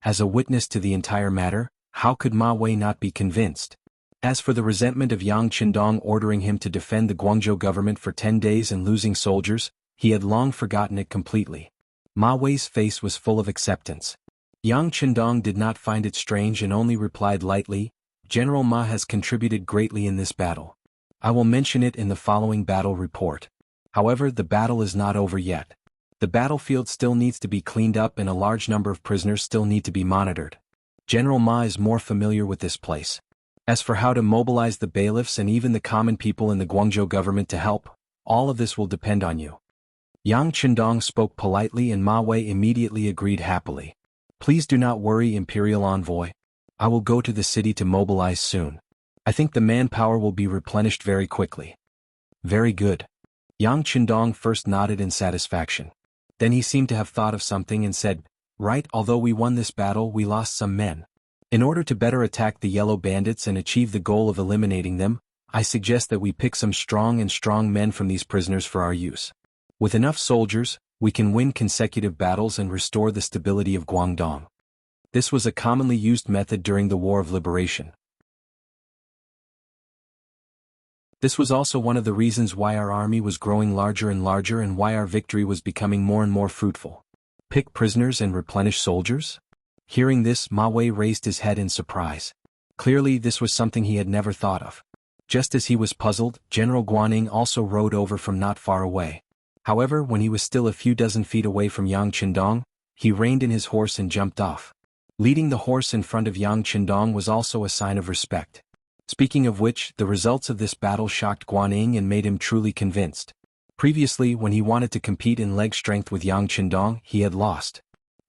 As a witness to the entire matter, how could Ma Wei not be convinced? As for the resentment of Yang Qindong ordering him to defend the Guangzhou government for 10 days and losing soldiers, he had long forgotten it completely. Ma Wei's face was full of acceptance. Yang Qindong did not find it strange and only replied lightly, "General Ma has contributed greatly in this battle. I will mention it in the following battle report. However, the battle is not over yet. The battlefield still needs to be cleaned up and a large number of prisoners still need to be monitored. General Ma is more familiar with this place. As for how to mobilize the bailiffs and even the common people in the Guangzhou government to help, all of this will depend on you." Yang Qindong spoke politely and Ma Wei immediately agreed happily. "Please do not worry, Imperial Envoy. I will go to the city to mobilize soon. I think the manpower will be replenished very quickly." "Very good." Yang Qindong first nodded in satisfaction. Then he seemed to have thought of something and said, "Right, although we won this battle we lost some men. In order to better attack the Yellow Bandits and achieve the goal of eliminating them, I suggest that we pick some strong men from these prisoners for our use. With enough soldiers, we can win consecutive battles and restore the stability of Guangdong." This was a commonly used method during the War of Liberation. This was also one of the reasons why our army was growing larger and larger and why our victory was becoming more and more fruitful. Pick prisoners and replenish soldiers? Hearing this, Ma Wei raised his head in surprise. Clearly this was something he had never thought of. Just as he was puzzled, General Guaning also rode over from not far away. However, when he was still a few dozen feet away from Yang Qindong, he reined in his horse and jumped off. Leading the horse in front of Yang Qindong was also a sign of respect. Speaking of which, the results of this battle shocked Guaning and made him truly convinced. Previously, when he wanted to compete in leg strength with Yang Qindong, he had lost.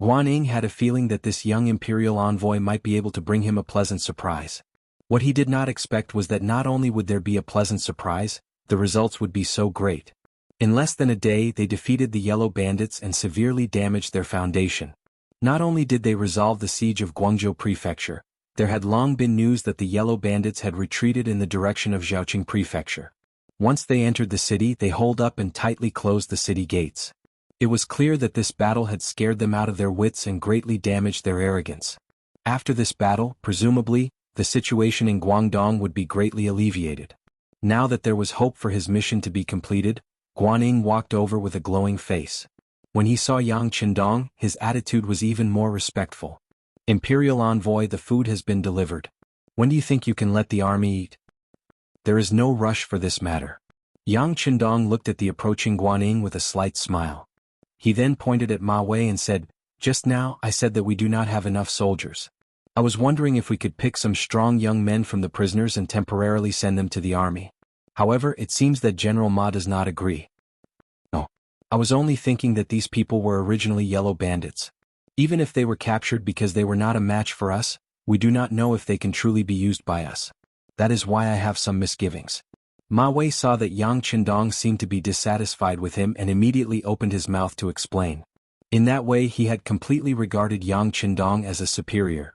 Guaning had a feeling that this young imperial envoy might be able to bring him a pleasant surprise. What he did not expect was that not only would there be a pleasant surprise, the results would be so great. In less than a day they defeated the Yellow Bandits and severely damaged their foundation. Not only did they resolve the siege of Guangzhou Prefecture, there had long been news that the Yellow Bandits had retreated in the direction of Zhaoqing Prefecture. Once they entered the city they holed up and tightly closed the city gates. It was clear that this battle had scared them out of their wits and greatly damaged their arrogance. After this battle, presumably, the situation in Guangdong would be greatly alleviated. Now that there was hope for his mission to be completed, Guaning walked over with a glowing face. When he saw Yang Qindong, his attitude was even more respectful. "Imperial Envoy, the food has been delivered. When do you think you can let the army eat?" "There is no rush for this matter." Yang Qindong looked at the approaching Guaning with a slight smile. He then pointed at Ma Wei and said, "Just now I said that we do not have enough soldiers. I was wondering if we could pick some strong young men from the prisoners and temporarily send them to the army. However, it seems that General Ma does not agree." "No. I was only thinking that these people were originally Yellow Bandits. Even if they were captured because they were not a match for us, we do not know if they can truly be used by us. That is why I have some misgivings." Ma Wei saw that Yang Qindong seemed to be dissatisfied with him and immediately opened his mouth to explain. In that way he had completely regarded Yang Qindong as a superior.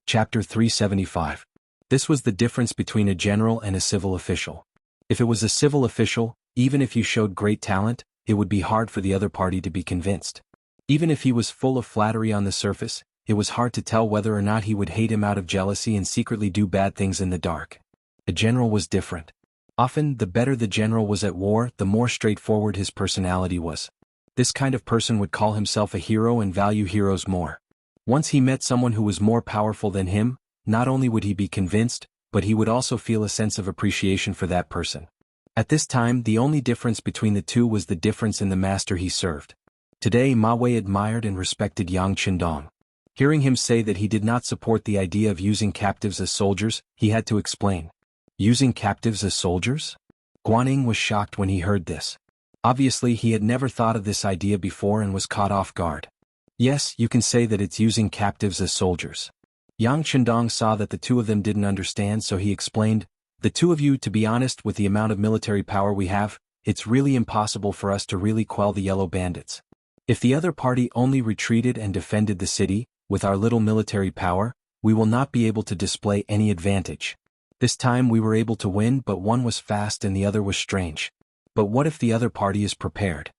Chapter 375. This was the difference between a general and a civil official. If it was a civil official, even if you showed great talent, it would be hard for the other party to be convinced. Even if he was full of flattery on the surface, it was hard to tell whether or not he would hate him out of jealousy and secretly do bad things in the dark. A general was different. Often, the better the general was at war, the more straightforward his personality was. This kind of person would call himself a hero and value heroes more. Once he met someone who was more powerful than him, not only would he be convinced, but he would also feel a sense of appreciation for that person. At this time, the only difference between the two was the difference in the master he served. Today, Ma Wei admired and respected Yang Qindong. Hearing him say that he did not support the idea of using captives as soldiers, he had to explain. Using captives as soldiers? Guanyin was shocked when he heard this. Obviously, he had never thought of this idea before and was caught off guard. Yes, you can say that it's using captives as soldiers. Yang Qindong saw that the two of them didn't understand, so he explained, "The two of you, to be honest, with the amount of military power we have, it's really impossible for us to really quell the yellow bandits. If the other party only retreated and defended the city, with our little military power, we will not be able to display any advantage. This time we were able to win, but one was fast and the other was strange. But what if the other party is prepared?"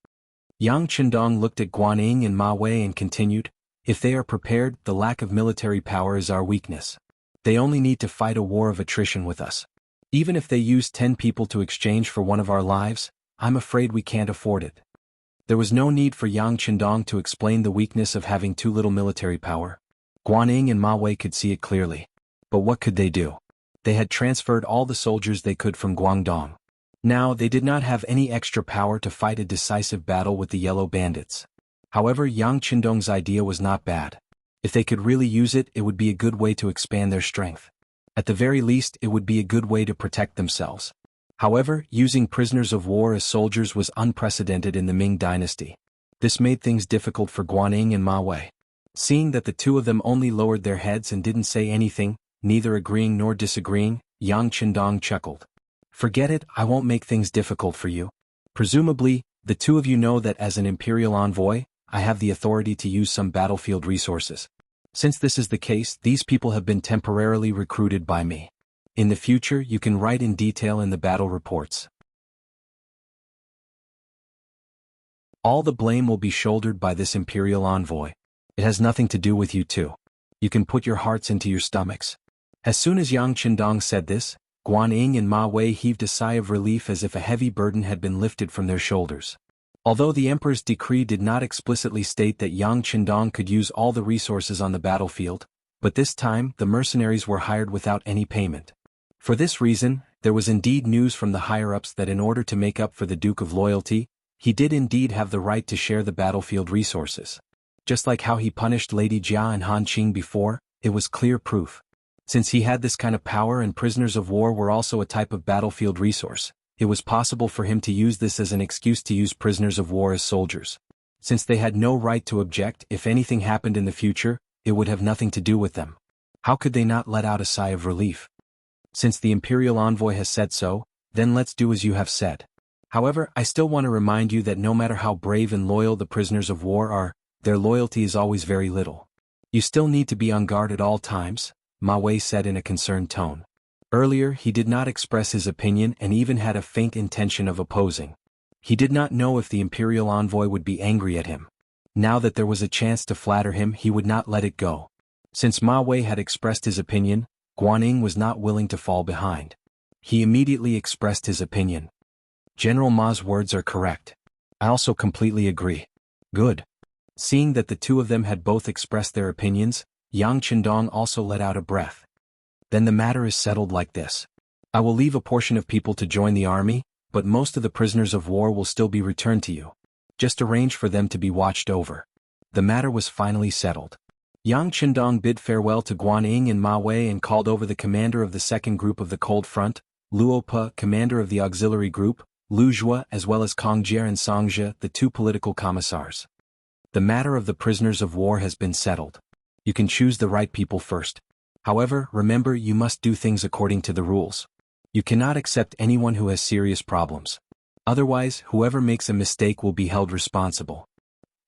Yang Qindong looked at Guanyin and Ma Wei and continued, "If they are prepared, the lack of military power is our weakness. They only need to fight a war of attrition with us. Even if they use 10 people to exchange for one of our lives, I'm afraid we can't afford it." There was no need for Yang Qindong to explain the weakness of having too little military power. Guanyin and Ma Wei could see it clearly. But what could they do? They had transferred all the soldiers they could from Guangdong. Now, they did not have any extra power to fight a decisive battle with the yellow bandits. However, Yang Qindong's idea was not bad. If they could really use it, it would be a good way to expand their strength. At the very least, it would be a good way to protect themselves. However, using prisoners of war as soldiers was unprecedented in the Ming Dynasty. This made things difficult for Guanyin and Ma Wei. Seeing that the two of them only lowered their heads and didn't say anything, neither agreeing nor disagreeing, Yang Qindong chuckled. "Forget it, I won't make things difficult for you. Presumably, the two of you know that as an imperial envoy, I have the authority to use some battlefield resources. Since this is the case, these people have been temporarily recruited by me. In the future, you can write in detail in the battle reports. All the blame will be shouldered by this imperial envoy. It has nothing to do with you two. You can put your hearts into your stomachs." As soon as Yang Qindong said this, Guanyin and Ma Wei heaved a sigh of relief as if a heavy burden had been lifted from their shoulders. Although the emperor's decree did not explicitly state that Yang Qindong could use all the resources on the battlefield, but this time the mercenaries were hired without any payment. For this reason, there was indeed news from the higher-ups that in order to make up for the Duke of Loyalty, he did indeed have the right to share the battlefield resources. Just like how he punished Lady Jia and Han Qing before, it was clear proof. Since he had this kind of power and prisoners of war were also a type of battlefield resource, it was possible for him to use this as an excuse to use prisoners of war as soldiers. Since they had no right to object, if anything happened in the future, it would have nothing to do with them. How could they not let out a sigh of relief? Since the imperial envoy has said so, then let's do as you have said. However, I still want to remind you that no matter how brave and loyal the prisoners of war are, their loyalty is always very little. You still need to be on guard at all times, Ma Wei said in a concerned tone. Earlier, he did not express his opinion and even had a faint intention of opposing. He did not know if the imperial envoy would be angry at him. Now that there was a chance to flatter him, he would not let it go. Since Ma Wei had expressed his opinion, Guanyin was not willing to fall behind. He immediately expressed his opinion. "General Ma's words are correct. I also completely agree." "Good." Seeing that the two of them had both expressed their opinions, Yang Qindong also let out a breath. "Then the matter is settled like this. I will leave a portion of people to join the army, but most of the prisoners of war will still be returned to you. Just arrange for them to be watched over." The matter was finally settled. Yang Qindong bid farewell to Guanyin and Ma Wei and called over the commander of the second group of the Cold Front, Luo Pe, commander of the auxiliary group, Lu Zhua, as well as Kong Jie and Song Jie, the two political commissars. "The matter of the prisoners of war has been settled. You can choose the right people first. However, remember, you must do things according to the rules. You cannot accept anyone who has serious problems. Otherwise, whoever makes a mistake will be held responsible."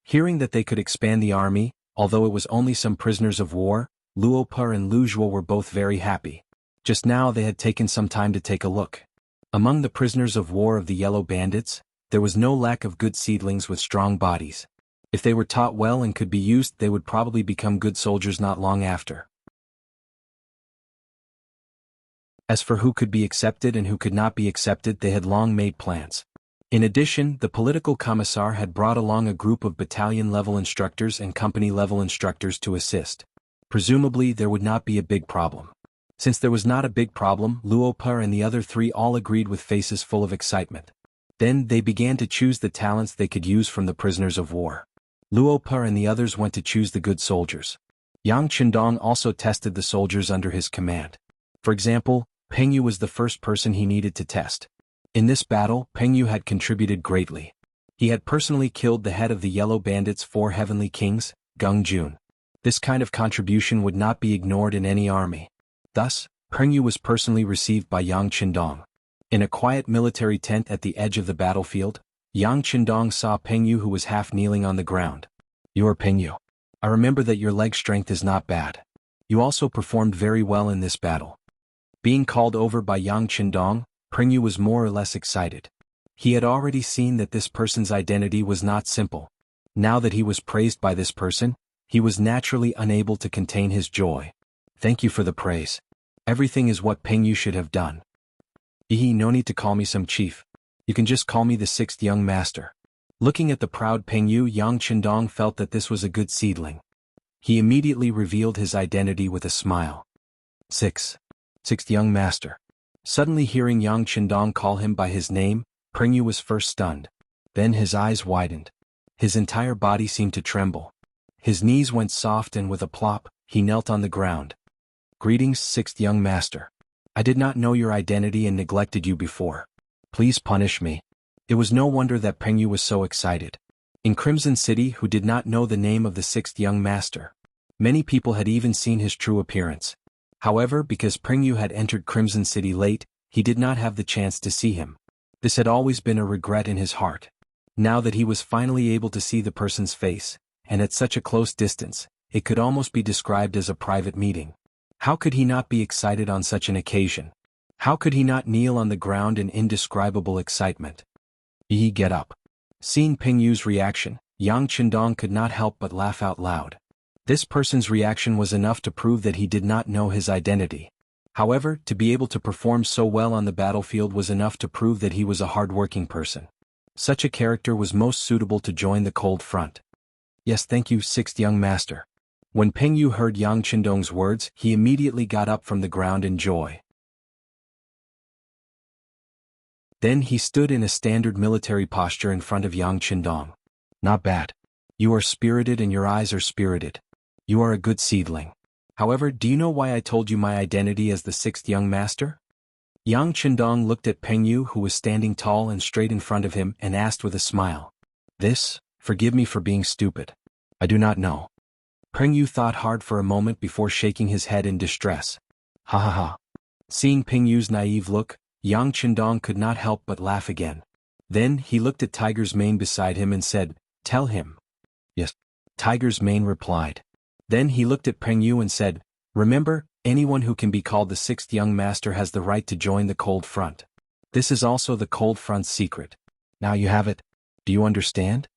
Hearing that they could expand the army, although it was only some prisoners of war, Luo Pe and Lu Zhuo were both very happy. Just now they had taken some time to take a look. Among the prisoners of war of the yellow bandits, there was no lack of good seedlings with strong bodies. If they were taught well and could be used, they would probably become good soldiers not long after. As for who could be accepted and who could not be accepted, they had long made plans. In addition, the political commissar had brought along a group of battalion-level instructors and company-level instructors to assist. Presumably there would not be a big problem. Since there was not a big problem, Luo Per and the other three all agreed with faces full of excitement. Then they began to choose the talents they could use from the prisoners of war. Luo Per and the others went to choose the good soldiers. Yang Qindong also tested the soldiers under his command. For example, Peng Yu was the first person he needed to test. In this battle, Peng Yu had contributed greatly. He had personally killed the head of the Yellow Bandits' 4 heavenly kings, Gung Jun. This kind of contribution would not be ignored in any army. Thus, Peng Yu was personally received by Yang Qindong. In a quiet military tent at the edge of the battlefield, Yang Qindong saw Peng Yu, who was half kneeling on the ground. "You are Peng Yu. I remember that your leg strength is not bad. You also performed very well in this battle." Being called over by Yang Qindong, Peng Yu was more or less excited. He had already seen that this person's identity was not simple. Now that he was praised by this person, he was naturally unable to contain his joy. "Thank you for the praise. Everything is what Peng Yu should have done." No need to call me some chief. You can just call me the 6th young master." Looking at the proud Peng Yu, Yang Qindong felt that this was a good seedling. He immediately revealed his identity with a smile. Sixth young master." Suddenly hearing Yang Qindong call him by his name, Peng Yu was first stunned. Then his eyes widened. His entire body seemed to tremble. His knees went soft and with a plop, he knelt on the ground. "Greetings, 6th young master. I did not know your identity and neglected you before. Please punish me." It was no wonder that Peng Yu was so excited. In Crimson City, who did not know the name of the 6th young master? Many people had even seen his true appearance. However, because Peng Yu had entered Crimson City late, he did not have the chance to see him. This had always been a regret in his heart. Now that he was finally able to see the person's face, and at such a close distance, it could almost be described as a private meeting. How could he not be excited on such an occasion? How could he not kneel on the ground in indescribable excitement? Get up." Seeing Peng Yu's reaction, Yang Qindong could not help but laugh out loud. This person's reaction was enough to prove that he did not know his identity. However, to be able to perform so well on the battlefield was enough to prove that he was a hard-working person. Such a character was most suitable to join the cold front. "Yes, thank you, 6th young master." When Peng Yu heard Yang Qindong's words, he immediately got up from the ground in joy. Then he stood in a standard military posture in front of Yang Qindong. "Not bad. You are spirited and your eyes are spirited. You are a good seedling. However, do you know why I told you my identity as the 6th young master?" Yang Qindong looked at Peng Yu, who was standing tall and straight in front of him, and asked with a smile. Forgive me for being stupid. I do not know." Peng Yu thought hard for a moment before shaking his head in distress. "Ha ha ha." Seeing Peng Yu's naive look, Yang Qindong could not help but laugh again. Then he looked at Tiger's Mane beside him and said, "Tell him." "Yes." Tiger's Mane replied. Then he looked at Peng Yu and said, "Remember, anyone who can be called the 6th young master has the right to join the cold front. This is also the cold front's secret. Now you have it. Do you understand?"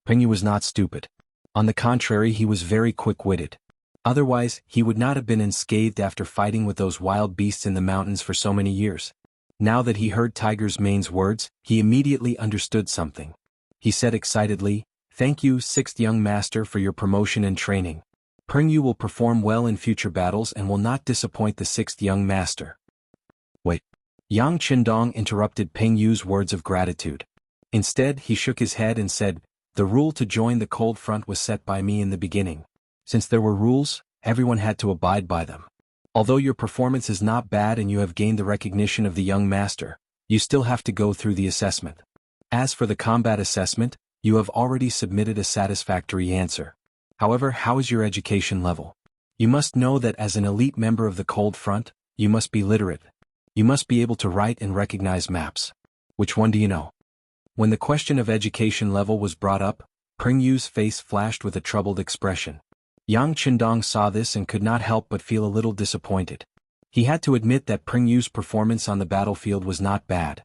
Peng Yu was not stupid. On the contrary, he was very quick-witted. Otherwise, he would not have been unscathed after fighting with those wild beasts in the mountains for so many years. Now that he heard Tiger's Mane's words, he immediately understood something. He said excitedly, "Thank you, 6th young master, for your promotion and training. Peng Yu will perform well in future battles and will not disappoint the 6th young master." Wait. Yang Qindong interrupted Peng Yu's words of gratitude. Instead, he shook his head and said, "The rule to join the cold front was set by me in the beginning. Since there were rules, everyone had to abide by them. Although your performance is not bad and you have gained the recognition of the young master, you still have to go through the assessment. As for the combat assessment, you have already submitted a satisfactory answer. However, how is your education level? You must know that as an elite member of the cold front, you must be literate. You must be able to write and recognize maps. Which one do you know?" When the question of education level was brought up, Peng Yu's face flashed with a troubled expression. Yang Qindong saw this and could not help but feel a little disappointed. He had to admit that Peng Yu's performance on the battlefield was not bad.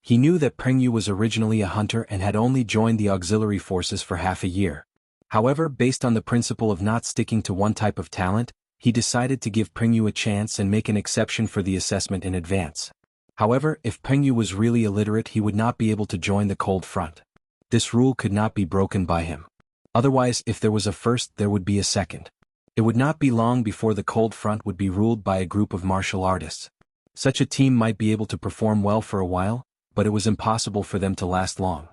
He knew that Peng Yu was originally a hunter and had only joined the auxiliary forces for half a year. However, based on the principle of not sticking to one type of talent, he decided to give Pengyu a chance and make an exception for the assessment in advance. However, if Pengyu was really illiterate, he would not be able to join the cold front. This rule could not be broken by him. Otherwise, if there was a first, there would be a second. It would not be long before the cold front would be ruled by a group of martial artists. Such a team might be able to perform well for a while, but it was impossible for them to last long.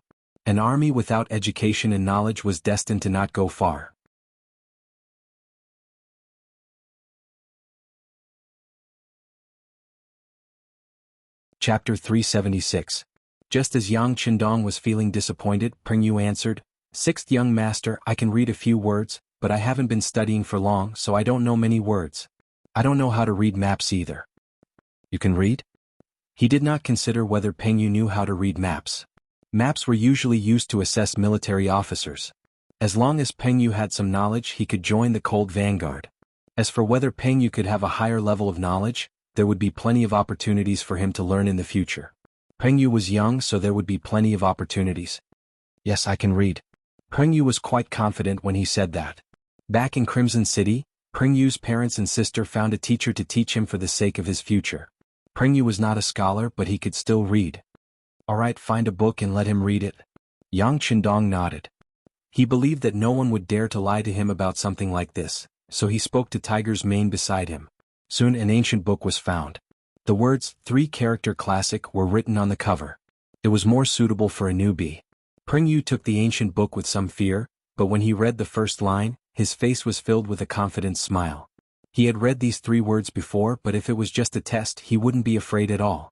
An army without education and knowledge was destined to not go far. Chapter 376. Just as Yang Qindong was feeling disappointed, Pengyu answered, "Sixth young master, I can read a few words, but I haven't been studying for long, so I don't know many words. I don't know how to read maps either." "You can read?" He did not consider whether Pengyu knew how to read maps. Maps were usually used to assess military officers. As long as Pengyu had some knowledge, he could join the Cold Vanguard. As for whether Pengyu could have a higher level of knowledge, there would be plenty of opportunities for him to learn in the future. Pengyu was young, so there would be plenty of opportunities. "Yes, I can read." Pengyu was quite confident when he said that. Back in Crimson City, Pengyu's parents and sister found a teacher to teach him for the sake of his future. Pengyu was not a scholar, but he could still read. "All right, find a book and let him read it." Yang Qindong nodded. He believed that no one would dare to lie to him about something like this, so he spoke to Tiger's mane beside him. Soon an ancient book was found. The words, "3-character classic," were written on the cover. It was more suitable for a newbie. Pengyu took the ancient book with some fear, but when he read the first line, his face was filled with a confident smile. He had read these 3 words before, but if it was just a test, he wouldn't be afraid at all.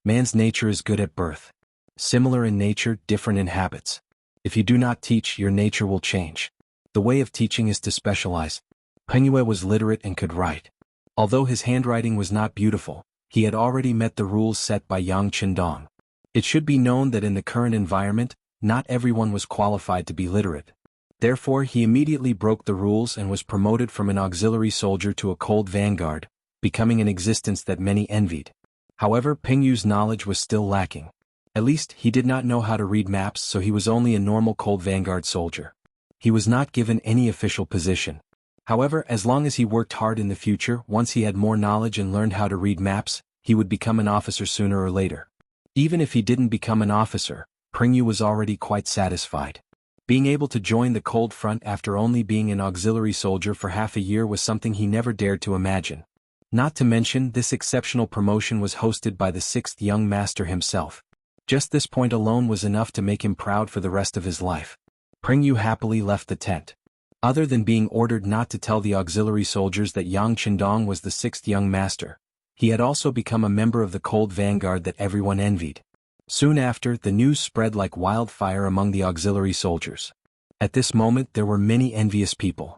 Man's nature is good at birth. Similar in nature, different in habits. If you do not teach, your nature will change. The way of teaching is to specialize. Pengyu was literate and could write. Although his handwriting was not beautiful, he had already met the rules set by Yang Qindong. It should be known that in the current environment, not everyone was qualified to be literate. Therefore, he immediately broke the rules and was promoted from an auxiliary soldier to a cold vanguard, becoming an existence that many envied. However, Pengyu's knowledge was still lacking. At least, he did not know how to read maps, so he was only a normal cold vanguard soldier. He was not given any official position. However, as long as he worked hard in the future, once he had more knowledge and learned how to read maps, he would become an officer sooner or later. Even if he didn't become an officer, Pengyu was already quite satisfied. Being able to join the cold front after only being an auxiliary soldier for half a year was something he never dared to imagine. Not to mention, this exceptional promotion was hosted by the 6th young master himself. Just this point alone was enough to make him proud for the rest of his life. Pengyu happily left the tent. Other than being ordered not to tell the auxiliary soldiers that Yang Qindong was the 6th young master, he had also become a member of the cold vanguard that everyone envied. Soon after, the news spread like wildfire among the auxiliary soldiers. At this moment, there were many envious people.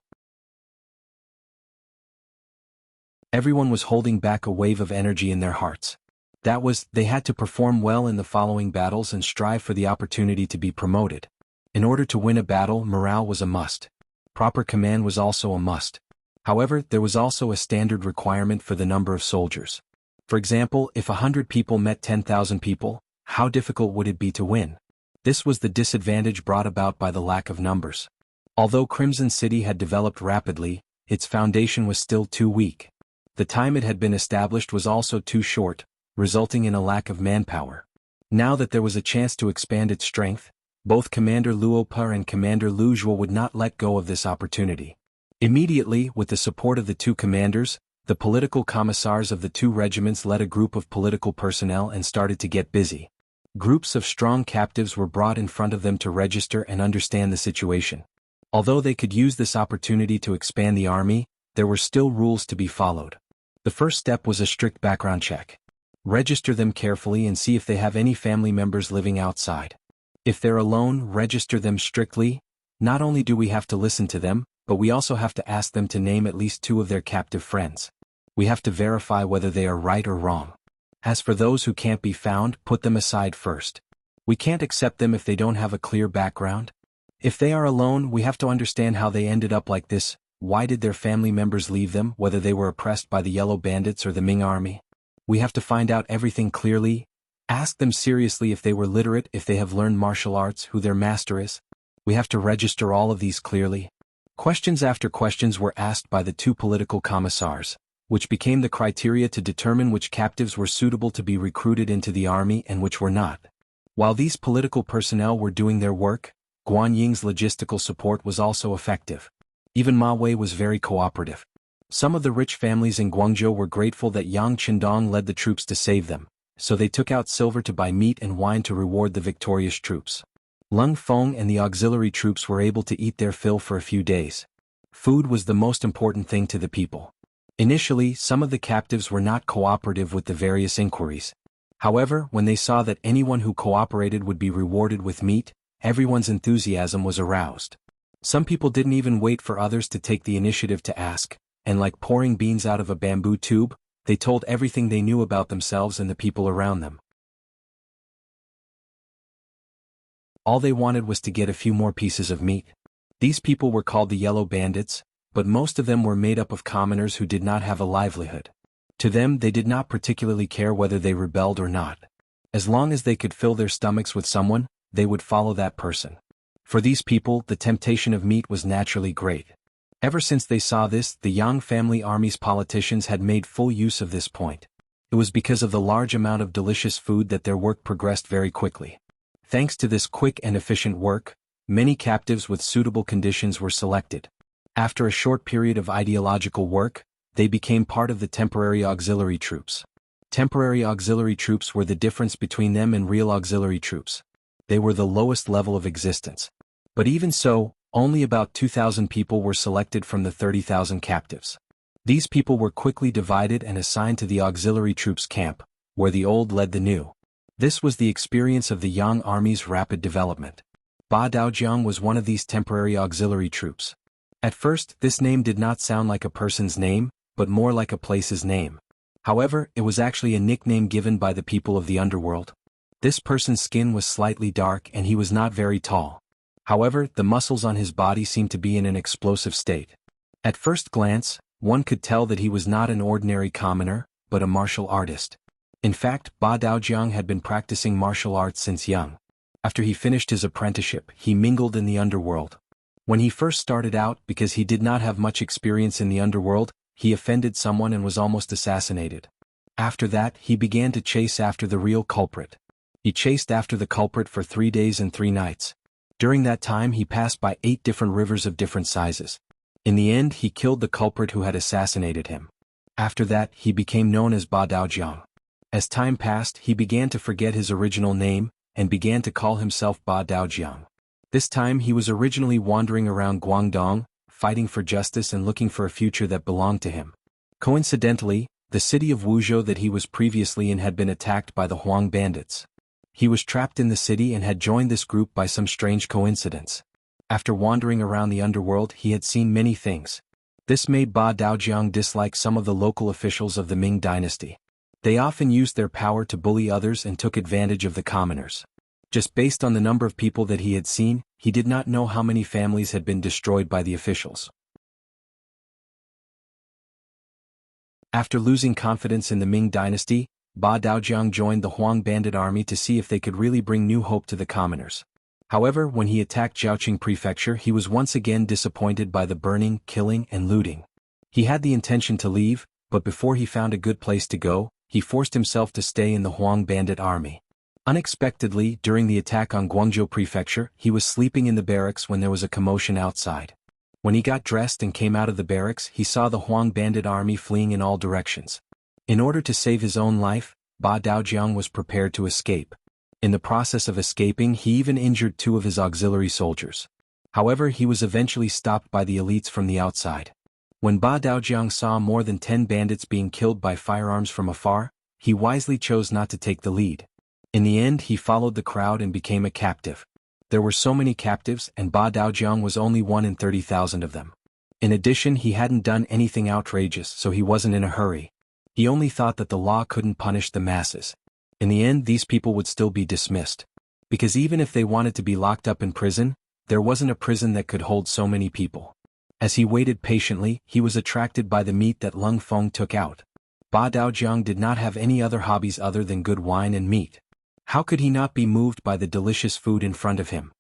Everyone was holding back a wave of energy in their hearts. That was, they had to perform well in the following battles and strive for the opportunity to be promoted. In order to win a battle, morale was a must. Proper command was also a must. However, there was also a standard requirement for the number of soldiers. For example, if 100 people met 10,000 people, how difficult would it be to win? This was the disadvantage brought about by the lack of numbers. Although Crimson City had developed rapidly, its foundation was still too weak. The time it had been established was also too short, resulting in a lack of manpower. Now that there was a chance to expand its strength, both Commander Luopa and Commander Lu Zhuo would not let go of this opportunity. Immediately, with the support of the 2 commanders, the political commissars of the 2 regiments led a group of political personnel and started to get busy. Groups of strong captives were brought in front of them to register and understand the situation. Although they could use this opportunity to expand the army, there were still rules to be followed. The first step was a strict background check. Register them carefully and see if they have any family members living outside. If they're alone, register them strictly. Not only do we have to listen to them, but we also have to ask them to name at least 2 of their captive friends. We have to verify whether they are right or wrong. As for those who can't be found, put them aside first. We can't accept them if they don't have a clear background. If they are alone, we have to understand how they ended up like this. Why did their family members leave them, whether they were oppressed by the Yellow Bandits or the Ming Army? We have to find out everything clearly. Ask them seriously if they were literate, if they have learned martial arts, who their master is. We have to register all of these clearly. Questions after questions were asked by the two political commissars, which became the criteria to determine which captives were suitable to be recruited into the army and which were not. While these political personnel were doing their work, Guan Ying's logistical support was also effective. Even Ma Wei was very cooperative. Some of the rich families in Guangzhou were grateful that Yang Qindong led the troops to save them, so they took out silver to buy meat and wine to reward the victorious troops. Lung Feng and the auxiliary troops were able to eat their fill for a few days. Food was the most important thing to the people. Initially, some of the captives were not cooperative with the various inquiries. However, when they saw that anyone who cooperated would be rewarded with meat, everyone's enthusiasm was aroused. Some people didn't even wait for others to take the initiative to ask, and like pouring beans out of a bamboo tube, they told everything they knew about themselves and the people around them. All they wanted was to get a few more pieces of meat. These people were called the Yellow Bandits, but most of them were made up of commoners who did not have a livelihood. To them, they did not particularly care whether they rebelled or not. As long as they could fill their stomachs with someone, they would follow that person. For these people, the temptation of meat was naturally great. Ever since they saw this, the Yang family army's politicians had made full use of this point. It was because of the large amount of delicious food that their work progressed very quickly. Thanks to this quick and efficient work, many captives with suitable conditions were selected. After a short period of ideological work, they became part of the temporary auxiliary troops. Temporary auxiliary troops were the difference between them and real auxiliary troops. They were the lowest level of existence. But even so, only about 2,000 people were selected from the 30,000 captives. These people were quickly divided and assigned to the auxiliary troops camp, where the old led the new. This was the experience of the Yang army's rapid development. Ba Daojiang was one of these temporary auxiliary troops. At first, this name did not sound like a person's name, but more like a place's name. However, it was actually a nickname given by the people of the underworld. This person's skin was slightly dark and he was not very tall. However, the muscles on his body seemed to be in an explosive state. At first glance, one could tell that he was not an ordinary commoner, but a martial artist. In fact, Ba Daojiang had been practicing martial arts since young. After he finished his apprenticeship, he mingled in the underworld. When he first started out, because he did not have much experience in the underworld, he offended someone and was almost assassinated. After that, he began to chase after the real culprit. He chased after the culprit for 3 days and 3 nights. During that time he passed by 8 different rivers of different sizes. In the end he killed the culprit who had assassinated him. After that he became known as Ba Daojiang. As time passed he began to forget his original name, and began to call himself Ba Daojiang. This time he was originally wandering around Guangdong, fighting for justice and looking for a future that belonged to him. Coincidentally, the city of Wuzhou that he was previously in had been attacked by the Huang bandits. He was trapped in the city and had joined this group by some strange coincidence. After wandering around the underworld he had seen many things. This made Ba Daojiang dislike some of the local officials of the Ming Dynasty. They often used their power to bully others and took advantage of the commoners. Just based on the number of people that he had seen, he did not know how many families had been destroyed by the officials. After losing confidence in the Ming Dynasty, Ba Daojiang joined the Huang bandit army to see if they could really bring new hope to the commoners. However, when he attacked Zhaoqing Prefecture he was once again disappointed by the burning, killing, and looting. He had the intention to leave, but before he found a good place to go, he forced himself to stay in the Huang bandit army. Unexpectedly, during the attack on Guangzhou Prefecture, he was sleeping in the barracks when there was a commotion outside. When he got dressed and came out of the barracks, he saw the Huang bandit army fleeing in all directions. In order to save his own life, Ba Daojiang was prepared to escape. In the process of escaping, he even injured 2 of his auxiliary soldiers. However, he was eventually stopped by the elites from the outside. When Ba Daojiang saw more than 10 bandits being killed by firearms from afar, he wisely chose not to take the lead. In the end he followed the crowd and became a captive. There were so many captives and Ba Daojiang was only 1 in 30,000 of them. In addition he hadn't done anything outrageous, so he wasn't in a hurry. He only thought that the law couldn't punish the masses. In the end these people would still be dismissed. Because even if they wanted to be locked up in prison, there wasn't a prison that could hold so many people. As he waited patiently, he was attracted by the meat that Lung Feng took out. Ba Daojiang did not have any other hobbies other than good wine and meat. How could he not be moved by the delicious food in front of him?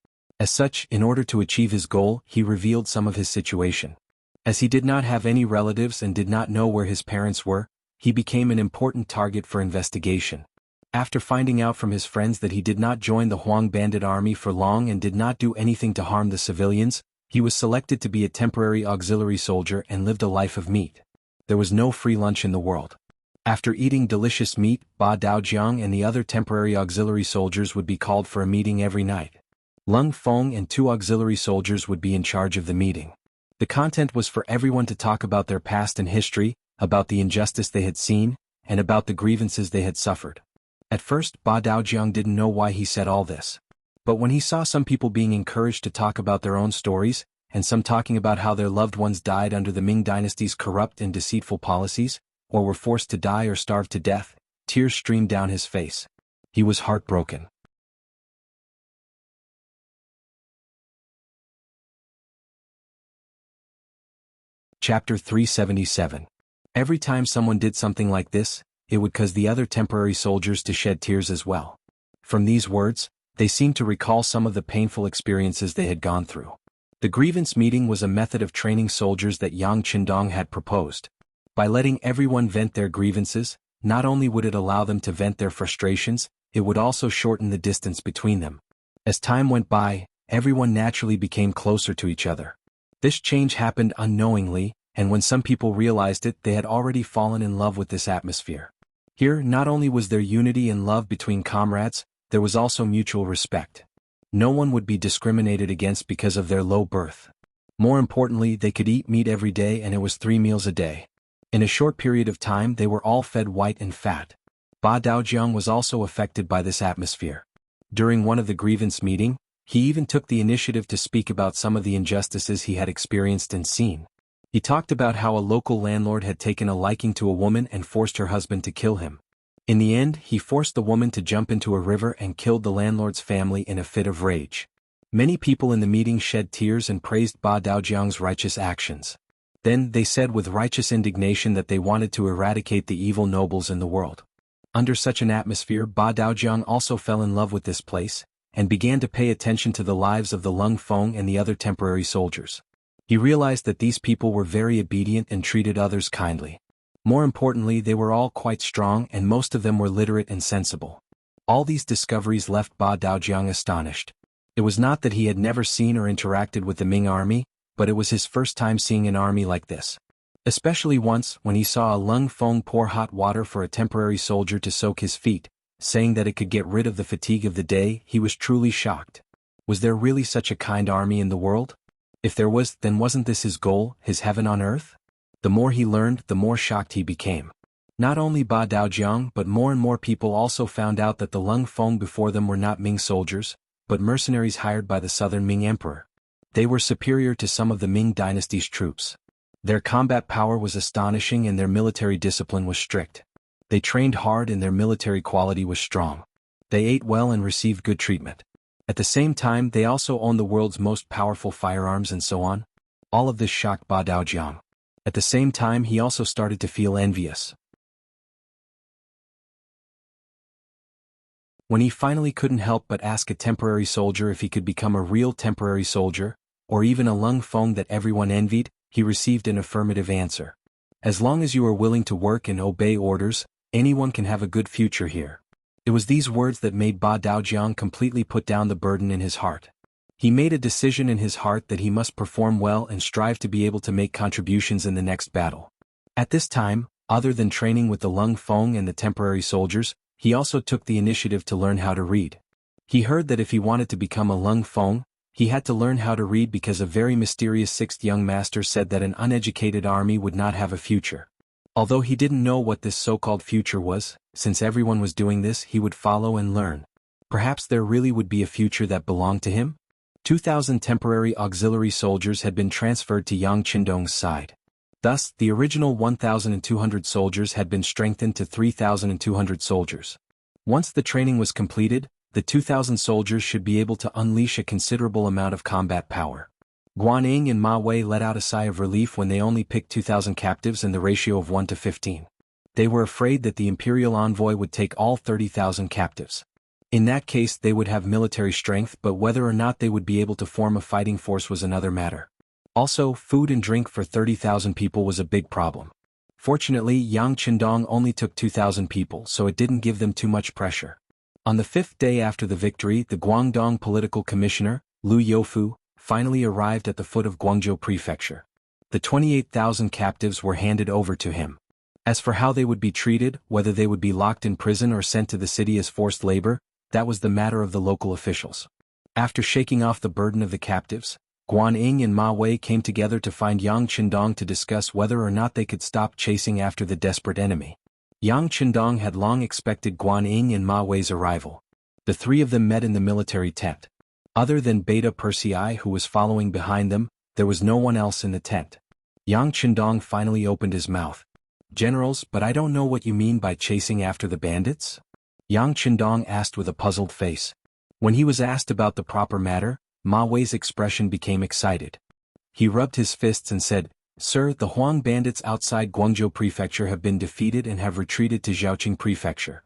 As such, in order to achieve his goal, he revealed some of his situation. As he did not have any relatives and did not know where his parents were, he became an important target for investigation. After finding out from his friends that he did not join the Huang bandit army for long and did not do anything to harm the civilians, he was selected to be a temporary auxiliary soldier and lived a life of meat. There was no free lunch in the world. After eating delicious meat, Ba Daojiang and the other temporary auxiliary soldiers would be called for a meeting every night. Lung Feng and 2 auxiliary soldiers would be in charge of the meeting. The content was for everyone to talk about their past and history, about the injustice they had seen, and about the grievances they had suffered. At first, Ba Daojiang didn't know why he said all this. But when he saw some people being encouraged to talk about their own stories, and some talking about how their loved ones died under the Ming Dynasty's corrupt and deceitful policies, or were forced to die or starve to death, tears streamed down his face. He was heartbroken. Chapter 377. Every time someone did something like this, it would cause the other temporary soldiers to shed tears as well. From these words, they seemed to recall some of the painful experiences they had gone through. The grievance meeting was a method of training soldiers that Yang Qindong had proposed. By letting everyone vent their grievances, not only would it allow them to vent their frustrations, it would also shorten the distance between them. As time went by, everyone naturally became closer to each other. This change happened unknowingly, and when some people realized it, they had already fallen in love with this atmosphere. Here, not only was there unity and love between comrades, there was also mutual respect. No one would be discriminated against because of their low birth. More importantly, they could eat meat every day, and it was 3 meals a day. In a short period of time, they were all fed white and fat. Ba Daojiang was also affected by this atmosphere. During one of the grievance meeting, he even took the initiative to speak about some of the injustices he had experienced and seen. He talked about how a local landlord had taken a liking to a woman and forced her husband to kill him. In the end, he forced the woman to jump into a river and killed the landlord's family in a fit of rage. Many people in the meeting shed tears and praised Ba Daojiang's righteous actions. Then they said with righteous indignation that they wanted to eradicate the evil nobles in the world. Under such an atmosphere, Ba Daojiang also fell in love with this place, and began to pay attention to the lives of the Lung Feng and the other temporary soldiers. He realized that these people were very obedient and treated others kindly. More importantly, they were all quite strong and most of them were literate and sensible. All these discoveries left Ba Daojiang astonished. It was not that he had never seen or interacted with the Ming army, but it was his first time seeing an army like this. Especially once, when he saw a Lung Feng pour hot water for a temporary soldier to soak his feet, saying that it could get rid of the fatigue of the day, he was truly shocked. Was there really such a kind army in the world? If there was, then wasn't this his goal, his heaven on earth? The more he learned, the more shocked he became. Not only Ba Daojiang, but more and more people also found out that the Lung Feng before them were not Ming soldiers, but mercenaries hired by the southern Ming emperor. They were superior to some of the Ming dynasty's troops. Their combat power was astonishing and their military discipline was strict. They trained hard and their military quality was strong. They ate well and received good treatment. At the same time, they also owned the world's most powerful firearms and so on. All of this shocked Ba Daojiang. At the same time, he also started to feel envious. When he finally couldn't help but ask a temporary soldier if he could become a real temporary soldier, or even a Lung Feng that everyone envied, he received an affirmative answer. As long as you are willing to work and obey orders, anyone can have a good future here. It was these words that made Ba Daojiang completely put down the burden in his heart. He made a decision in his heart that he must perform well and strive to be able to make contributions in the next battle. At this time, other than training with the Lung Feng and the temporary soldiers, he also took the initiative to learn how to read. He heard that if he wanted to become a Lung Feng, he had to learn how to read because a very mysterious sixth young master said that an uneducated army would not have a future. Although he didn't know what this so-called future was, since everyone was doing this, he would follow and learn. Perhaps there really would be a future that belonged to him? 2,000 temporary auxiliary soldiers had been transferred to Yang Qindong's side. Thus, the original 1,200 soldiers had been strengthened to 3,200 soldiers. Once the training was completed, the 2,000 soldiers should be able to unleash a considerable amount of combat power. Guan and Ma Wei let out a sigh of relief when they only picked 2,000 captives in the ratio of 1 to 15. They were afraid that the imperial envoy would take all 30,000 captives. In that case they would have military strength, but whether or not they would be able to form a fighting force was another matter. Also, food and drink for 30,000 people was a big problem. Fortunately, Yang Qindong only took 2,000 people, so it didn't give them too much pressure. On the 5th day after the victory, the Guangdong political commissioner, Liu Youfu, finally arrived at the foot of Guangzhou Prefecture. The 28,000 captives were handed over to him. As for how they would be treated, whether they would be locked in prison or sent to the city as forced labor, that was the matter of the local officials. After shaking off the burden of the captives, Guan Ying and Ma Wei came together to find Yang Qindong to discuss whether or not they could stop chasing after the desperate enemy. Yang Qindong had long expected Guan Ying and Ma Wei's arrival. The three of them met in the military tent. Other than Beta Persei, who was following behind them, there was no one else in the tent. Yang Qindong finally opened his mouth. "Generals, but I don't know what you mean by chasing after the bandits?" Yang Qindong asked with a puzzled face. When he was asked about the proper matter, Ma Wei's expression became excited. He rubbed his fists and said, "Sir, the Huang bandits outside Guangzhou Prefecture have been defeated and have retreated to Zhaoqing Prefecture.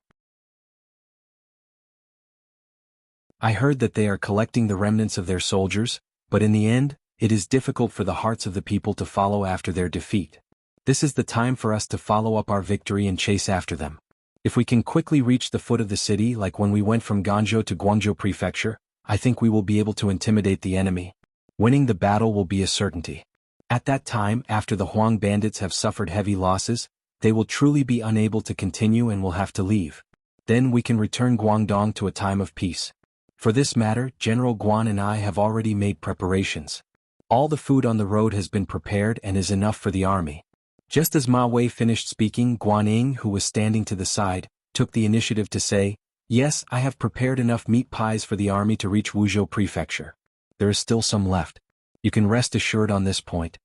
I heard that they are collecting the remnants of their soldiers, but in the end, it is difficult for the hearts of the people to follow after their defeat. This is the time for us to follow up our victory and chase after them. If we can quickly reach the foot of the city like when we went from Ganzhou to Guangzhou Prefecture, I think we will be able to intimidate the enemy. Winning the battle will be a certainty. At that time, after the Huang bandits have suffered heavy losses, they will truly be unable to continue and will have to leave. Then we can return Guangdong to a time of peace. For this matter, General Guan and I have already made preparations. All the food on the road has been prepared and is enough for the army." Just as Ma Wei finished speaking, Guan Ying, who was standing to the side, took the initiative to say, "Yes, I have prepared enough meat pies for the army to reach Wuzhou Prefecture. There is still some left. You can rest assured on this point."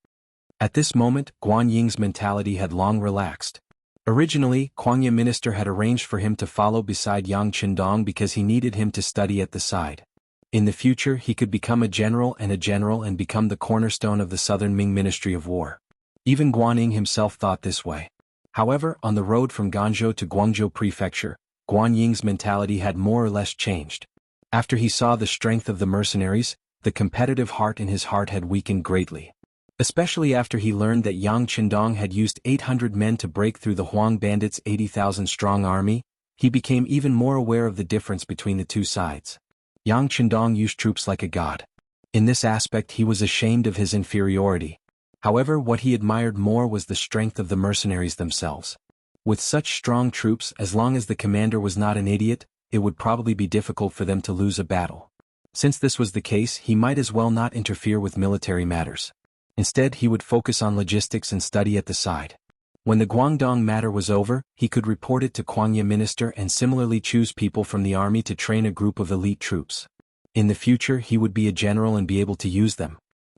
At this moment, Guan Ying's mentality had long relaxed. Originally, Guangya minister had arranged for him to follow beside Yang Qindong because he needed him to study at the side. In the future he could become a general and become the cornerstone of the Southern Ming Ministry of War. Even Guan Ying himself thought this way. However, on the road from Ganzhou to Guangzhou Prefecture, Guan Ying's mentality had more or less changed. After he saw the strength of the mercenaries, the competitive heart in his heart had weakened greatly. Especially after he learned that Yang Qindong had used 800 men to break through the Huang bandits' 80,000-strong army, he became even more aware of the difference between the two sides. Yang Qindong used troops like a god. In this aspect he was ashamed of his inferiority. However, what he admired more was the strength of the mercenaries themselves. With such strong troops, as long as the commander was not an idiot, it would probably be difficult for them to lose a battle. Since this was the case, he might as well not interfere with military matters. Instead, he would focus on logistics and study at the side. When the Guangdong matter was over, he could report it to Guangya minister and similarly choose people from the army to train a group of elite troops. In the future, he would be a general and be able to use them.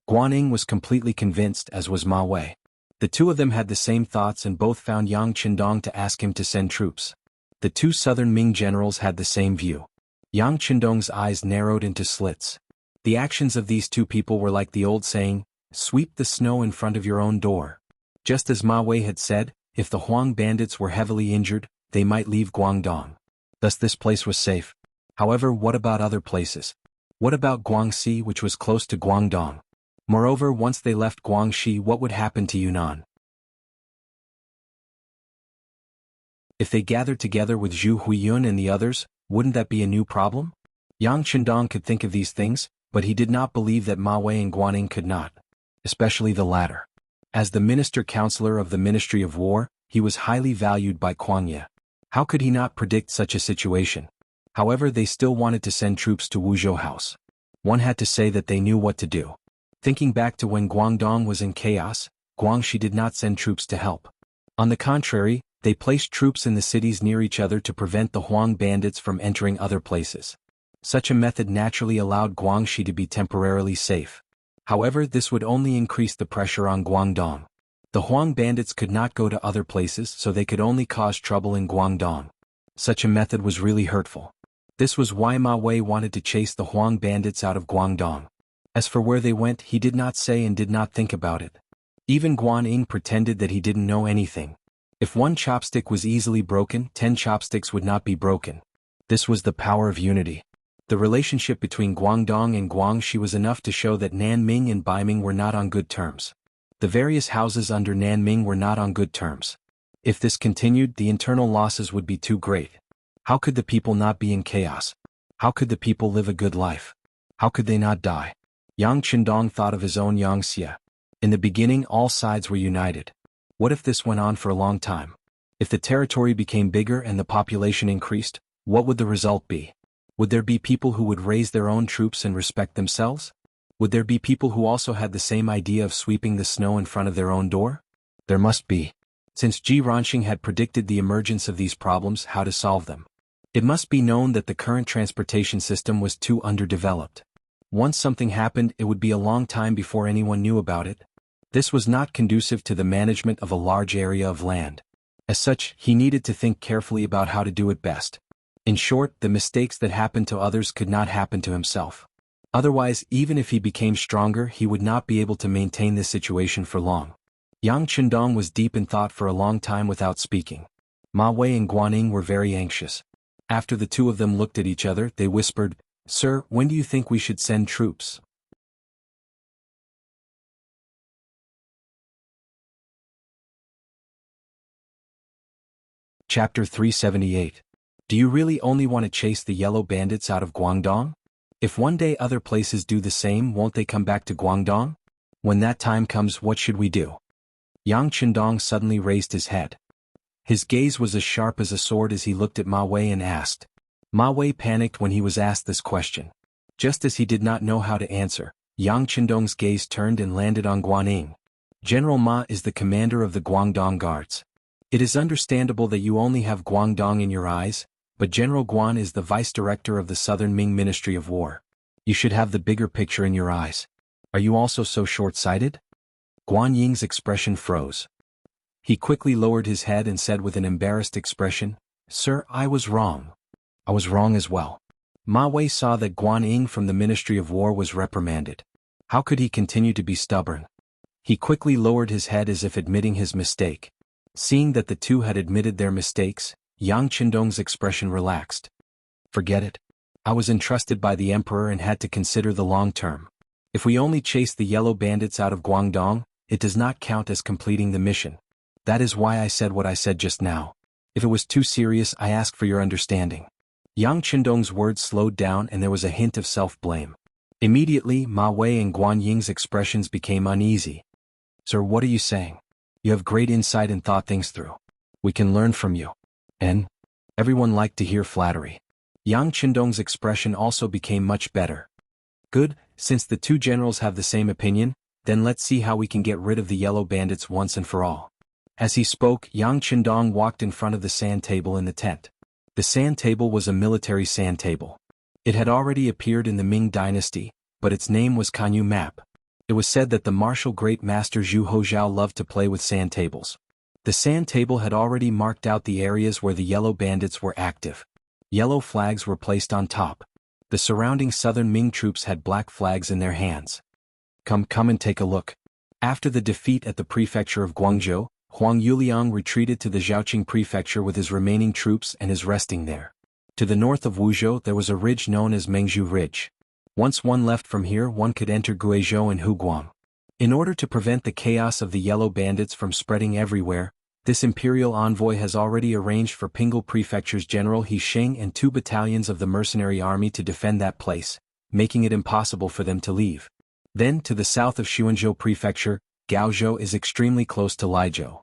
Guan Ying was completely convinced, as was Ma Wei. The two of them had the same thoughts and both found Yang Qindong to ask him to send troops. The two southern Ming generals had the same view. Yang Qindong's eyes narrowed into slits. The actions of these two people were like the old saying, "Sweep the snow in front of your own door." Just as Ma Wei had said, if the Huang bandits were heavily injured, they might leave Guangdong. Thus this place was safe. However, what about other places? What about Guangxi, which was close to Guangdong? Moreover, once they left Guangxi, what would happen to Yunnan? If they gathered together with Zhu Huiyun and the others, wouldn't that be a new problem? Yang Qindong could think of these things, but he did not believe that Ma Wei and Guan Ying could not. Especially the latter. As the minister-counselor of the Ministry of War, he was highly valued by Guangya. How could he not predict such a situation? However, they still wanted to send troops to Wuzhou House. One had to say that they knew what to do. Thinking back to when Guangdong was in chaos, Guangxi did not send troops to help. On the contrary, they placed troops in the cities near each other to prevent the Huang bandits from entering other places. Such a method naturally allowed Guangxi to be temporarily safe. However, this would only increase the pressure on Guangdong. The Huang bandits could not go to other places, so they could only cause trouble in Guangdong. Such a method was really hurtful. This was why Ma Wei wanted to chase the Huang bandits out of Guangdong. As for where they went, he did not say and did not think about it. Even Guan Ying pretended that he didn't know anything. If one chopstick was easily broken, 10 chopsticks would not be broken. This was the power of unity. The relationship between Guangdong and Guangxi was enough to show that Nanming and Baiming were not on good terms. The various houses under Nanming were not on good terms. If this continued, the internal losses would be too great. How could the people not be in chaos? How could the people live a good life? How could they not die? Yang Qindong thought of his own Yangxia. In the beginning, all sides were united. What if this went on for a long time? If the territory became bigger and the population increased, what would the result be? Would there be people who would raise their own troops and respect themselves? Would there be people who also had the same idea of sweeping the snow in front of their own door? There must be. Since Ji Ranxing had predicted the emergence of these problems, how to solve them? It must be known that the current transportation system was too underdeveloped. Once something happened, it would be a long time before anyone knew about it. This was not conducive to the management of a large area of land. As such, he needed to think carefully about how to do it best. In short, the mistakes that happened to others could not happen to himself. Otherwise, even if he became stronger, he would not be able to maintain this situation for long. Yang Qindong was deep in thought for a long time without speaking. Ma Wei and Guanning were very anxious. After the two of them looked at each other, they whispered, "Sir, when do you think we should send troops?" Chapter 378. Do you really only want to chase the yellow bandits out of Guangdong? If one day other places do the same, won't they come back to Guangdong? When that time comes, what should we do? Yang Qindong suddenly raised his head. His gaze was as sharp as a sword as he looked at Ma Wei and asked. Ma Wei panicked when he was asked this question. Just as he did not know how to answer, Yang Qindong's gaze turned and landed on Guanning. General Ma is the commander of the Guangdong Guards. It is understandable that you only have Guangdong in your eyes, but General Guan is the vice director of the Southern Ming Ministry of War. You should have the bigger picture in your eyes. Are you also so short-sighted? Guan Ying's expression froze. He quickly lowered his head and said with an embarrassed expression, "Sir, I was wrong. I was wrong as well." Ma Wei saw that Guan Ying from the Ministry of War was reprimanded. How could he continue to be stubborn? He quickly lowered his head as if admitting his mistake. Seeing that the two had admitted their mistakes, Yang Qindong's expression relaxed. Forget it. I was entrusted by the emperor and had to consider the long term. If we only chase the yellow bandits out of Guangdong, it does not count as completing the mission. That is why I said what I said just now. If it was too serious, I ask for your understanding. Yang Qindong's words slowed down and there was a hint of self-blame. Immediately, Ma Wei and Guan Ying's expressions became uneasy. "Sir, what are you saying? You have great insight and thought things through. We can learn from you." And everyone liked to hear flattery. Yang Qindong's expression also became much better. "Good, since the two generals have the same opinion, then let's see how we can get rid of the yellow bandits once and for all." As he spoke, Yang Qindong walked in front of the sand table in the tent. The sand table was a military sand table. It had already appeared in the Ming Dynasty, but its name was Kanyu Map. It was said that the martial great master Zhu Hozhao loved to play with sand tables. The sand table had already marked out the areas where the yellow bandits were active. Yellow flags were placed on top. The surrounding southern Ming troops had black flags in their hands. Come and take a look." After the defeat at the prefecture of Guangzhou, Huang Yuliang retreated to the Zhaoqing prefecture with his remaining troops and is resting there. To the north of Wuzhou there was a ridge known as Mengzhu Ridge. Once one left from here, one could enter Guizhou and Huguang. In order to prevent the chaos of the yellow bandits from spreading everywhere, this imperial envoy has already arranged for Pingle Prefecture's General He Sheng and 2 battalions of the mercenary army to defend that place, making it impossible for them to leave. Then, to the south of Xuanzhou Prefecture, Gaozhou is extremely close to Laizhou.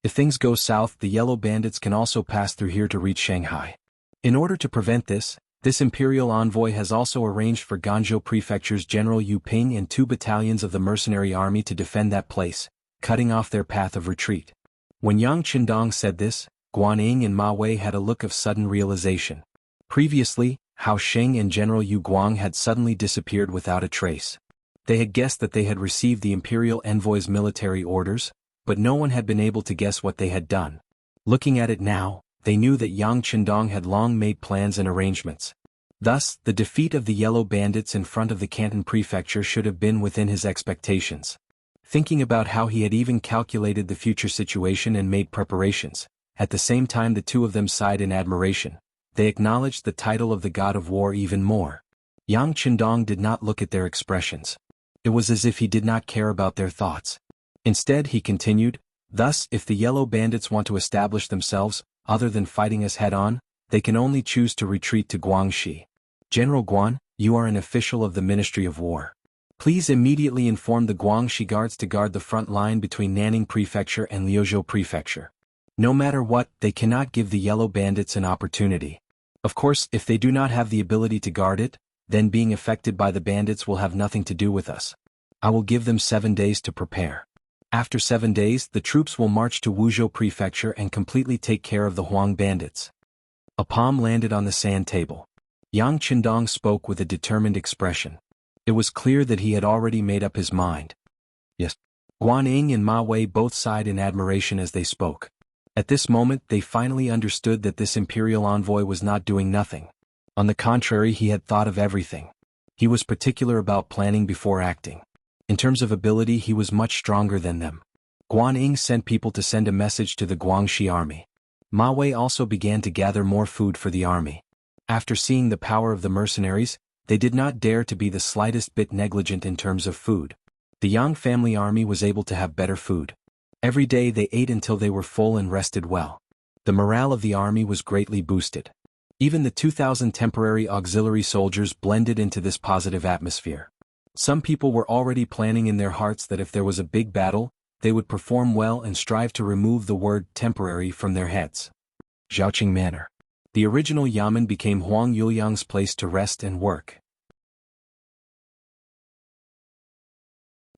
If things go south, the yellow bandits can also pass through here to reach Shanghai. In order to prevent this, this imperial envoy has also arranged for Ganzhou Prefecture's General Yu Ping and 2 battalions of the mercenary army to defend that place, cutting off their path of retreat. When Yang Qindong said this, Guan Ying and Ma Wei had a look of sudden realization. Previously, Hao Sheng and General Yu Guang had suddenly disappeared without a trace. They had guessed that they had received the imperial envoy's military orders, but no one had been able to guess what they had done. Looking at it now, they knew that Yang Qindong had long made plans and arrangements. Thus, the defeat of the yellow bandits in front of the Canton prefecture should have been within his expectations. Thinking about how he had even calculated the future situation and made preparations, at the same time the two of them sighed in admiration. They acknowledged the title of the god of war even more. Yang Qindong did not look at their expressions. It was as if he did not care about their thoughts. Instead he continued, "Thus, if the yellow bandits want to establish themselves, other than fighting us head-on, they can only choose to retreat to Guangxi. General Guan, you are an official of the Ministry of War. Please immediately inform the Guangxi guards to guard the front line between Nanning Prefecture and Liuzhou Prefecture. No matter what, they cannot give the yellow bandits an opportunity. Of course, if they do not have the ability to guard it, then being affected by the bandits will have nothing to do with us. I will give them 7 days to prepare. After 7 days, the troops will march to Wuzhou Prefecture and completely take care of the Huang bandits." A palm landed on the sand table. Yang Qindong spoke with a determined expression. It was clear that he had already made up his mind. Yes. Guan Ying and Ma Wei both sighed in admiration as they spoke. At this moment they finally understood that this imperial envoy was not doing nothing. On the contrary, he had thought of everything. He was particular about planning before acting. In terms of ability he was much stronger than them. Guan Ying sent people to send a message to the Guangxi army. Ma Wei also began to gather more food for the army. After seeing the power of the mercenaries, they did not dare to be the slightest bit negligent in terms of food. The Yang family army was able to have better food. Every day they ate until they were full and rested well. The morale of the army was greatly boosted. Even the 2,000 temporary auxiliary soldiers blended into this positive atmosphere. Some people were already planning in their hearts that if there was a big battle, they would perform well and strive to remove the word temporary from their heads. Zhaoqing Manor. The original Yamen became Huang Yuliang's place to rest and work.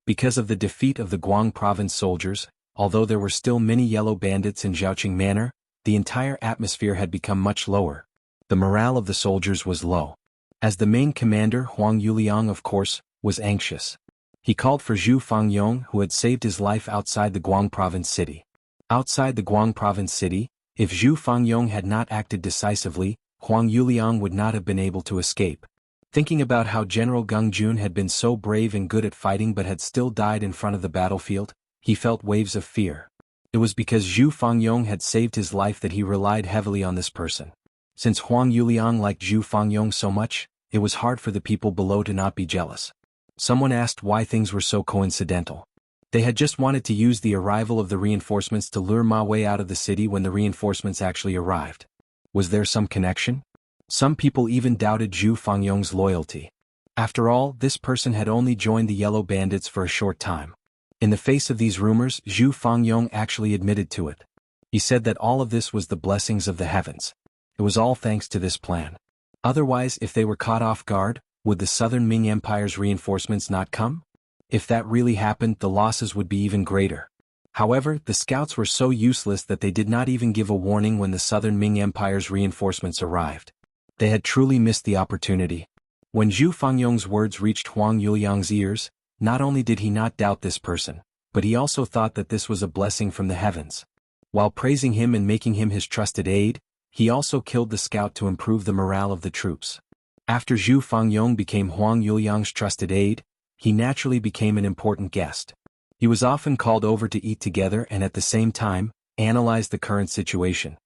Because of the defeat of the Guang province soldiers, although there were still many yellow bandits in Zhaoqing Manor, the entire atmosphere had become much lower. The morale of the soldiers was low. As the main commander, Huang Yuliang, of course, was anxious. He called for Zhu Fangyong, who had saved his life outside the Guang province city. Outside the Guang province city, if Zhu Fangyong had not acted decisively, Huang Yuliang would not have been able to escape. Thinking about how General Geng Jun had been so brave and good at fighting but had still died in front of the battlefield, he felt waves of fear. It was because Zhu Fangyong had saved his life that he relied heavily on this person. Since Huang Yuliang liked Zhu Fangyong so much, it was hard for the people below to not be jealous. Someone asked why things were so coincidental. They had just wanted to use the arrival of the reinforcements to lure Ma Wei out of the city when the reinforcements actually arrived. Was there some connection? Some people even doubted Zhu Fangyong's loyalty. After all, this person had only joined the Yellow Bandits for a short time. In the face of these rumors, Zhu Fangyong actually admitted to it. He said that all of this was the blessings of the heavens. It was all thanks to this plan. Otherwise, if they were caught off guard, would the Southern Ming Empire's reinforcements not come? If that really happened, the losses would be even greater. However, the scouts were so useless that they did not even give a warning when the Southern Ming Empire's reinforcements arrived. They had truly missed the opportunity. When Zhu Fangyong's words reached Huang Yuliang's ears, not only did he not doubt this person, but he also thought that this was a blessing from the heavens. While praising him and making him his trusted aide, he also killed the scout to improve the morale of the troops. After Zhu Fangyong became Huang Yuliang's trusted aide, he naturally became an important guest. He was often called over to eat together and at the same time, analyze the current situation.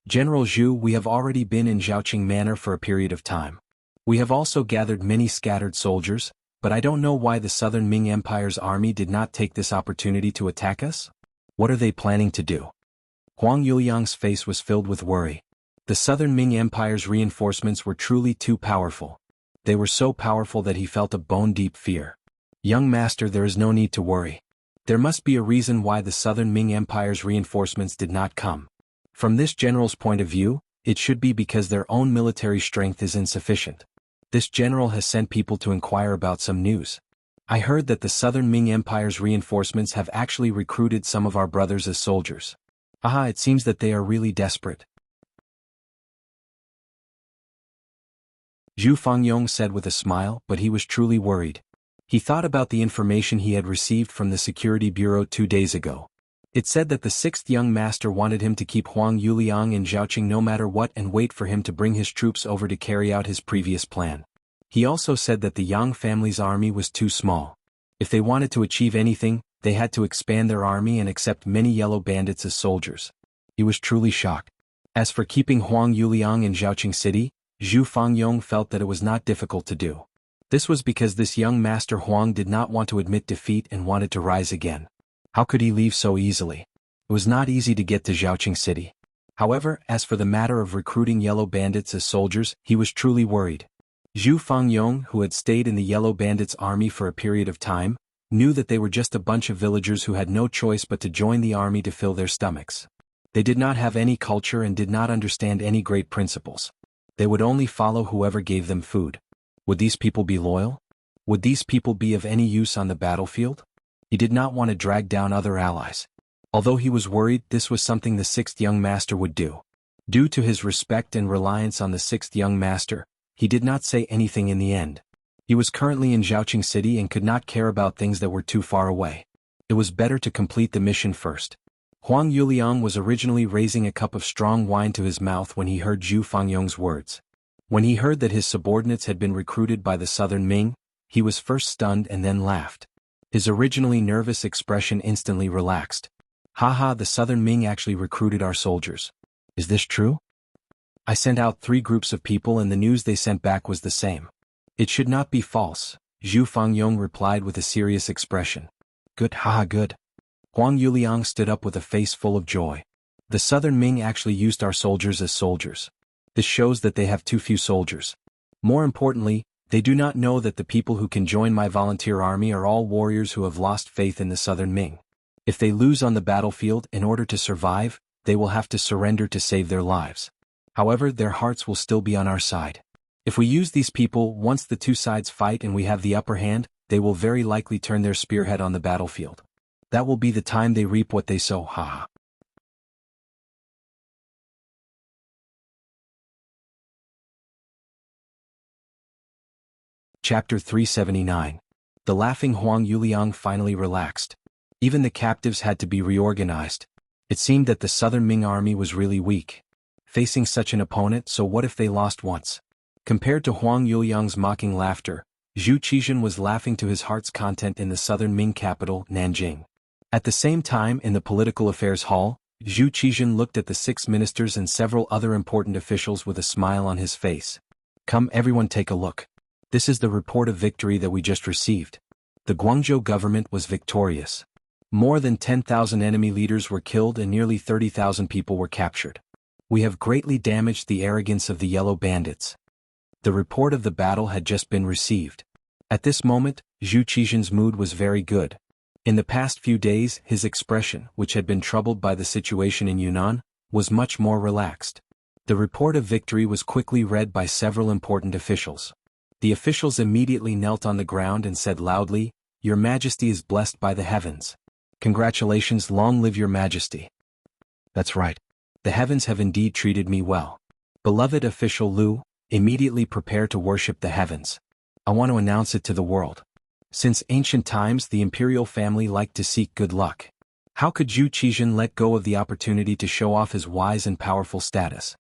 General Zhu, we have already been in Zhaoqing Manor for a period of time. We have also gathered many scattered soldiers, but I don't know why the Southern Ming Empire's army did not take this opportunity to attack us. What are they planning to do? Huang Yuliang's face was filled with worry. The Southern Ming Empire's reinforcements were truly too powerful. They were so powerful that he felt a bone-deep fear. Young master, there is no need to worry. There must be a reason why the Southern Ming Empire's reinforcements did not come. From this general's point of view, it should be because their own military strength is insufficient. This general has sent people to inquire about some news. I heard that the Southern Ming Empire's reinforcements have actually recruited some of our brothers as soldiers. Aha, it seems that they are really desperate. Zhu Fangyong said with a smile, but he was truly worried. He thought about the information he had received from the Security Bureau 2 days ago. It said that the 6th young master wanted him to keep Huang Yuliang in Zhaoqing no matter what and wait for him to bring his troops over to carry out his previous plan. He also said that the Yang family's army was too small. If they wanted to achieve anything, they had to expand their army and accept many yellow bandits as soldiers. He was truly shocked. As for keeping Huang Yuliang in Zhaoqing City, Zhu Fangyong felt that it was not difficult to do. This was because this young master Huang did not want to admit defeat and wanted to rise again. How could he leave so easily? It was not easy to get to Zhaoqing City. However, as for the matter of recruiting yellow bandits as soldiers, he was truly worried. Zhu Fangyong, who had stayed in the yellow bandits' army for a period of time, knew that they were just a bunch of villagers who had no choice but to join the army to fill their stomachs. They did not have any culture and did not understand any great principles. They would only follow whoever gave them food. Would these people be loyal? Would these people be of any use on the battlefield? He did not want to drag down other allies. Although he was worried, this was something the sixth young master would do. Due to his respect and reliance on the sixth young master, he did not say anything in the end. He was currently in Zhaoqing City and could not care about things that were too far away. It was better to complete the mission first. Huang Yuliang was originally raising a cup of strong wine to his mouth when he heard Zhu Fangyong's words. When he heard that his subordinates had been recruited by the Southern Ming, he was first stunned and then laughed. His originally nervous expression instantly relaxed. Haha, the Southern Ming actually recruited our soldiers. Is this true? I sent out 3 groups of people and the news they sent back was the same. It should not be false, Zhu Fangyong replied with a serious expression. Good, haha, good. Huang Yuliang stood up with a face full of joy. The Southern Ming actually used our soldiers as soldiers. This shows that they have too few soldiers. More importantly, they do not know that the people who can join my volunteer army are all warriors who have lost faith in the Southern Ming. If they lose on the battlefield in order to survive, they will have to surrender to save their lives. However, their hearts will still be on our side. If we use these people, once the two sides fight and we have the upper hand, they will very likely turn their spearhead on the battlefield. That will be the time they reap what they sow, haha. Chapter 379. The laughing Huang Yuliang finally relaxed. Even the captives had to be reorganized. It seemed that the Southern Ming army was really weak. Facing such an opponent, so what if they lost once? Compared to Huang Yuliang's mocking laughter, Zhu Qizhen was laughing to his heart's content in the Southern Ming capital, Nanjing. At the same time, in the political affairs hall, Zhu Qizhen looked at the 6 ministers and several other important officials with a smile on his face. Come everyone, take a look. This is the report of victory that we just received. The Guangzhou government was victorious. More than 10,000 enemy leaders were killed and nearly 30,000 people were captured. We have greatly damaged the arrogance of the yellow bandits. The report of the battle had just been received. At this moment, Zhu Qizhen's mood was very good. In the past few days, his expression, which had been troubled by the situation in Yunnan, was much more relaxed. The report of victory was quickly read by several important officials. The officials immediately knelt on the ground and said loudly, "Your Majesty is blessed by the heavens. Congratulations, long live your Majesty." That's right. The heavens have indeed treated me well. Beloved official Lu, immediately prepare to worship the heavens. I want to announce it to the world. Since ancient times, the imperial family liked to seek good luck. How could Zhu Qizhen let go of the opportunity to show off his wise and powerful status?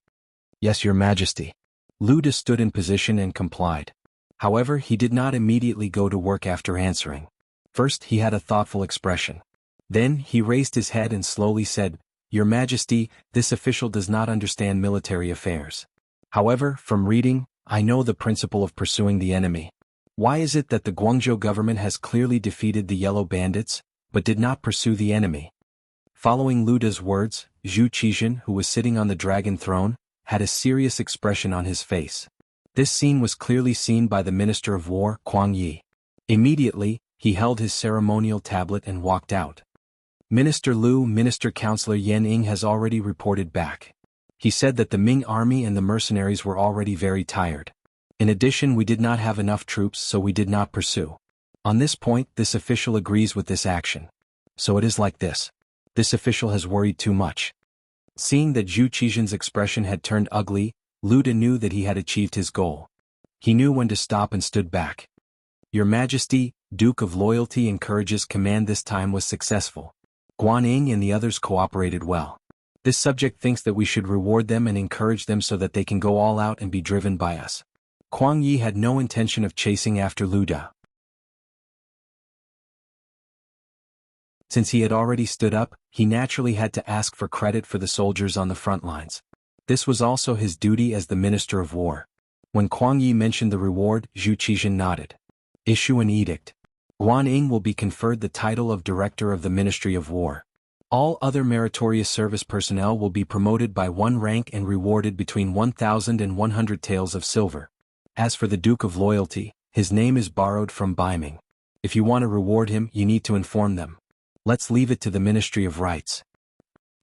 Yes, your Majesty. Lu De stood in position and complied. However, he did not immediately go to work after answering. First, he had a thoughtful expression. Then, he raised his head and slowly said, "Your Majesty, this official does not understand military affairs. However, from reading, I know the principle of pursuing the enemy. Why is it that the Guangzhou government has clearly defeated the yellow bandits, but did not pursue the enemy?" Following Lu De's words, Zhu Qizhen, who was sitting on the dragon throne, had a serious expression on his face. This scene was clearly seen by the Minister of War, Kuang Yi. Immediately, he held his ceremonial tablet and walked out. Minister Lu, Minister Counselor Yan Ying has already reported back. He said that the Ming army and the mercenaries were already very tired. In addition, we did not have enough troops, so we did not pursue. On this point, this official agrees with this action. So it is like this. This official has worried too much. Seeing that Zhu Qizhen's expression had turned ugly, Lu De knew that he had achieved his goal. He knew when to stop and stood back. Your Majesty, Duke of Loyalty and Courage's command this time was successful. Guan Ying and the others cooperated well. This subject thinks that we should reward them and encourage them so that they can go all out and be driven by us. Kuang Yi had no intention of chasing after Lu De. Since he had already stood up, he naturally had to ask for credit for the soldiers on the front lines. This was also his duty as the Minister of War. When Kuang Yi mentioned the reward, Zhu Qizhen nodded. Issue an edict. Guan Ying will be conferred the title of Director of the Ministry of War. All other meritorious service personnel will be promoted by 1 rank and rewarded between 1,000 and 100 taels of silver. As for the Duke of Loyalty, his name is borrowed from Baiming. If you want to reward him, you need to inform them. Let's leave it to the Ministry of Rights.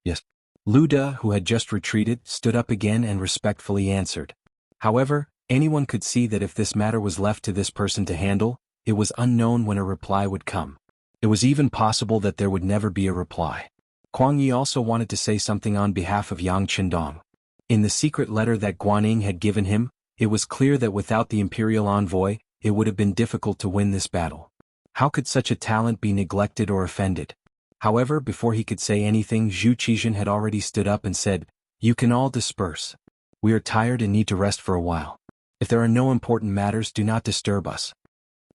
Yes. Lu De, who had just retreated, stood up again and respectfully answered. However, anyone could see that if this matter was left to this person to handle, it was unknown when a reply would come. It was even possible that there would never be a reply. Kuang Yi also wanted to say something on behalf of Yang Qindong. In the secret letter that Guan Ying had given him, it was clear that without the imperial envoy, it would have been difficult to win this battle. How could such a talent be neglected or offended? However, before he could say anything, Zhu Qizhen had already stood up and said, "You can all disperse. We are tired and need to rest for a while. If there are no important matters, do not disturb us."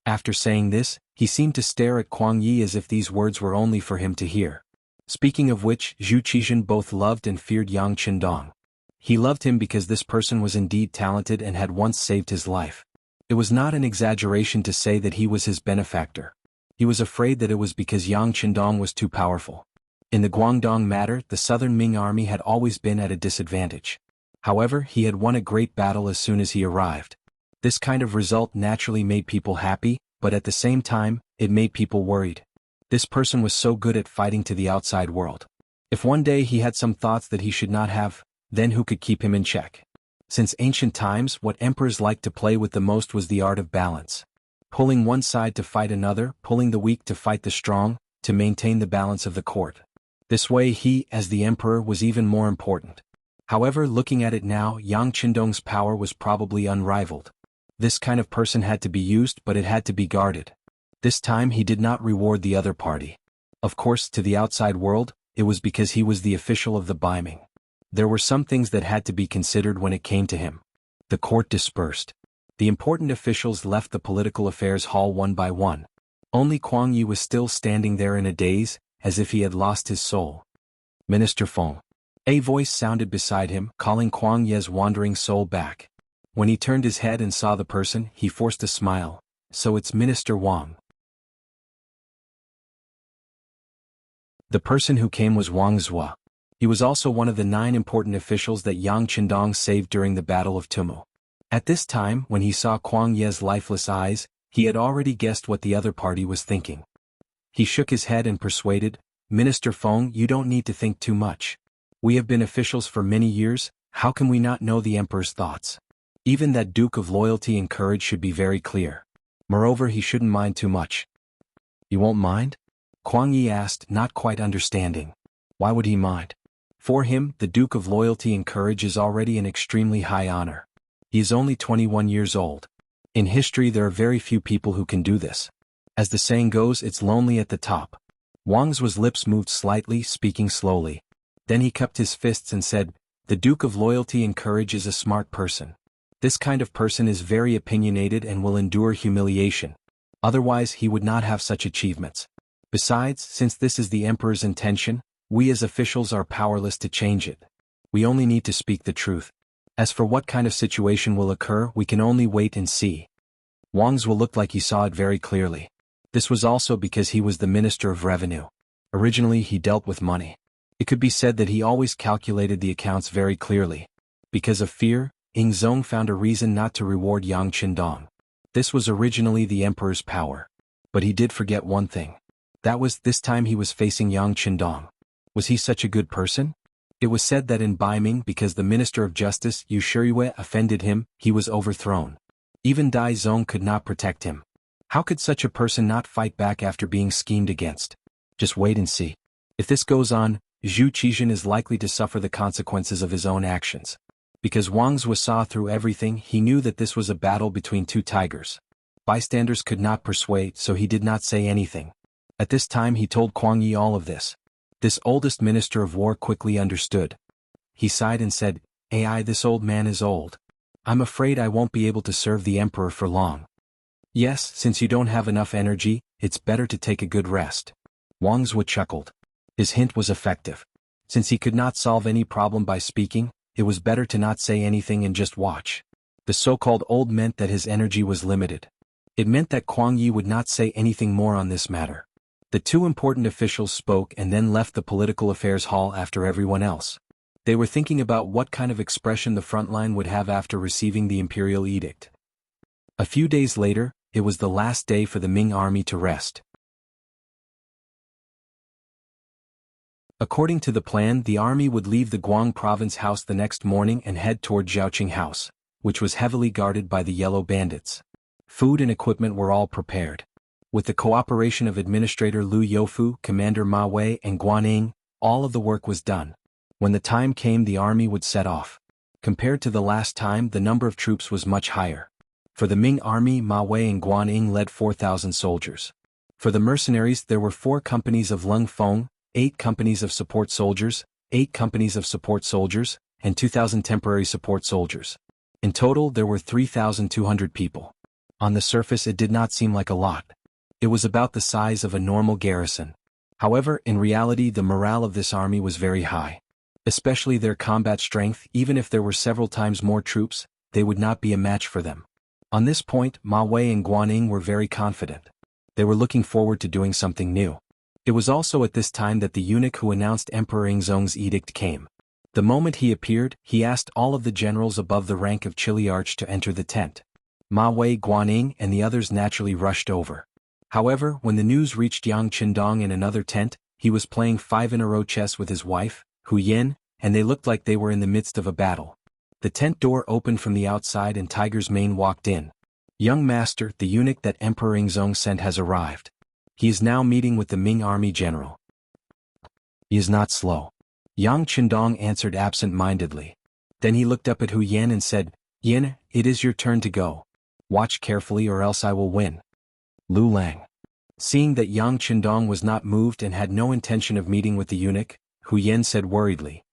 After saying this, he seemed to stare at Kuang Yi as if these words were only for him to hear. Speaking of which, Zhu Qizhen both loved and feared Yang Qindong. He loved him because this person was indeed talented and had once saved his life. It was not an exaggeration to say that he was his benefactor. He was afraid that it was because Yang Qindong was too powerful. In the Guangdong matter, the southern Ming army had always been at a disadvantage. However, he had won a great battle as soon as he arrived. This kind of result naturally made people happy, but at the same time, it made people worried. This person was so good at fighting to the outside world. If one day he had some thoughts that he should not have, then who could keep him in check? Since ancient times, what emperors liked to play with the most was the art of balance. Pulling one side to fight another, pulling the weak to fight the strong, to maintain the balance of the court. This way he, as the emperor, was even more important. However, looking at it now, Yang Qindong's power was probably unrivaled. This kind of person had to be used, but it had to be guarded. This time he did not reward the other party. Of course, to the outside world, it was because he was the official of the Baiming. There were some things that had to be considered when it came to him. The court dispersed. The important officials left the political affairs hall one by one. Only Kuang Yi was still standing there in a daze, as if he had lost his soul. Minister Feng. A voice sounded beside him, calling Kuang Yi's wandering soul back. When he turned his head and saw the person, he forced a smile. So it's Minister Wang. The person who came was Wang Zhua. He was also one of the 9 important officials that Yang Qindong saved during the Battle of Tumu. At this time, when he saw Kuang Yi's lifeless eyes, he had already guessed what the other party was thinking. He shook his head and persuaded, "Minister Feng, you don't need to think too much. We have been officials for many years, how can we not know the emperor's thoughts? Even that Duke of Loyalty and Courage should be very clear. Moreover, he shouldn't mind too much." "You won't mind?" Kuang Yi asked, not quite understanding. Why would he mind? For him, the Duke of Loyalty and Courage is already an extremely high honor. He is only 21 years old. In history there are very few people who can do this. As the saying goes, it's lonely at the top. Wang's lips moved slightly, speaking slowly. Then he cupped his fists and said, "The Duke of Loyalty and Courage is a smart person. This kind of person is very opinionated and will endure humiliation. Otherwise he would not have such achievements. Besides, since this is the emperor's intention, we as officials are powerless to change it. We only need to speak the truth. As for what kind of situation will occur, we can only wait and see." Wang's looked like he saw it very clearly. This was also because he was the Minister of Revenue. Originally he dealt with money. It could be said that he always calculated the accounts very clearly. Because of fear, Ying Zong found a reason not to reward Yang Qindong. This was originally the emperor's power. But he did forget one thing. That was, this time he was facing Yang Qindong. Was he such a good person? It was said that in Baiming, because the Minister of Justice, Yu Shiyue, offended him, he was overthrown. Even Dai Zong could not protect him. How could such a person not fight back after being schemed against? Just wait and see. If this goes on, Zhu Qizhen is likely to suffer the consequences of his own actions. Because Wang Zhua saw through everything, he knew that this was a battle between 2 tigers. Bystanders could not persuade, so he did not say anything. At this time he told Kuang Yi all of this. This oldest Minister of War quickly understood. He sighed and said, "Ai, this old man is old. I'm afraid I won't be able to serve the emperor for long. Yes, since you don't have enough energy, it's better to take a good rest. Wang Zhou chuckled. His hint was effective. Since he could not solve any problem by speaking, it was better to not say anything and just watch. The so-called old meant that his energy was limited. It meant that Kuang Yi would not say anything more on this matter. The two important officials spoke and then left the political affairs hall after everyone else. They were thinking about what kind of expression the front line would have after receiving the imperial edict. A few days later, it was the last day for the Ming army to rest. According to the plan, the army would leave the Guang province house the next morning and head toward Zhaoqing house, which was heavily guarded by the yellow bandits. Food and equipment were all prepared. With the cooperation of Administrator Lu Youfu, Commander Ma Wei and Guan Ying, all of the work was done. When the time came, the army would set off. Compared to the last time, the number of troops was much higher. For the Ming army, Ma Wei and Guan Ying led 4,000 soldiers. For the mercenaries, there were 4 companies of Lung Feng, 8 companies of support soldiers, 8 companies of support soldiers, and 2,000 temporary support soldiers. In total, there were 3,200 people. On the surface, it did not seem like a lot. It was about the size of a normal garrison. However, in reality, the morale of this army was very high. Especially their combat strength. Even if there were several times more troops, they would not be a match for them. On this point, Ma Wei and Guan Ying were very confident. They were looking forward to doing something new. It was also at this time that the eunuch who announced Emperor Yingzong's edict came. The moment he appeared, he asked all of the generals above the rank of Chiliarch to enter the tent. Ma Wei, Guan Ying, and the others naturally rushed over. However, when the news reached Yang Qindong in another tent, he was playing 5-in-a-row chess with his wife, Hu Yin, and they looked like they were in the midst of a battle. The tent door opened from the outside and Tiger's Mane walked in. Young master, the eunuch that Emperor Yingzong sent has arrived. He is now meeting with the Ming army general. He is not slow. Yang Qindong answered absent-mindedly. Then he looked up at Hu Yin and said, Yin, it is your turn to go. Watch carefully or else I will win. Lu Lang. Seeing that Yang Qindong was not moved and had no intention of meeting with the eunuch, Hu Yin said worriedly.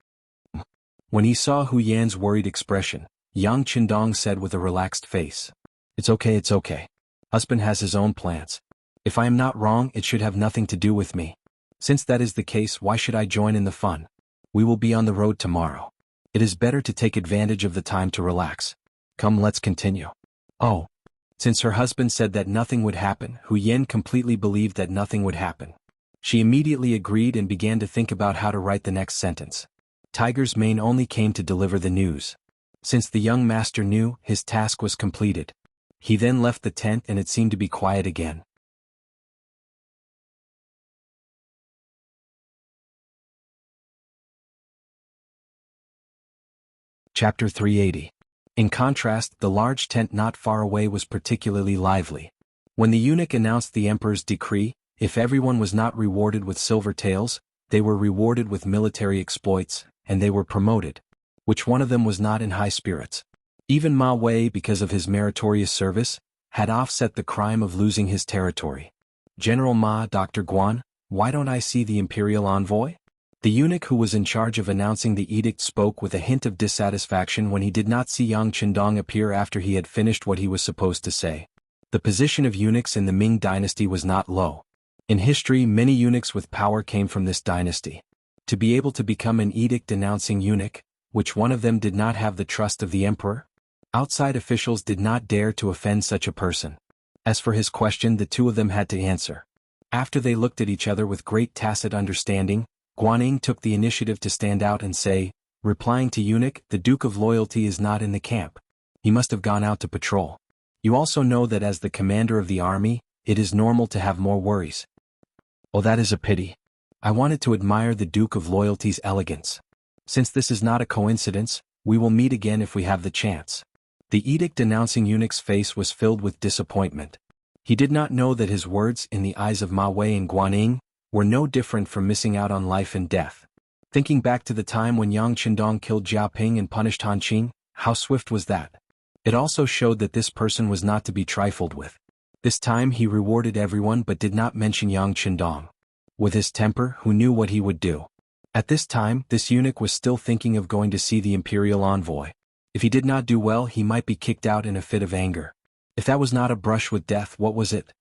When he saw Hu Yan's worried expression, Yang Qindong said with a relaxed face. It's okay, it's okay. Husband has his own plans. If I am not wrong, it should have nothing to do with me. Since that is the case, why should I join in the fun? We will be on the road tomorrow. It is better to take advantage of the time to relax. Come, let's continue. Oh. Since her husband said that nothing would happen, Hu Yin completely believed that nothing would happen. She immediately agreed and began to think about how to write the next sentence. Tiger's Mane only came to deliver the news. Since the young master knew, his task was completed. He then left the tent and it seemed to be quiet again. Chapter 380. In contrast, the large tent not far away was particularly lively. When the eunuch announced the emperor's decree, if everyone was not rewarded with silver taels, they were rewarded with military exploits, and they were promoted. Which one of them was not in high spirits? Even Ma Wei, because of his meritorious service, had offset the crime of losing his territory. General Ma, Dr. Guan, why don't I see the imperial envoy? The eunuch who was in charge of announcing the edict spoke with a hint of dissatisfaction when he did not see Yang Qindong appear after he had finished what he was supposed to say. The position of eunuchs in the Ming dynasty was not low. In history, many eunuchs with power came from this dynasty. To be able to become an edict-announcing eunuch, which one of them did not have the trust of the emperor? Outside officials did not dare to offend such a person. As for his question, the two of them had to answer. After they looked at each other with great tacit understanding, Guan Ying took the initiative to stand out and say, replying to eunuch, the Duke of Loyalty is not in the camp. He must have gone out to patrol. You also know that as the commander of the army, it is normal to have more worries. Oh, that is a pity. I wanted to admire the Duke of Loyalty's elegance. Since this is not a coincidence, we will meet again if we have the chance. The edict announcing eunuch's face was filled with disappointment. He did not know that his words, in the eyes of Ma Wei and Guan Ying, were no different from missing out on life and death. Thinking back to the time when Yang Qindong killed Jiao Ping and punished Han Qing, how swift was that? It also showed that this person was not to be trifled with. This time he rewarded everyone but did not mention Yang Qindong. With his temper, who knew what he would do? At this time, this eunuch was still thinking of going to see the imperial envoy. If he did not do well, he might be kicked out in a fit of anger. If that was not a brush with death, what was it?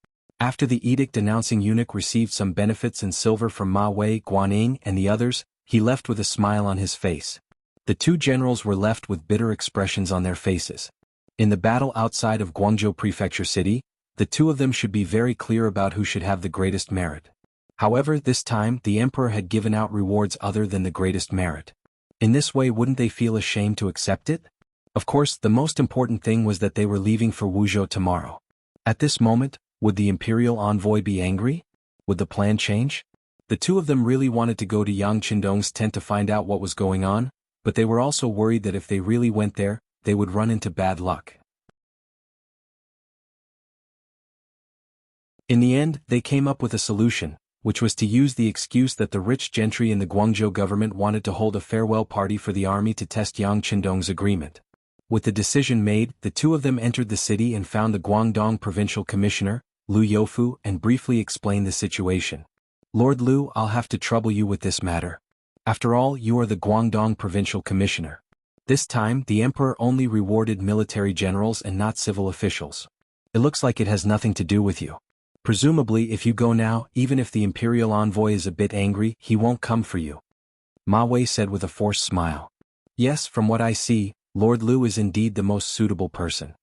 After the edict announcing eunuch received some benefits and silver from Ma Wei, Guanyin and the others, he left with a smile on his face. The two generals were left with bitter expressions on their faces. In the battle outside of Guangzhou Prefecture City, the two of them should be very clear about who should have the greatest merit. However, this time the emperor had given out rewards other than the greatest merit. In this way, wouldn't they feel ashamed to accept it? Of course, the most important thing was that they were leaving for Wuzhou tomorrow. At this moment, would the imperial envoy be angry? Would the plan change? The two of them really wanted to go to Yang Qindong's tent to find out what was going on, but they were also worried that if they really went there, they would run into bad luck. In the end, they came up with a solution, which was to use the excuse that the rich gentry in the Guangzhou government wanted to hold a farewell party for the army to test Yang Qindong's agreement. With the decision made, the two of them entered the city and found the Guangdong provincial commissioner, Lu Youfu, and briefly explained the situation. "Lord Lu, I'll have to trouble you with this matter. After all, you are the Guangdong provincial commissioner. This time, the emperor only rewarded military generals and not civil officials. It looks like it has nothing to do with you. Presumably, if you go now, even if the imperial envoy is a bit angry, he won't come for you." Ma Wei said with a forced smile. "Yes, from what I see, Lord Lu is indeed the most suitable person.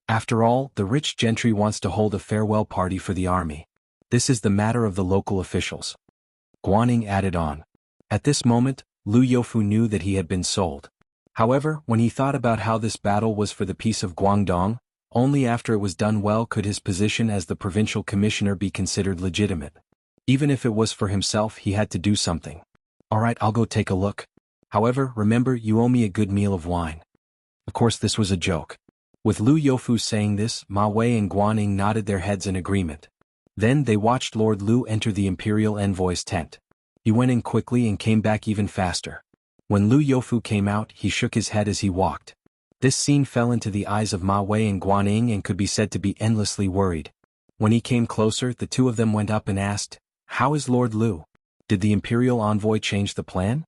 After all, the rich gentry wants to hold a farewell party for the army. This is the matter of the local officials." Guanyin added on. At this moment, Lu Youfu knew that he had been sold. However, when he thought about how this battle was for the peace of Guangdong, only after it was done well could his position as the provincial commissioner be considered legitimate. Even if it was for himself, he had to do something. "All right, I'll go take a look. However, remember, you owe me a good meal of wine." Of course, this was a joke. With Lu Youfu saying this, Ma Wei and Guanyin nodded their heads in agreement. Then they watched Lord Lu enter the imperial envoy's tent. He went in quickly and came back even faster. When Lu Youfu came out, he shook his head as he walked. This scene fell into the eyes of Ma Wei and Guanyin and could be said to be endlessly worried. When he came closer, the two of them went up and asked, "How is Lord Lu? Did the imperial envoy change the plan?"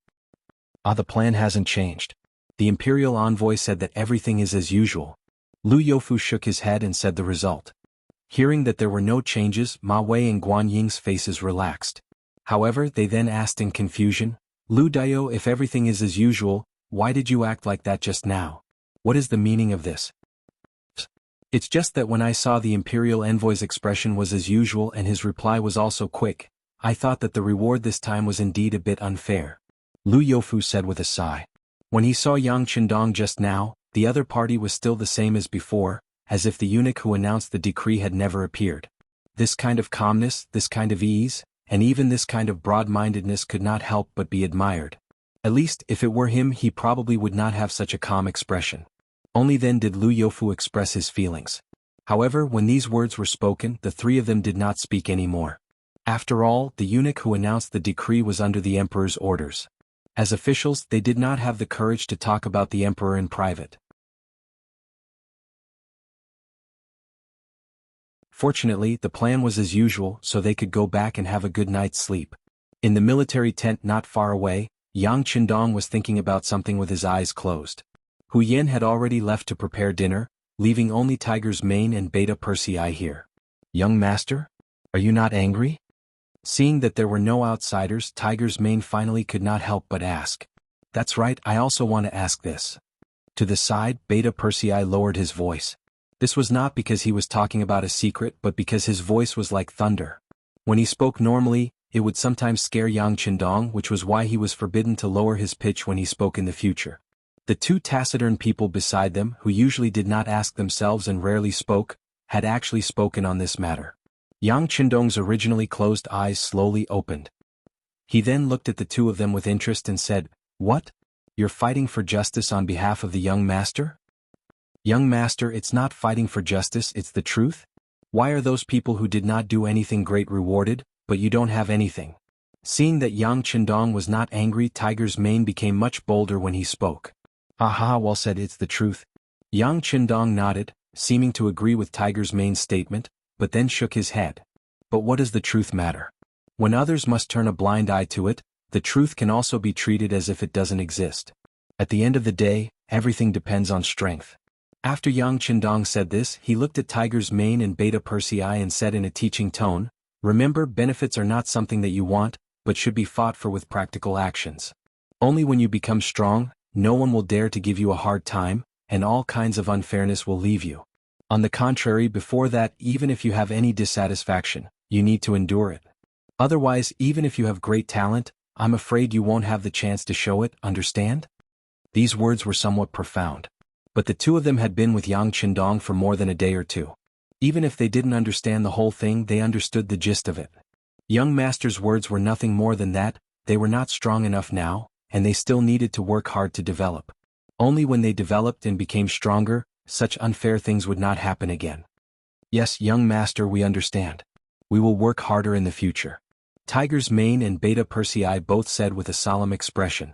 The plan hasn't changed. The imperial envoy said that everything is as usual." Lu Youfu shook his head and said the result. Hearing that there were no changes, Ma Wei and Guanyin's faces relaxed. However, they then asked in confusion, "Lu Daio, if everything is as usual, why did you act like that just now? What is the meaning of this?" "It's just that when I saw the imperial envoy's expression was as usual and his reply was also quick, I thought that the reward this time was indeed a bit unfair," Lu Youfu said with a sigh. When he saw Yang Qindong just now, the other party was still the same as before, as if the eunuch who announced the decree had never appeared. This kind of calmness, this kind of ease, and even this kind of broad-mindedness could not help but be admired. At least, if it were him, he probably would not have such a calm expression. Only then did Lu Youfu express his feelings. However, when these words were spoken, the three of them did not speak anymore. After all, the eunuch who announced the decree was under the emperor's orders. As officials, they did not have the courage to talk about the emperor in private. Fortunately, the plan was as usual, so they could go back and have a good night's sleep. In the military tent not far away, Yang Qindong was thinking about something with his eyes closed. Hu Yin had already left to prepare dinner, leaving only Tiger's Mane and Beta Persei here. "Young master? Are you not angry?" Seeing that there were no outsiders, Tiger's Mane finally could not help but ask. "That's right, I also want to ask this." To the side, Beta Persei lowered his voice. This was not because he was talking about a secret but because his voice was like thunder. When he spoke normally, it would sometimes scare Yang Qindong, which was why he was forbidden to lower his pitch when he spoke in the future. The two taciturn people beside them, who usually did not ask themselves and rarely spoke, had actually spoken on this matter. Yang Qindong's originally closed eyes slowly opened. He then looked at the two of them with interest and said, "What? You're fighting for justice on behalf of the young master?" "Young master, it's not fighting for justice, it's the truth. Why are those people who did not do anything great rewarded, but you don't have anything?" Seeing that Yang Qindong was not angry, Tiger's Mane became much bolder when he spoke. "Aha, well said, it's the truth." Yang Qindong nodded, seeming to agree with Tiger's Mane's statement, but then shook his head. "But what does the truth matter? When others must turn a blind eye to it, the truth can also be treated as if it doesn't exist. At the end of the day, everything depends on strength. After Yang Qindong said this, he looked at Tiger's mane and Beta Persei and said in a teaching tone, "Remember, benefits are not something that you want, but should be fought for with practical actions. Only when you become strong, no one will dare to give you a hard time, and all kinds of unfairness will leave you. On the contrary, before that, even if you have any dissatisfaction, you need to endure it. Otherwise, even if you have great talent, I'm afraid you won't have the chance to show it, understand?" These words were somewhat profound. But the two of them had been with Yang Qindong for more than a day or two. Even if they didn't understand the whole thing, they understood the gist of it. Young master's words were nothing more than that, they were not strong enough now, and they still needed to work hard to develop. Only when they developed and became stronger, such unfair things would not happen again. "Yes, young master, we understand. We will work harder in the future." Tiger's mane and Beta Persei both said with a solemn expression.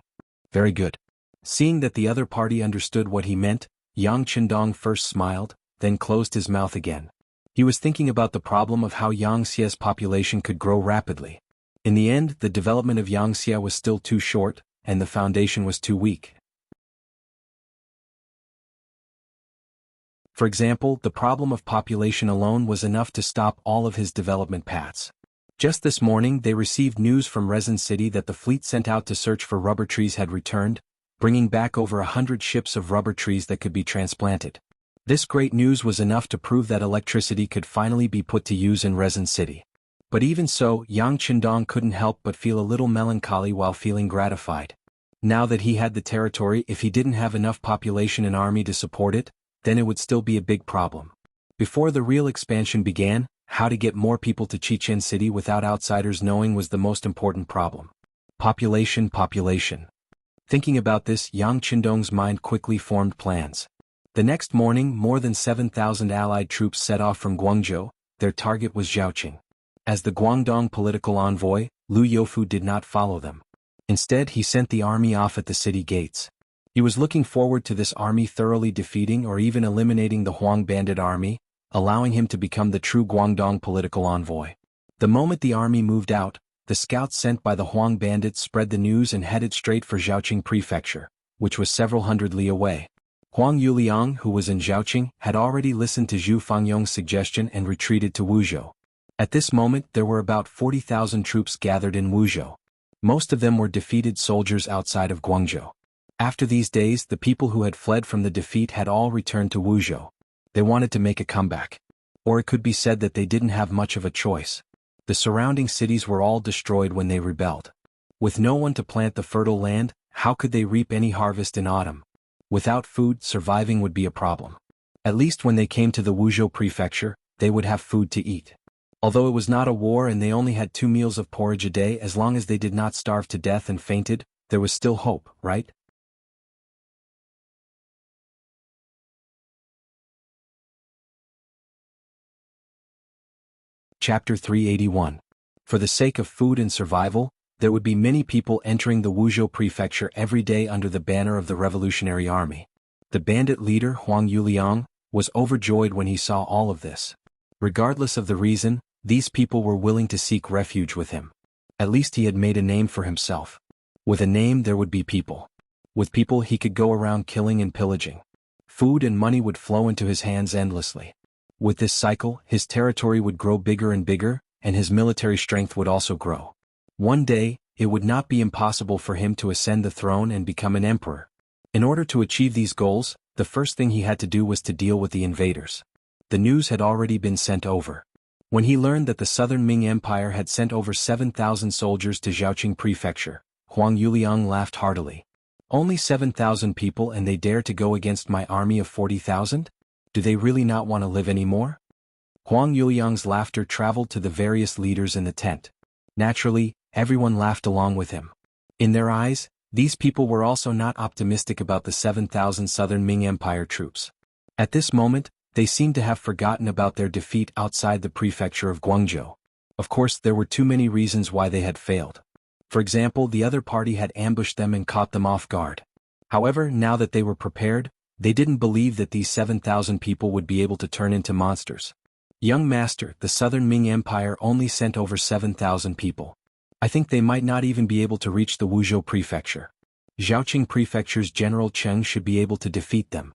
"Very good." Seeing that the other party understood what he meant, Yang Qindong first smiled, then closed his mouth again. He was thinking about the problem of how Yangxia's population could grow rapidly. In the end, the development of Yangxia was still too short, and the foundation was too weak. For example, the problem of population alone was enough to stop all of his development paths. Just this morning they received news from Resin City that the fleet sent out to search for rubber trees had returned, bringing back over 100 ships of rubber trees that could be transplanted. This great news was enough to prove that electricity could finally be put to use in Resin City. But even so, Yang Qindong couldn't help but feel a little melancholy while feeling gratified. Now that he had the territory, if he didn't have enough population and army to support it, then it would still be a big problem. Before the real expansion began, how to get more people to Chichen City without outsiders knowing was the most important problem. Population. Thinking about this, Yang Qindong's mind quickly formed plans. The next morning, more than 7,000 allied troops set off from Guangzhou. Their target was Zhaoqing. As the Guangdong political envoy, Liu Youfu did not follow them. Instead, he sent the army off at the city gates. He was looking forward to this army thoroughly defeating or even eliminating the Huang bandit army, allowing him to become the true Guangdong political envoy. The moment the army moved out, the scouts sent by the Huang bandits spread the news and headed straight for Zhaoqing Prefecture, which was several hundred li away. Huang Yuliang, who was in Zhaoqing, had already listened to Zhu Fangyong's suggestion and retreated to Wuzhou. At this moment there were about 40,000 troops gathered in Wuzhou. Most of them were defeated soldiers outside of Guangzhou. After these days, the people who had fled from the defeat had all returned to Wuzhou. They wanted to make a comeback. Or it could be said that they didn't have much of a choice. The surrounding cities were all destroyed when they rebelled. With no one to plant the fertile land, how could they reap any harvest in autumn? Without food, surviving would be a problem. At least when they came to the Wuzhou prefecture, they would have food to eat. Although it was not a war and they only had 2 meals of porridge a day, as long as they did not starve to death and fainted, there was still hope, right? Chapter 381. For the sake of food and survival, there would be many people entering the Wuzhou prefecture every day under the banner of the Revolutionary Army. The bandit leader, Huang Yuliang, was overjoyed when he saw all of this. Regardless of the reason, these people were willing to seek refuge with him. At least he had made a name for himself. With a name there would be people. With people he could go around killing and pillaging. Food and money would flow into his hands endlessly. With this cycle, his territory would grow bigger and bigger, and his military strength would also grow. One day, it would not be impossible for him to ascend the throne and become an emperor. In order to achieve these goals, the first thing he had to do was to deal with the invaders. The news had already been sent over. When he learned that the Southern Ming Empire had sent over 7,000 soldiers to Zhaoqing Prefecture, Huang Yuliang laughed heartily. Only 7,000 people and they dare to go against my army of 40,000? Do they really not want to live anymore? Huang Yuliang's laughter traveled to the various leaders in the tent. Naturally, everyone laughed along with him. In their eyes, these people were also not optimistic about the 7,000 Southern Ming Empire troops. At this moment, they seemed to have forgotten about their defeat outside the prefecture of Guangzhou. Of course, there were too many reasons why they had failed. For example, the other party had ambushed them and caught them off guard. However, now that they were prepared, they didn't believe that these 7,000 people would be able to turn into monsters. Young master, the Southern Ming Empire only sent over 7,000 people. I think they might not even be able to reach the Wuzhou prefecture. Zhaoqing prefecture's General Cheng should be able to defeat them.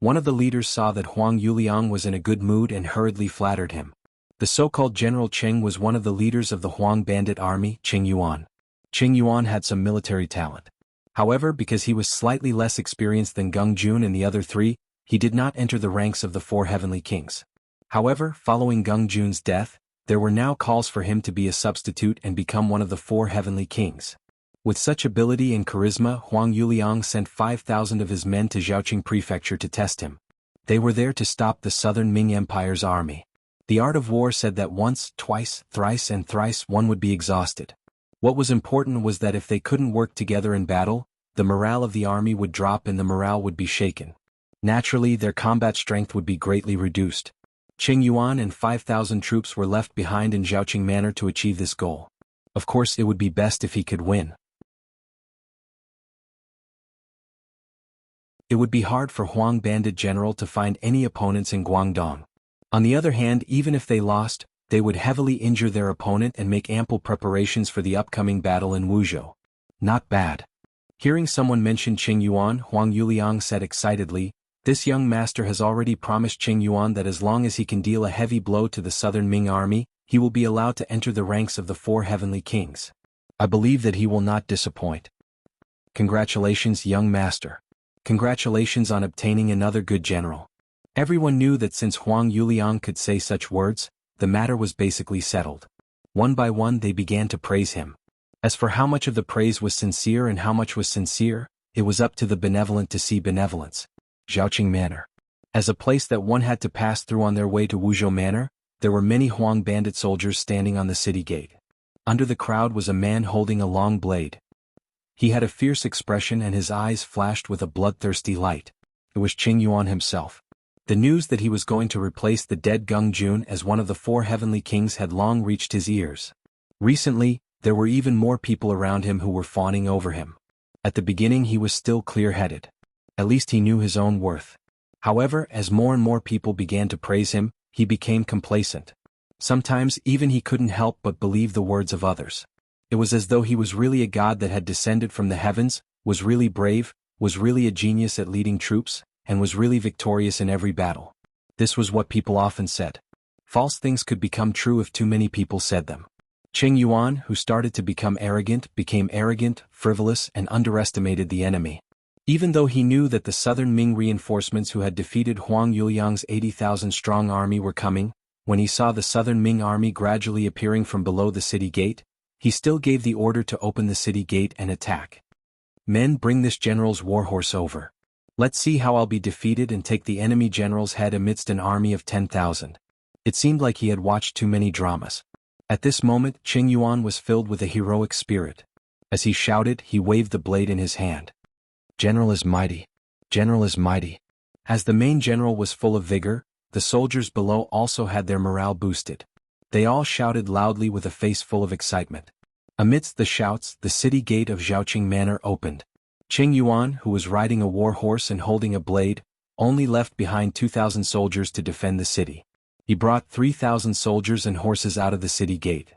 One of the leaders saw that Huang Yuliang was in a good mood and hurriedly flattered him. The so-called General Qing was one of the leaders of the Huang bandit army, Qing Yuan. Qing Yuan had some military talent. However, because he was slightly less experienced than Gung Jun and the other three, he did not enter the ranks of the four heavenly kings. However, following Gung Jun's death, there were now calls for him to be a substitute and become one of the four heavenly kings. With such ability and charisma, Huang Yuliang sent 5,000 of his men to Zhaoqing Prefecture to test him. They were there to stop the southern Ming Empire's army. The art of war said that once, twice, thrice and thrice one would be exhausted. What was important was that if they couldn't work together in battle, the morale of the army would drop and the morale would be shaken. Naturally, their combat strength would be greatly reduced. Qing Yuan and 5,000 troops were left behind in Zhaoqing Manor to achieve this goal. Of course, it would be best if he could win. It would be hard for Huang bandit general to find any opponents in Guangdong. On the other hand, even if they lost, they would heavily injure their opponent and make ample preparations for the upcoming battle in Wuzhou. Not bad. Hearing someone mention Qing Yuan, Huang Yuliang said excitedly, "This young master has already promised Qing Yuan that as long as he can deal a heavy blow to the southern Ming army, he will be allowed to enter the ranks of the four heavenly kings. I believe that he will not disappoint." Congratulations, young master. Congratulations on obtaining another good general. Everyone knew that since Huang Yuliang could say such words, the matter was basically settled. One by one they began to praise him. As for how much of the praise was sincere and how much was sincere, it was up to the benevolent to see benevolence. Zhaoqing Manor. As a place that one had to pass through on their way to Wuzhou Manor, there were many Huang bandit soldiers standing on the city gate. Under the crowd was a man holding a long blade. He had a fierce expression and his eyes flashed with a bloodthirsty light. It was Qing Yuan himself. The news that he was going to replace the dead Gung Jun as one of the four heavenly kings had long reached his ears. Recently, there were even more people around him who were fawning over him. At the beginning he was still clear-headed. At least he knew his own worth. However, as more and more people began to praise him, he became complacent. Sometimes even he couldn't help but believe the words of others. It was as though he was really a god that had descended from the heavens, was really brave, was really a genius at leading troops, and was really victorious in every battle. This was what people often said. False things could become true if too many people said them. Qing Yuan, who started to become arrogant, became arrogant, frivolous, and underestimated the enemy. Even though he knew that the southern Ming reinforcements who had defeated Huang Yuliang's 80,000-strong army were coming, when he saw the southern Ming army gradually appearing from below the city gate, he still gave the order to open the city gate and attack. "Men, bring this general's warhorse over. Let's see how I'll be defeated and take the enemy general's head amidst an army of 10,000. It seemed like he had watched too many dramas. At this moment, Qing Yuan was filled with a heroic spirit. As he shouted, he waved the blade in his hand. "General is mighty. General is mighty." As the main general was full of vigor, the soldiers below also had their morale boosted. They all shouted loudly with a face full of excitement. Amidst the shouts, the city gate of Zhaoqing Manor opened. Qing Yuan, who was riding a war horse and holding a blade, only left behind 2,000 soldiers to defend the city. He brought 3,000 soldiers and horses out of the city gate.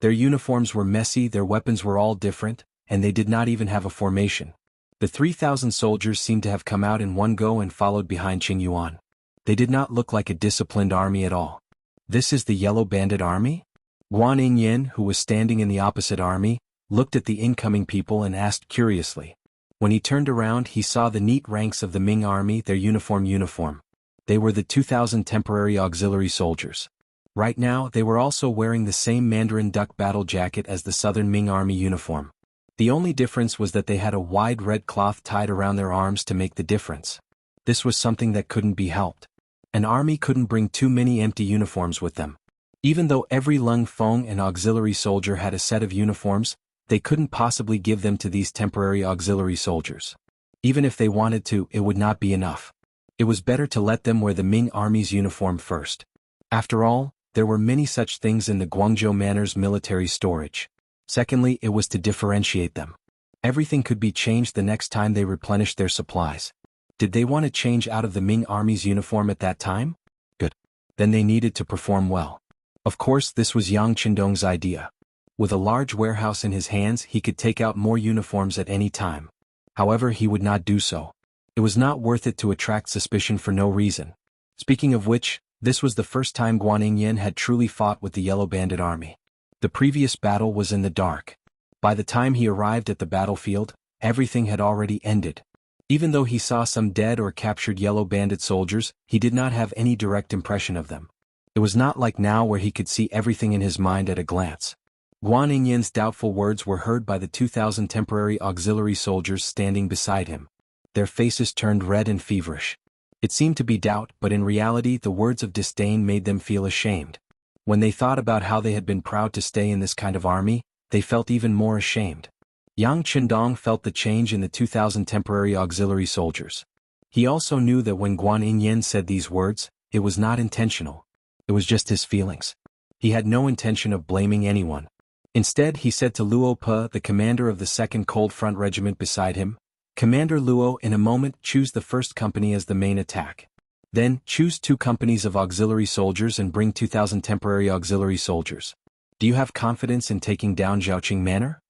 Their uniforms were messy, their weapons were all different, and they did not even have a formation. The 3,000 soldiers seemed to have come out in one go and followed behind Qing Yuan. They did not look like a disciplined army at all. "This is the Yellow Bandit Army?" Guan Yingyan, who was standing in the opposite army, looked at the incoming people and asked curiously. When he turned around, he saw the neat ranks of the Ming army, their uniform. They were the 2,000 temporary auxiliary soldiers. Right now, they were also wearing the same Mandarin duck battle jacket as the southern Ming army uniform. The only difference was that they had a wide red cloth tied around their arms to make the difference. This was something that couldn't be helped. An army couldn't bring too many empty uniforms with them. Even though every Lung Feng and auxiliary soldier had a set of uniforms, they couldn't possibly give them to these temporary auxiliary soldiers. Even if they wanted to, it would not be enough. It was better to let them wear the Ming army's uniform first. After all, there were many such things in the Guangzhou Manor's military storage. Secondly, it was to differentiate them. Everything could be changed the next time they replenished their supplies. Did they want to change out of the Ming army's uniform at that time? Good. Then they needed to perform well. Of course, this was Yang Qindong's idea. With a large warehouse in his hands, he could take out more uniforms at any time. However, he would not do so. It was not worth it to attract suspicion for no reason. Speaking of which, this was the first time Guan Yingyan had truly fought with the Yellow Bandit army. The previous battle was in the dark. By the time he arrived at the battlefield, everything had already ended. Even though he saw some dead or captured Yellow Bandit soldiers, he did not have any direct impression of them. It was not like now where he could see everything in his mind at a glance. Guan Yingyan's doubtful words were heard by the 2,000 temporary auxiliary soldiers standing beside him. Their faces turned red and feverish. It seemed to be doubt, but in reality the words of disdain made them feel ashamed. When they thought about how they had been proud to stay in this kind of army, they felt even more ashamed. Yang Qindong felt the change in the 2,000 temporary auxiliary soldiers. He also knew that when Guan Yingyan said these words, it was not intentional. It was just his feelings. He had no intention of blaming anyone. Instead, he said to Luo Pe, the commander of the 2nd Cold Front Regiment beside him, "Commander Luo, in a moment choose the 1st company as the main attack. Then, choose 2 companies of auxiliary soldiers and bring 2,000 temporary auxiliary soldiers. Do you have confidence in taking down Zhaoqing Manor?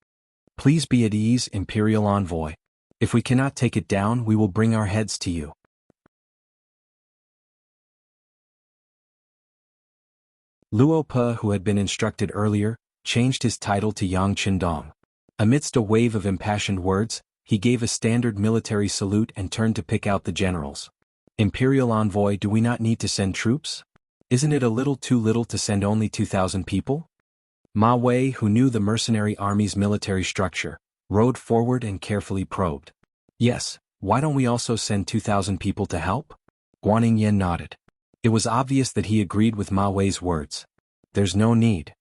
Please be at ease, Imperial Envoy. If we cannot take it down, we will bring our heads to you." Luo Pe, who had been instructed earlier, changed his title to Yang Qindong. Amidst a wave of impassioned words, he gave a standard military salute and turned to pick out the generals. "Imperial Envoy, do we not need to send troops? Isn't it a little too little to send only 2,000 people?" Ma Wei, who knew the mercenary army's military structure, rode forward and carefully probed. "Yes, why don't we also send 2,000 people to help?" Guan Yingyan nodded. It was obvious that he agreed with Ma Wei's words. "There's no need."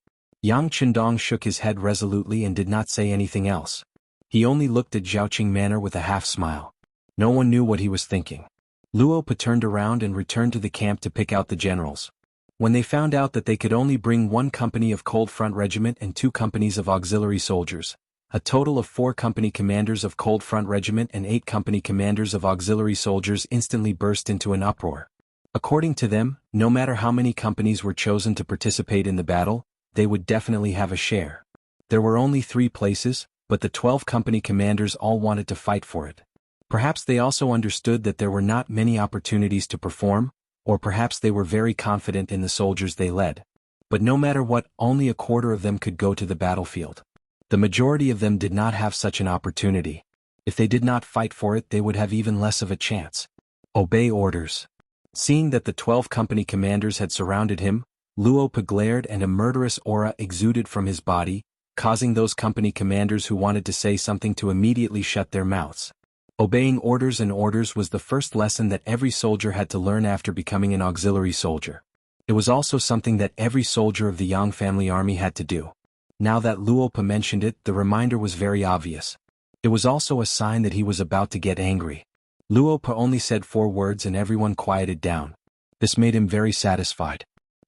Yang Qindong shook his head resolutely and did not say anything else. He only looked at Zhaoqing Manor with a half-smile. No one knew what he was thinking. Luo Pe turned around and returned to the camp to pick out the generals. When they found out that they could only bring 1 company of Cold Front Regiment and 2 companies of auxiliary soldiers, a total of 4 company commanders of Cold Front Regiment and 8 company commanders of auxiliary soldiers instantly burst into an uproar. According to them, no matter how many companies were chosen to participate in the battle, they would definitely have a share. There were only 3 places, but the 12 company commanders all wanted to fight for it. Perhaps they also understood that there were not many opportunities to perform, or perhaps they were very confident in the soldiers they led. But no matter what, only a quarter of them could go to the battlefield. The majority of them did not have such an opportunity. If they did not fight for it, they would have even less of a chance. Obey orders. Seeing that the 12 company commanders had surrounded him, Luo Pe glared and a murderous aura exuded from his body, causing those company commanders who wanted to say something to immediately shut their mouths. Obeying orders and orders was the first lesson that every soldier had to learn after becoming an auxiliary soldier. It was also something that every soldier of the Yang family army had to do. Now that Luo Pe mentioned it, the reminder was very obvious. It was also a sign that he was about to get angry. Luo Pe only said 4 words and everyone quieted down. This made him very satisfied.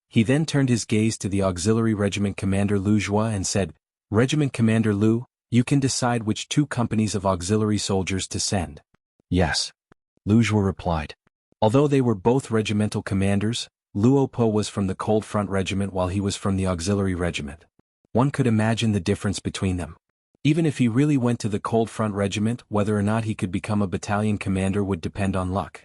He then turned his gaze to the auxiliary regiment commander Lu Zhua and said, "Regiment Commander Lu, you can decide which 2 companies of auxiliary soldiers to send." "Yes," Lu Zhua replied. Although they were both regimental commanders, Luo Pe was from the Cold Front Regiment while he was from the auxiliary regiment. One could imagine the difference between them. Even if he really went to the Cold Front Regiment, whether or not he could become a battalion commander would depend on luck.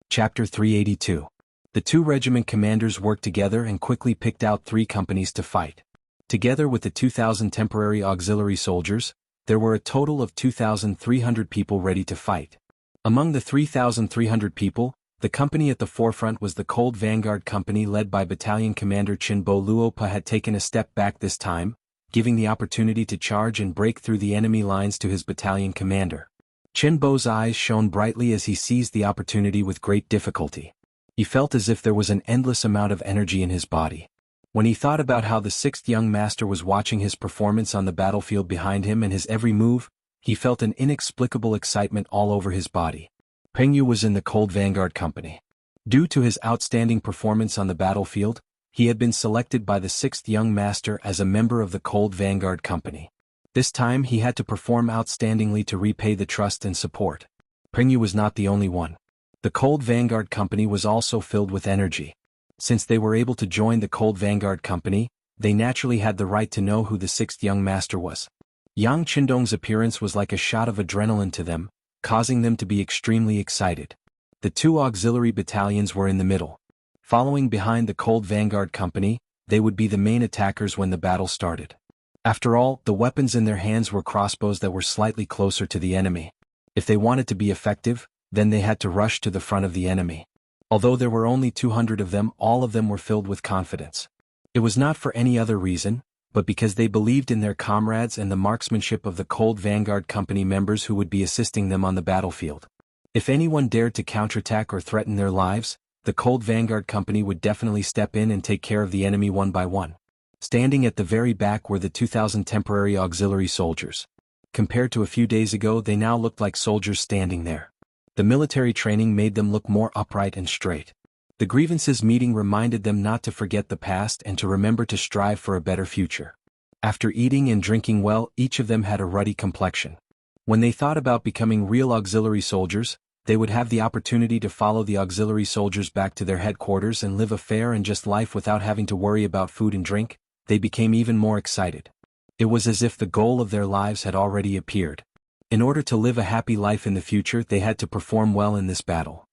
Chapter 382. The 2 regiment commanders worked together and quickly picked out 3 companies to fight. Together with the 2,000 temporary auxiliary soldiers, there were a total of 2,300 people ready to fight. Among the 3,300 people, the company at the forefront was the Cold Vanguard Company led by Battalion Commander Qinbo. Luo Pe had taken a step back this time, giving the opportunity to charge and break through the enemy lines to his battalion commander. Qinbo's eyes shone brightly as he seized the opportunity with great difficulty. He felt as if there was an endless amount of energy in his body. When he thought about how the 6th young master was watching his performance on the battlefield behind him and his every move, he felt an inexplicable excitement all over his body. Peng Yu was in the Cold Vanguard Company. Due to his outstanding performance on the battlefield, he had been selected by the 6th young master as a member of the Cold Vanguard Company. This time he had to perform outstandingly to repay the trust and support. Peng Yu was not the only one. The Cold Vanguard Company was also filled with energy. Since they were able to join the Cold Vanguard Company, they naturally had the right to know who the sixth young master was. Yang Qindong's appearance was like a shot of adrenaline to them, causing them to be extremely excited. The two auxiliary battalions were in the middle. Following behind the Cold Vanguard Company, they would be the main attackers when the battle started. After all, the weapons in their hands were crossbows that were slightly closer to the enemy. If they wanted to be effective, then they had to rush to the front of the enemy. Although there were only 200 of them, all of them were filled with confidence. It was not for any other reason, but because they believed in their comrades and the marksmanship of the Cold Vanguard Company members who would be assisting them on the battlefield. If anyone dared to counterattack or threaten their lives, the Cold Vanguard Company would definitely step in and take care of the enemy one by one. Standing at the very back were the 2,000 temporary auxiliary soldiers. Compared to a few days ago, they now looked like soldiers standing there. The military training made them look more upright and straight. The grievances meeting reminded them not to forget the past and to remember to strive for a better future. After eating and drinking well, each of them had a ruddy complexion. When they thought about becoming real auxiliary soldiers, they would have the opportunity to follow the auxiliary soldiers back to their headquarters and live a fair and just life without having to worry about food and drink. They became even more excited. It was as if the goal of their lives had already appeared. In order to live a happy life in the future, they had to perform well in this battle.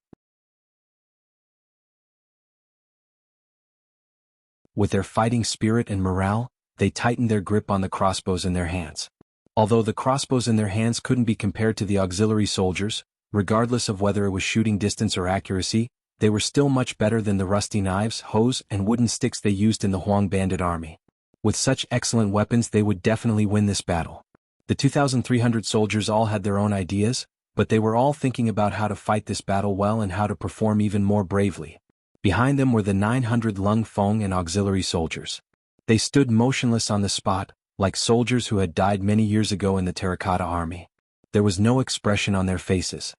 With their fighting spirit and morale, they tightened their grip on the crossbows in their hands. Although the crossbows in their hands couldn't be compared to the auxiliary soldiers, regardless of whether it was shooting distance or accuracy, they were still much better than the rusty knives, hoes, and wooden sticks they used in the Huang bandit army. With such excellent weapons, they would definitely win this battle. The 2,300 soldiers all had their own ideas, but they were all thinking about how to fight this battle well and how to perform even more bravely. Behind them were the 900 Lung Feng and auxiliary soldiers. They stood motionless on the spot, like soldiers who had died many years ago in the Terracotta Army. There was no expression on their faces.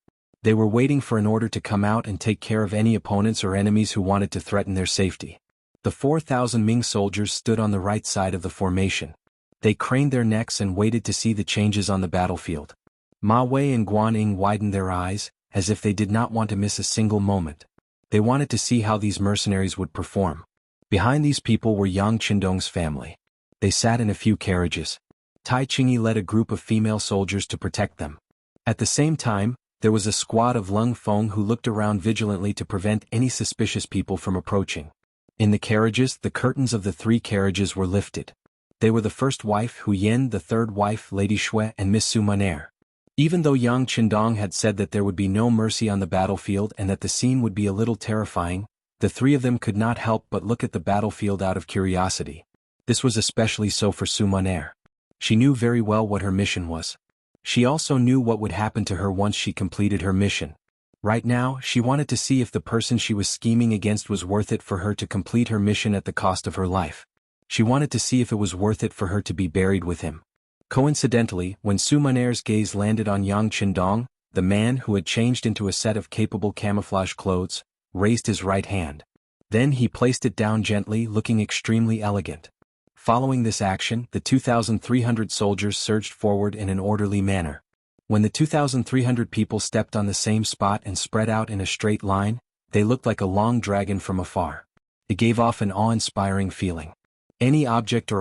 They were waiting for an order to come out and take care of any opponents or enemies who wanted to threaten their safety. The 4,000 Ming soldiers stood on the right side of the formation. They craned their necks and waited to see the changes on the battlefield. Ma Wei and Guan Ying widened their eyes, as if they did not want to miss a single moment. They wanted to see how these mercenaries would perform. Behind these people were Yang Qindong's family. They sat in a few carriages. Tai Qingyi led a group of female soldiers to protect them. At the same time, there was a squad of Lung Feng who looked around vigilantly to prevent any suspicious people from approaching. In the carriages, the curtains of the 3 carriages were lifted. They were the first wife Hu Yin, the third wife Lady Shui, and Miss Su Maner. Even though Yang Qindong had said that there would be no mercy on the battlefield and that the scene would be a little terrifying, the 3 of them could not help but look at the battlefield out of curiosity. This was especially so for Su Maner. She knew very well what her mission was. She also knew what would happen to her once she completed her mission. Right now, she wanted to see if the person she was scheming against was worth it for her to complete her mission at the cost of her life. She wanted to see if it was worth it for her to be buried with him. Coincidentally, when Su Maner's gaze landed on Yang Qindong, the man who had changed into a set of capable camouflage clothes, raised his right hand. Then he placed it down gently, looking extremely elegant. Following this action, the 2,300 soldiers surged forward in an orderly manner. When the 2,300 people stepped on the same spot and spread out in a straight line, they looked like a long dragon from afar. It gave off an awe-inspiring feeling. Any object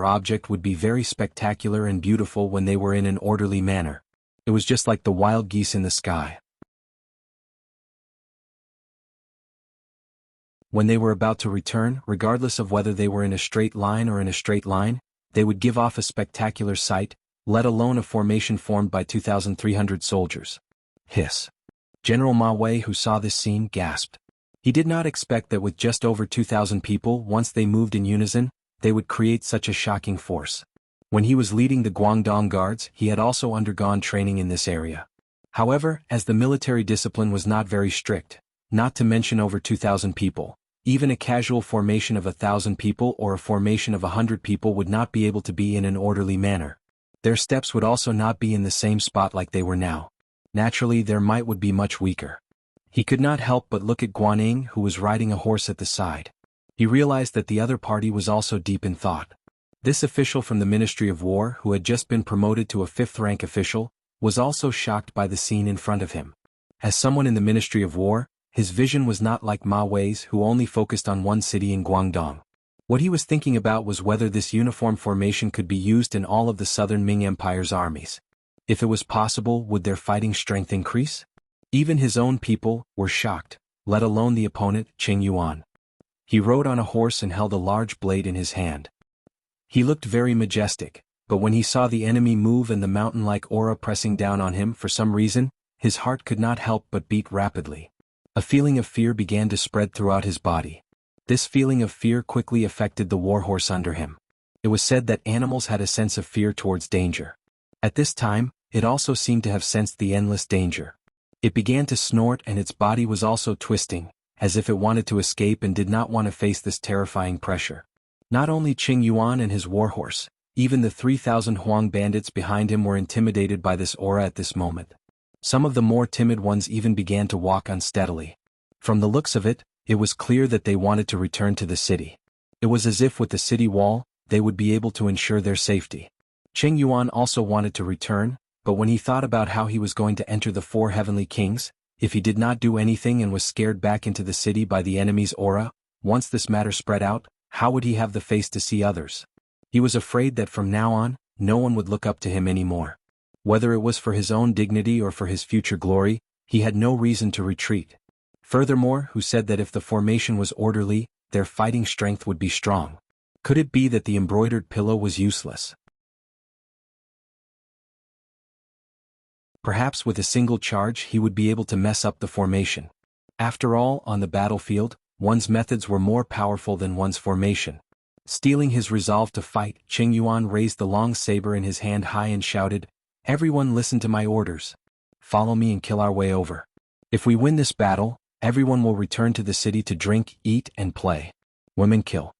would be very spectacular and beautiful when they were in an orderly manner. It was just like the wild geese in the sky. When they were about to return, regardless of whether they were in a straight line or in a straight line, they would give off a spectacular sight, let alone a formation formed by 2,300 soldiers. Hiss. General Ma Wei, who saw this scene, gasped. He did not expect that with just over 2,000 people, once they moved in unison, they would create such a shocking force. When he was leading the Guangdong Guards, he had also undergone training in this area. However, as the military discipline was not very strict, not to mention over 2,000 people, even a casual formation of 1,000 people or a formation of 100 people would not be able to be in an orderly manner. Their steps would also not be in the same spot like they were now. Naturally, their might would be much weaker. He could not help but look at Guan Ying, who was riding a horse at the side. He realized that the other party was also deep in thought. This official from the Ministry of War, who had just been promoted to a 5th-rank official, was also shocked by the scene in front of him. As someone in the Ministry of War, His vision was not like Ma Wei's, who only focused on one city in Guangdong. What he was thinking about was whether this uniform formation could be used in all of the southern Ming Empire's armies. If it was possible, would their fighting strength increase? Even his own people were shocked, let alone the opponent, Qing Yuan. He rode on a horse and held a large blade in his hand. He looked very majestic, but when he saw the enemy move and the mountain-like aura pressing down on him for some reason, his heart could not help but beat rapidly. A feeling of fear began to spread throughout his body. This feeling of fear quickly affected the warhorse under him. It was said that animals had a sense of fear towards danger. At this time, it also seemed to have sensed the endless danger. It began to snort and its body was also twisting, as if it wanted to escape and did not want to face this terrifying pressure. Not only Qing Yuan and his warhorse, even the 3,000 Huang bandits behind him were intimidated by this aura at this moment. Some of the more timid ones even began to walk unsteadily. From the looks of it, it was clear that they wanted to return to the city. It was as if with the city wall, they would be able to ensure their safety. Qing Yuan also wanted to return, but when he thought about how he was going to enter the 4 heavenly kings, if he did not do anything and was scared back into the city by the enemy's aura, once this matter spread out, how would he have the face to see others? He was afraid that from now on, no one would look up to him anymore. Whether it was for his own dignity or for his future glory, he had no reason to retreat. Furthermore, who said that if the formation was orderly, their fighting strength would be strong? Could it be that the embroidered pillow was useless? Perhaps with a single charge he would be able to mess up the formation. After all, on the battlefield, one's methods were more powerful than one's formation. Steeling his resolve to fight, Qing Yuan raised the long saber in his hand high and shouted, "Everyone listen to my orders. Follow me and kill our way over. If we win this battle, everyone will return to the city to drink, eat, and play. Women kill.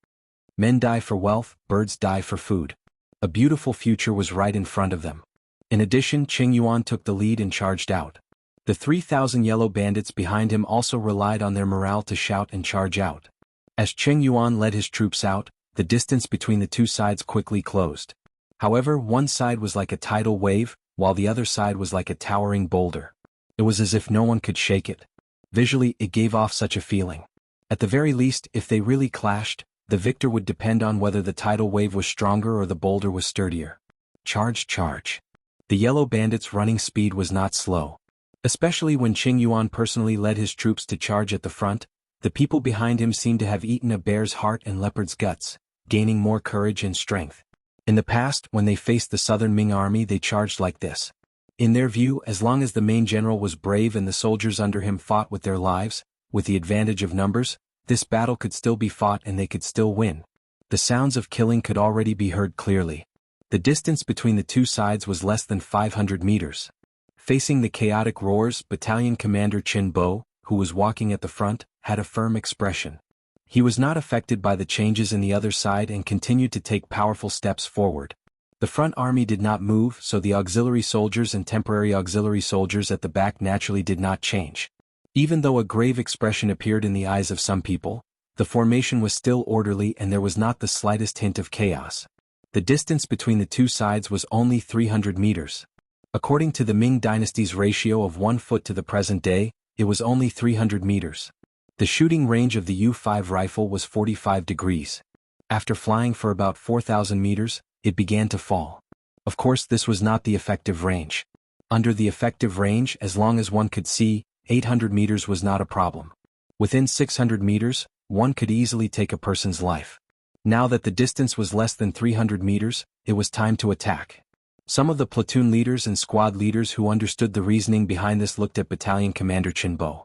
Men die for wealth, birds die for food." A beautiful future was right in front of them. In addition, Qing Yuan took the lead and charged out. The 3,000 yellow bandits behind him also relied on their morale to shout and charge out. As Qing Yuan led his troops out, the distance between the two sides quickly closed. However, one side was like a tidal wave, while the other side was like a towering boulder. It was as if no one could shake it. Visually, it gave off such a feeling. At the very least, if they really clashed, the victor would depend on whether the tidal wave was stronger or the boulder was sturdier. Charge, charge. The yellow bandits' running speed was not slow. Especially when Qing Yuan personally led his troops to charge at the front, the people behind him seemed to have eaten a bear's heart and leopard's guts, gaining more courage and strength. In the past, when they faced the southern Ming army, they charged like this. In their view, as long as the main general was brave and the soldiers under him fought with their lives, with the advantage of numbers, this battle could still be fought and they could still win. The sounds of killing could already be heard clearly. The distance between the two sides was less than 500 meters. Facing the chaotic roars, Battalion Commander Qin Bo, who was walking at the front, had a firm expression. He was not affected by the changes in the other side and continued to take powerful steps forward. The front army did not move, so the auxiliary soldiers and temporary auxiliary soldiers at the back naturally did not change. Even though a grave expression appeared in the eyes of some people, the formation was still orderly and there was not the slightest hint of chaos. The distance between the two sides was only 300 meters. According to the Ming Dynasty's ratio of 1 foot to the present day, it was only 300 meters. The shooting range of the U-5 rifle was 45 degrees. After flying for about 4,000 meters, it began to fall. Of course, this was not the effective range. Under the effective range, as long as one could see, 800 meters was not a problem. Within 600 meters, one could easily take a person's life. Now that the distance was less than 300 meters, it was time to attack. Some of the platoon leaders and squad leaders who understood the reasoning behind this looked at Battalion Commander Qin Bo.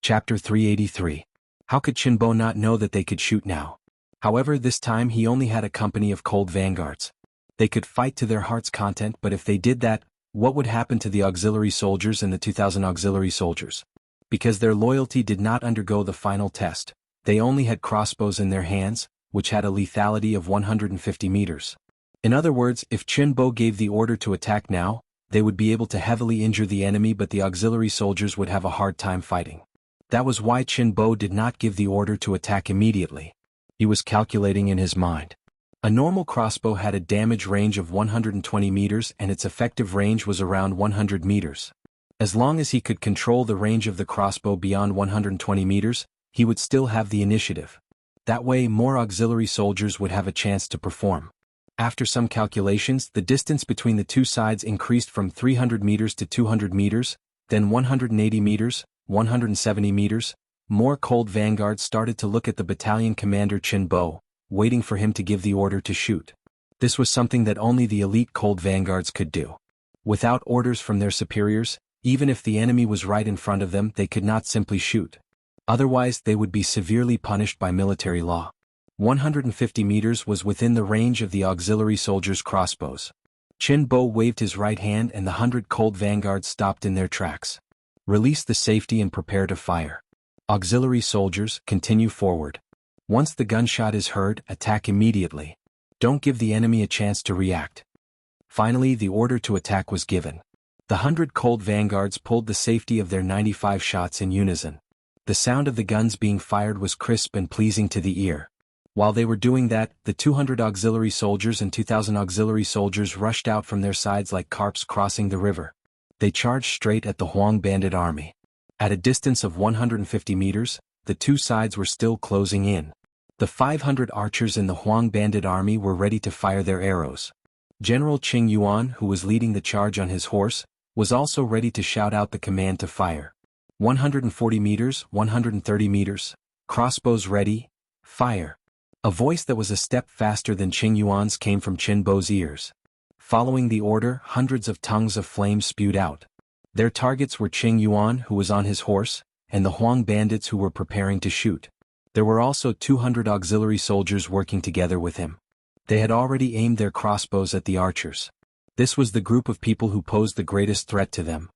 Chapter 383. How could Qin Bo not know that they could shoot now? However, this time he only had a company of cold vanguards. They could fight to their heart's content, but if they did that, what would happen to the auxiliary soldiers and the 2,000 auxiliary soldiers? Because their loyalty did not undergo the final test, they only had crossbows in their hands, which had a lethality of 150 meters. In other words, if Qin Bo gave the order to attack now, they would be able to heavily injure the enemy, but the auxiliary soldiers would have a hard time fighting. That was why Qin Bo did not give the order to attack immediately. He was calculating in his mind. A normal crossbow had a damage range of 120 meters and its effective range was around 100 meters. As long as he could control the range of the crossbow beyond 120 meters, he would still have the initiative. That way more auxiliary soldiers would have a chance to perform. After some calculations, the distance between the two sides increased from 300 meters to 200 meters, then 180 meters, 170 meters. More cold vanguards started to look at the battalion commander Chin Bo, waiting for him to give the order to shoot. This was something that only the elite cold vanguards could do. Without orders from their superiors, even if the enemy was right in front of them, they could not simply shoot. Otherwise, they would be severely punished by military law. 150 meters was within the range of the auxiliary soldiers' crossbows. Chin Bo waved his right hand and the 100 cold vanguards stopped in their tracks. Release the safety and prepare to fire. Auxiliary soldiers, continue forward. Once the gunshot is heard, attack immediately. Don't give the enemy a chance to react. Finally, the order to attack was given. The 100 cold vanguards pulled the safety of their 95 shots in unison. The sound of the guns being fired was crisp and pleasing to the ear. While they were doing that, the 200 auxiliary soldiers and 2,000 auxiliary soldiers rushed out from their sides like carps crossing the river. They charged straight at the Huang bandit army. At a distance of 150 meters, the two sides were still closing in. The 500 archers in the Huang bandit army were ready to fire their arrows. General Qing Yuan, who was leading the charge on his horse, was also ready to shout out the command to fire. 140 meters, 130 meters, crossbows ready, fire. A voice that was a step faster than Qing Yuan's came from Chin Bo's ears. Following the order, hundreds of tongues of flame spewed out. Their targets were Qing Yuan, who was on his horse, and the Huang bandits who were preparing to shoot. There were also 200 auxiliary soldiers working together with him. They had already aimed their crossbows at the archers. This was the group of people who posed the greatest threat to them.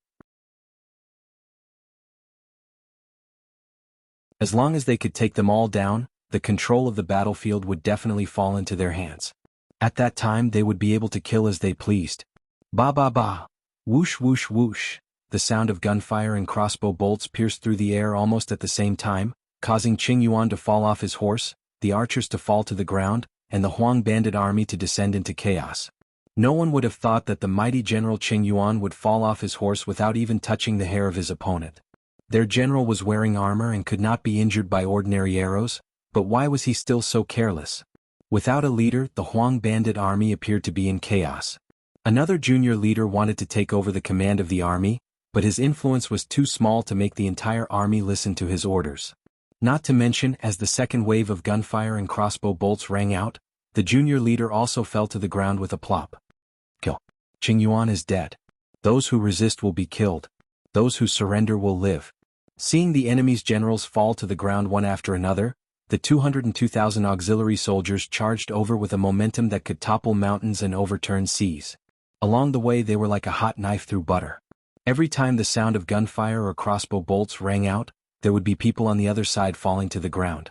As long as they could take them all down, the control of the battlefield would definitely fall into their hands. At that time they would be able to kill as they pleased. Ba ba ba. Whoosh whoosh whoosh. The sound of gunfire and crossbow bolts pierced through the air almost at the same time, causing Qing Yuan to fall off his horse, the archers to fall to the ground, and the Huang bandit army to descend into chaos. No one would have thought that the mighty General Qing Yuan would fall off his horse without even touching the hair of his opponent. Their general was wearing armor and could not be injured by ordinary arrows, but why was he still so careless? Without a leader, the Huang bandit army appeared to be in chaos. Another junior leader wanted to take over the command of the army, but his influence was too small to make the entire army listen to his orders. Not to mention, as the second wave of gunfire and crossbow bolts rang out, the junior leader also fell to the ground with a plop. Kill. Qing Yuan is dead. Those who resist will be killed. Those who surrender will live. Seeing the enemy's generals fall to the ground one after another, the 202,000 auxiliary soldiers charged over with a momentum that could topple mountains and overturn seas. Along the way they were like a hot knife through butter. Every time the sound of gunfire or crossbow bolts rang out, there would be people on the other side falling to the ground.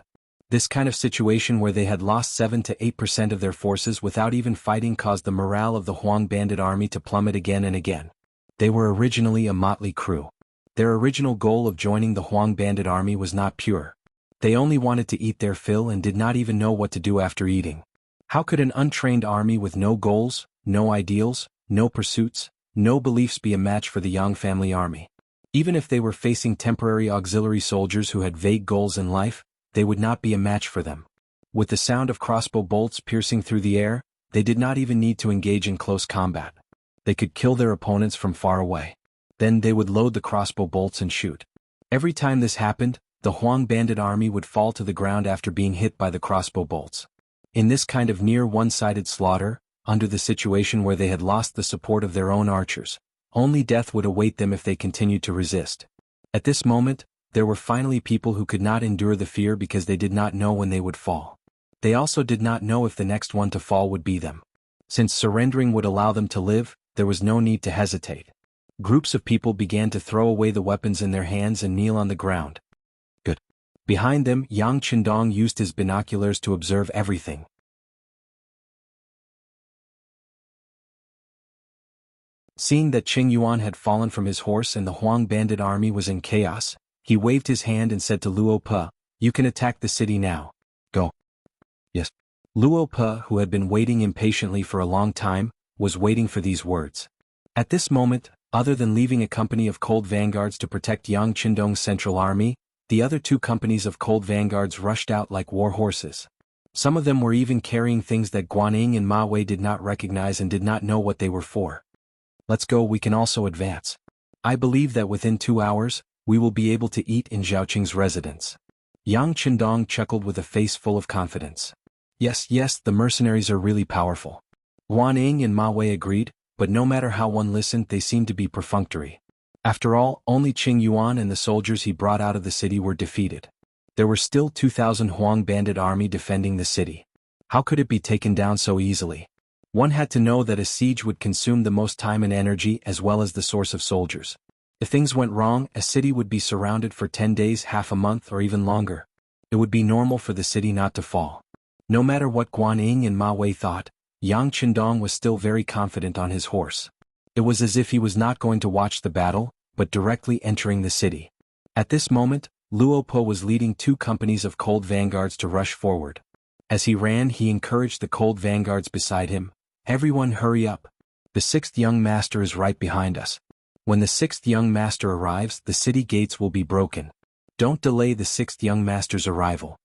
This kind of situation where they had lost 7 to 8% of their forces without even fighting caused the morale of the Huang bandit army to plummet again and again. They were originally a motley crew. Their original goal of joining the Huang bandit army was not pure. They only wanted to eat their fill and did not even know what to do after eating. How could an untrained army with no goals, no ideals, no pursuits, no beliefs be a match for the Yang family army? Even if they were facing temporary auxiliary soldiers who had vague goals in life, they would not be a match for them. With the sound of crossbow bolts piercing through the air, they did not even need to engage in close combat. They could kill their opponents from far away. Then they would load the crossbow bolts and shoot. Every time this happened, the Huang bandit army would fall to the ground after being hit by the crossbow bolts. In this kind of near one-sided slaughter, under the situation where they had lost the support of their own archers, only death would await them if they continued to resist. At this moment, there were finally people who could not endure the fear because they did not know when they would fall. They also did not know if the next one to fall would be them. Since surrendering would allow them to live, there was no need to hesitate. Groups of people began to throw away the weapons in their hands and kneel on the ground. Good. Behind them, Yang Qindong used his binoculars to observe everything. Seeing that Qing Yuan had fallen from his horse and the Huang bandit army was in chaos, he waved his hand and said to Luo Pe, "You can attack the city now. Go." "Yes." Luo Pe, who had been waiting impatiently for a long time, was waiting for these words. At this moment, other than leaving a company of cold vanguards to protect Yang Qindong's central army, the other two companies of cold vanguards rushed out like war horses. Some of them were even carrying things that Guanyin and Ma Wei did not recognize and did not know what they were for. Let's go, we can also advance. I believe that within 2 hours, we will be able to eat in Zhaoqing's residence. Yang Qindong chuckled with a face full of confidence. Yes, the mercenaries are really powerful. Guanyin and Ma Wei agreed, but no matter how one listened, they seemed to be perfunctory. After all, only Qing Yuan and the soldiers he brought out of the city were defeated. There were still 2,000 Huang bandit army defending the city. How could it be taken down so easily? One had to know that a siege would consume the most time and energy as well as the source of soldiers. If things went wrong, a city would be surrounded for 10 days, half a month, or even longer. It would be normal for the city not to fall. No matter what Guanyin and Ma Wei thought, Yang Qindong was still very confident on his horse. It was as if he was not going to watch the battle, but directly entering the city. At this moment, Luo Pe was leading 2 companies of cold vanguards to rush forward. As he ran, he encouraged the cold vanguards beside him. Everyone hurry up. The 6th young master is right behind us. When the 6th young master arrives, the city gates will be broken. Don't delay the 6th young master's arrival.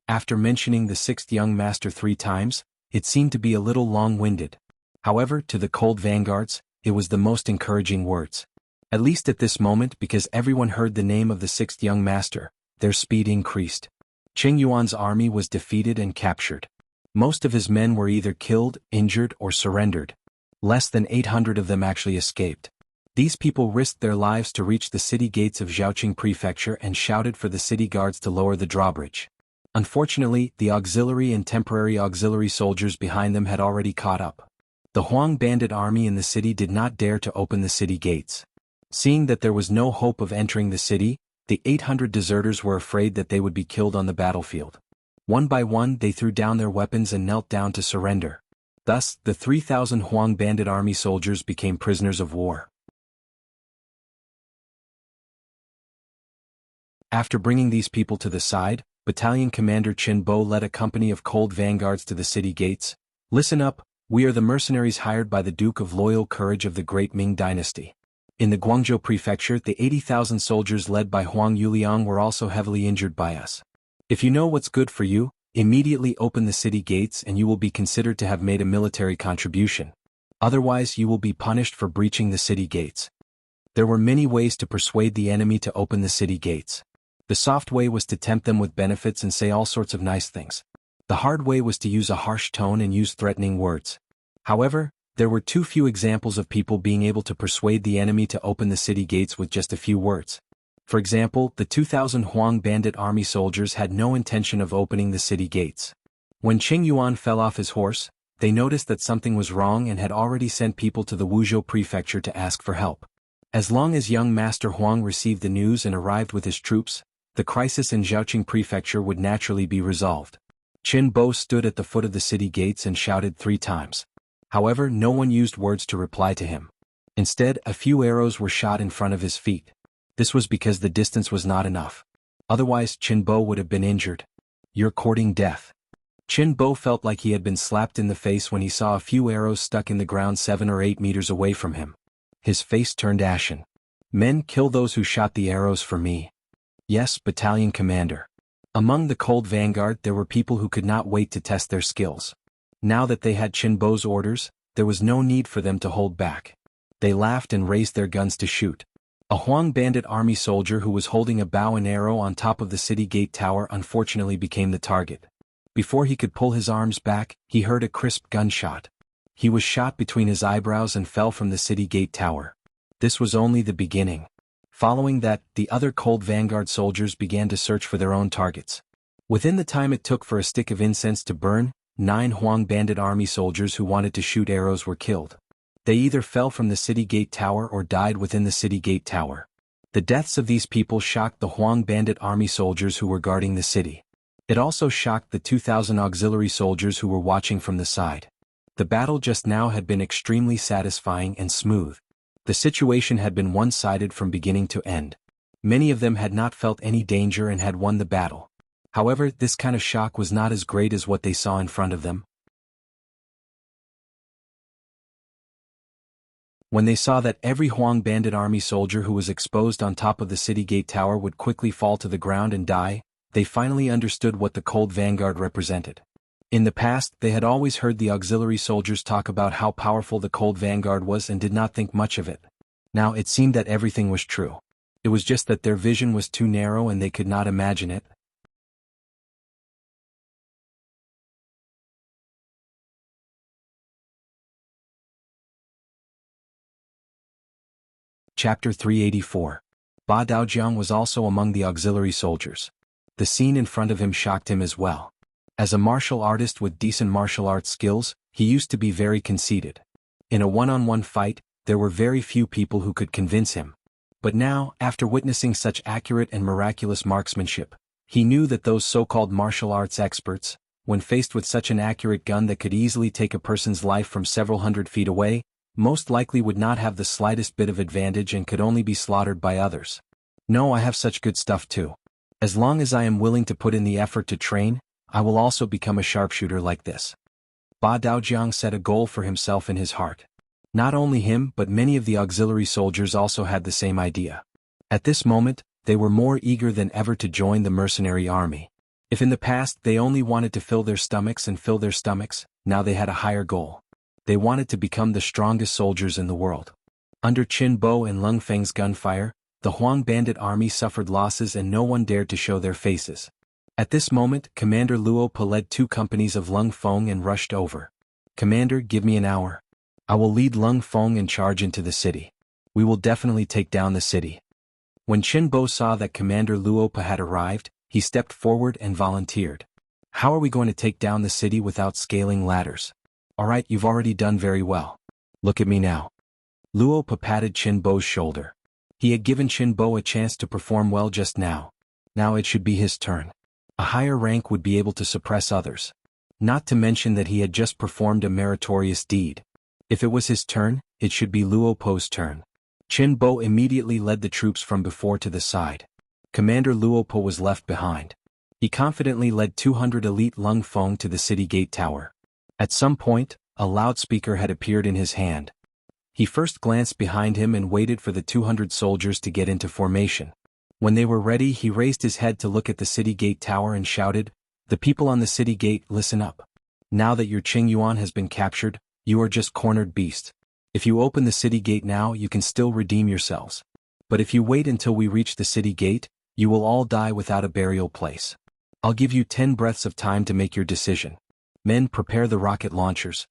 After mentioning the 6th young master 3 times, it seemed to be a little long-winded. However, to the cold vanguards, it was the most encouraging words. At least at this moment, because everyone heard the name of the 6th young master, their speed increased. Qing Yuan's army was defeated and captured. Most of his men were either killed, injured, or surrendered. Less than 800 of them actually escaped. These people risked their lives to reach the city gates of Zhaoqing Prefecture and shouted for the city guards to lower the drawbridge. Unfortunately, the auxiliary and temporary auxiliary soldiers behind them had already caught up. The Huang bandit army in the city did not dare to open the city gates. Seeing that there was no hope of entering the city, the 800 deserters were afraid that they would be killed on the battlefield. One by one, they threw down their weapons and knelt down to surrender. Thus, the 3,000 Huang bandit army soldiers became prisoners of war. After bringing these people to the side, Battalion Commander Qin Bo led a company of cold vanguards to the city gates. Listen up, we are the mercenaries hired by the Duke of Loyal Courage of the Great Ming Dynasty. In the Guangzhou Prefecture, the 80,000 soldiers led by Huang Yuliang were also heavily injured by us. If you know what's good for you, immediately open the city gates and you will be considered to have made a military contribution. Otherwise, you will be punished for breaching the city gates. There were many ways to persuade the enemy to open the city gates. The soft way was to tempt them with benefits and say all sorts of nice things. The hard way was to use a harsh tone and use threatening words. However, there were too few examples of people being able to persuade the enemy to open the city gates with just a few words. For example, the 2,000 Huang bandit army soldiers had no intention of opening the city gates. When Qing Yuan fell off his horse, they noticed that something was wrong and had already sent people to the Wuxia Prefecture to ask for help. As long as young Master Huang received the news and arrived with his troops, the crisis in Zhaoqing Prefecture would naturally be resolved. Qin Bo stood at the foot of the city gates and shouted 3 times. However, no one used words to reply to him. Instead, a few arrows were shot in front of his feet. This was because the distance was not enough. Otherwise, Qin Bo would have been injured. You're courting death. Qin Bo felt like he had been slapped in the face when he saw a few arrows stuck in the ground 7 or 8 meters away from him. His face turned ashen. Men, kill those who shot the arrows for me. Yes, Battalion Commander. Among the cold vanguard there were people who could not wait to test their skills. Now that they had Qin Bo's orders, there was no need for them to hold back. They laughed and raised their guns to shoot. A Huang bandit army soldier who was holding a bow and arrow on top of the city gate tower unfortunately became the target. Before he could pull his arms back, he heard a crisp gunshot. He was shot between his eyebrows and fell from the city gate tower. This was only the beginning. Following that, the other cold vanguard soldiers began to search for their own targets. Within the time it took for a stick of incense to burn, 9 Huang bandit army soldiers who wanted to shoot arrows were killed. They either fell from the city gate tower or died within the city gate tower. The deaths of these people shocked the Huang bandit army soldiers who were guarding the city. It also shocked the 2,000 auxiliary soldiers who were watching from the side. The battle just now had been extremely satisfying and smooth. The situation had been one-sided from beginning to end. Many of them had not felt any danger and had won the battle. However, this kind of shock was not as great as what they saw in front of them. When they saw that every Huang bandit army soldier who was exposed on top of the city gate tower would quickly fall to the ground and die, they finally understood what the cold vanguard represented. In the past, they had always heard the auxiliary soldiers talk about how powerful the cold vanguard was and did not think much of it. Now it seemed that everything was true. It was just that their vision was too narrow and they could not imagine it. Chapter 384. Ba Daojiang was also among the auxiliary soldiers. The scene in front of him shocked him as well. As a martial artist with decent martial arts skills, he used to be very conceited. In a one-on-one fight, there were very few people who could convince him. But now, after witnessing such accurate and miraculous marksmanship, he knew that those so-called martial arts experts, when faced with such an accurate gun that could easily take a person's life from several hundred feet away, most likely would not have the slightest bit of advantage and could only be slaughtered by others. No, I have such good stuff too. As long as I am willing to put in the effort to train, I will also become a sharpshooter like this. Ba Daojiang set a goal for himself in his heart. Not only him but many of the auxiliary soldiers also had the same idea. At this moment, they were more eager than ever to join the mercenary army. If in the past they only wanted to fill their stomachs, now they had a higher goal. They wanted to become the strongest soldiers in the world. Under Qin Bo and Lung Feng's gunfire, the Huang bandit army suffered losses and no one dared to show their faces. At this moment, Commander Luo Pa led 2 companies of Lung Feng and rushed over. Commander, give me an hour. I will lead Lung Feng and charge into the city. We will definitely take down the city. When Qin Bo saw that Commander Luo Pa had arrived, he stepped forward and volunteered. How are we going to take down the city without scaling ladders? Alright, you've already done very well. Look at me now. Luo Pa patted Qin Bo's shoulder. He had given Qin Bo a chance to perform well just now. Now it should be his turn. A higher rank would be able to suppress others. Not to mention that he had just performed a meritorious deed. If it was his turn, it should be Luo Po's turn. Qin Bo immediately led the troops from before to the side. Commander Luo Po was left behind. He confidently led 200 elite Lung Feng to the city gate tower. At some point, a loudspeaker had appeared in his hand. He first glanced behind him and waited for the 200 soldiers to get into formation. When they were ready, he raised his head to look at the city gate tower and shouted, "The people on the city gate, listen up. Now that your Qing Yuan has been captured, you are just cornered beasts. If you open the city gate now, you can still redeem yourselves. But if you wait until we reach the city gate, you will all die without a burial place. I'll give you 10 breaths of time to make your decision. Men, prepare the rocket launchers."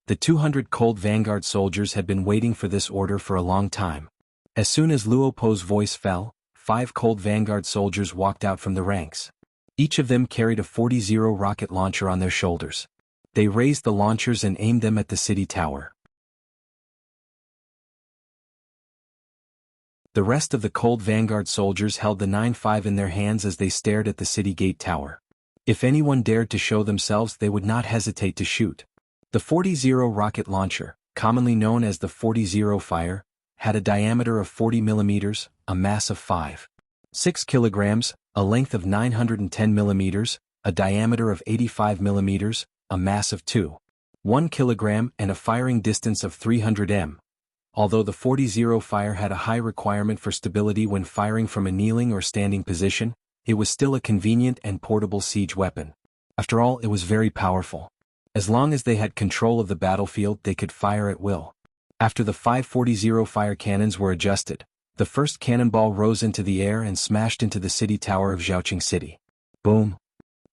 The 200 cold vanguard soldiers had been waiting for this order for a long time. As soon as Luo Po's voice fell, 5 cold vanguard soldiers walked out from the ranks. Each of them carried a 40 rocket launcher on their shoulders. They raised the launchers and aimed them at the city tower. The rest of the cold vanguard soldiers held the 9.5 in their hands as they stared at the city gate tower. If anyone dared to show themselves, they would not hesitate to shoot. The 40 rocket launcher, commonly known as the 40 fire, had a diameter of 40 millimeters, a mass of 5.6 kilograms, a length of 910 millimeters, a diameter of 85 millimeters, a mass of 2.1 kilogram, and a firing distance of 300 m. Although the 40 fire had a high requirement for stability when firing from a kneeling or standing position, it was still a convenient and portable siege weapon. After all, it was very powerful. As long as they had control of the battlefield, they could fire at will. After the 540 fire cannons were adjusted, the first cannonball rose into the air and smashed into the city tower of Zhaoqing City. Boom!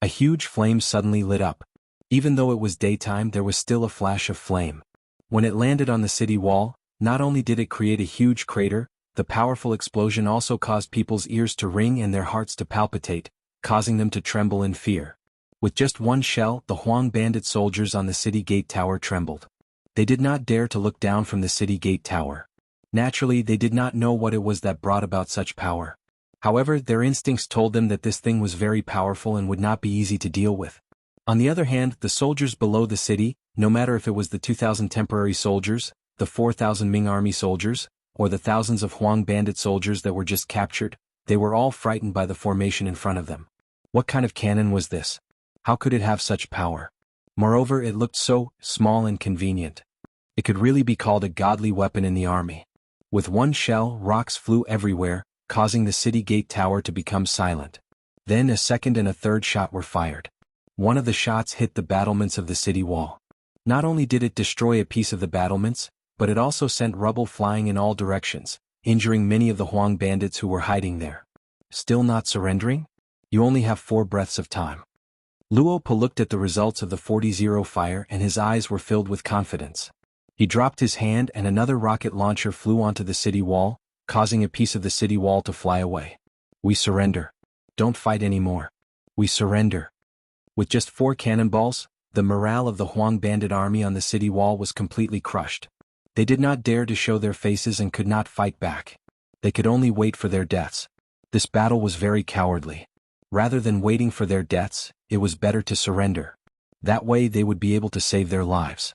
A huge flame suddenly lit up. Even though it was daytime, there was still a flash of flame. When it landed on the city wall, not only did it create a huge crater, the powerful explosion also caused people's ears to ring and their hearts to palpitate, causing them to tremble in fear. With just one shell, the Huang bandit soldiers on the city gate tower trembled. They did not dare to look down from the city gate tower. Naturally, they did not know what it was that brought about such power. However, their instincts told them that this thing was very powerful and would not be easy to deal with. On the other hand, the soldiers below the city, no matter if it was the 2,000 temporary soldiers, the 4,000 Ming army soldiers, or the thousands of Huang bandit soldiers that were just captured, they were all frightened by the formation in front of them. What kind of cannon was this? How could it have such power? Moreover, it looked so small and convenient. It could really be called a godly weapon in the army. With one shell, rocks flew everywhere, causing the city gate tower to become silent. Then a second and a third shot were fired. One of the shots hit the battlements of the city wall. Not only did it destroy a piece of the battlements, but it also sent rubble flying in all directions, injuring many of the Huang bandits who were hiding there. Still not surrendering? You only have 4 breaths of time. Luo Po looked at the results of the 40-0 fire and his eyes were filled with confidence. He dropped his hand and another rocket launcher flew onto the city wall, causing a piece of the city wall to fly away. We surrender. Don't fight anymore. We surrender. With just 4 cannonballs, the morale of the Huang bandit army on the city wall was completely crushed. They did not dare to show their faces and could not fight back. They could only wait for their deaths. This battle was very cowardly. Rather than waiting for their deaths, it was better to surrender. That way they would be able to save their lives.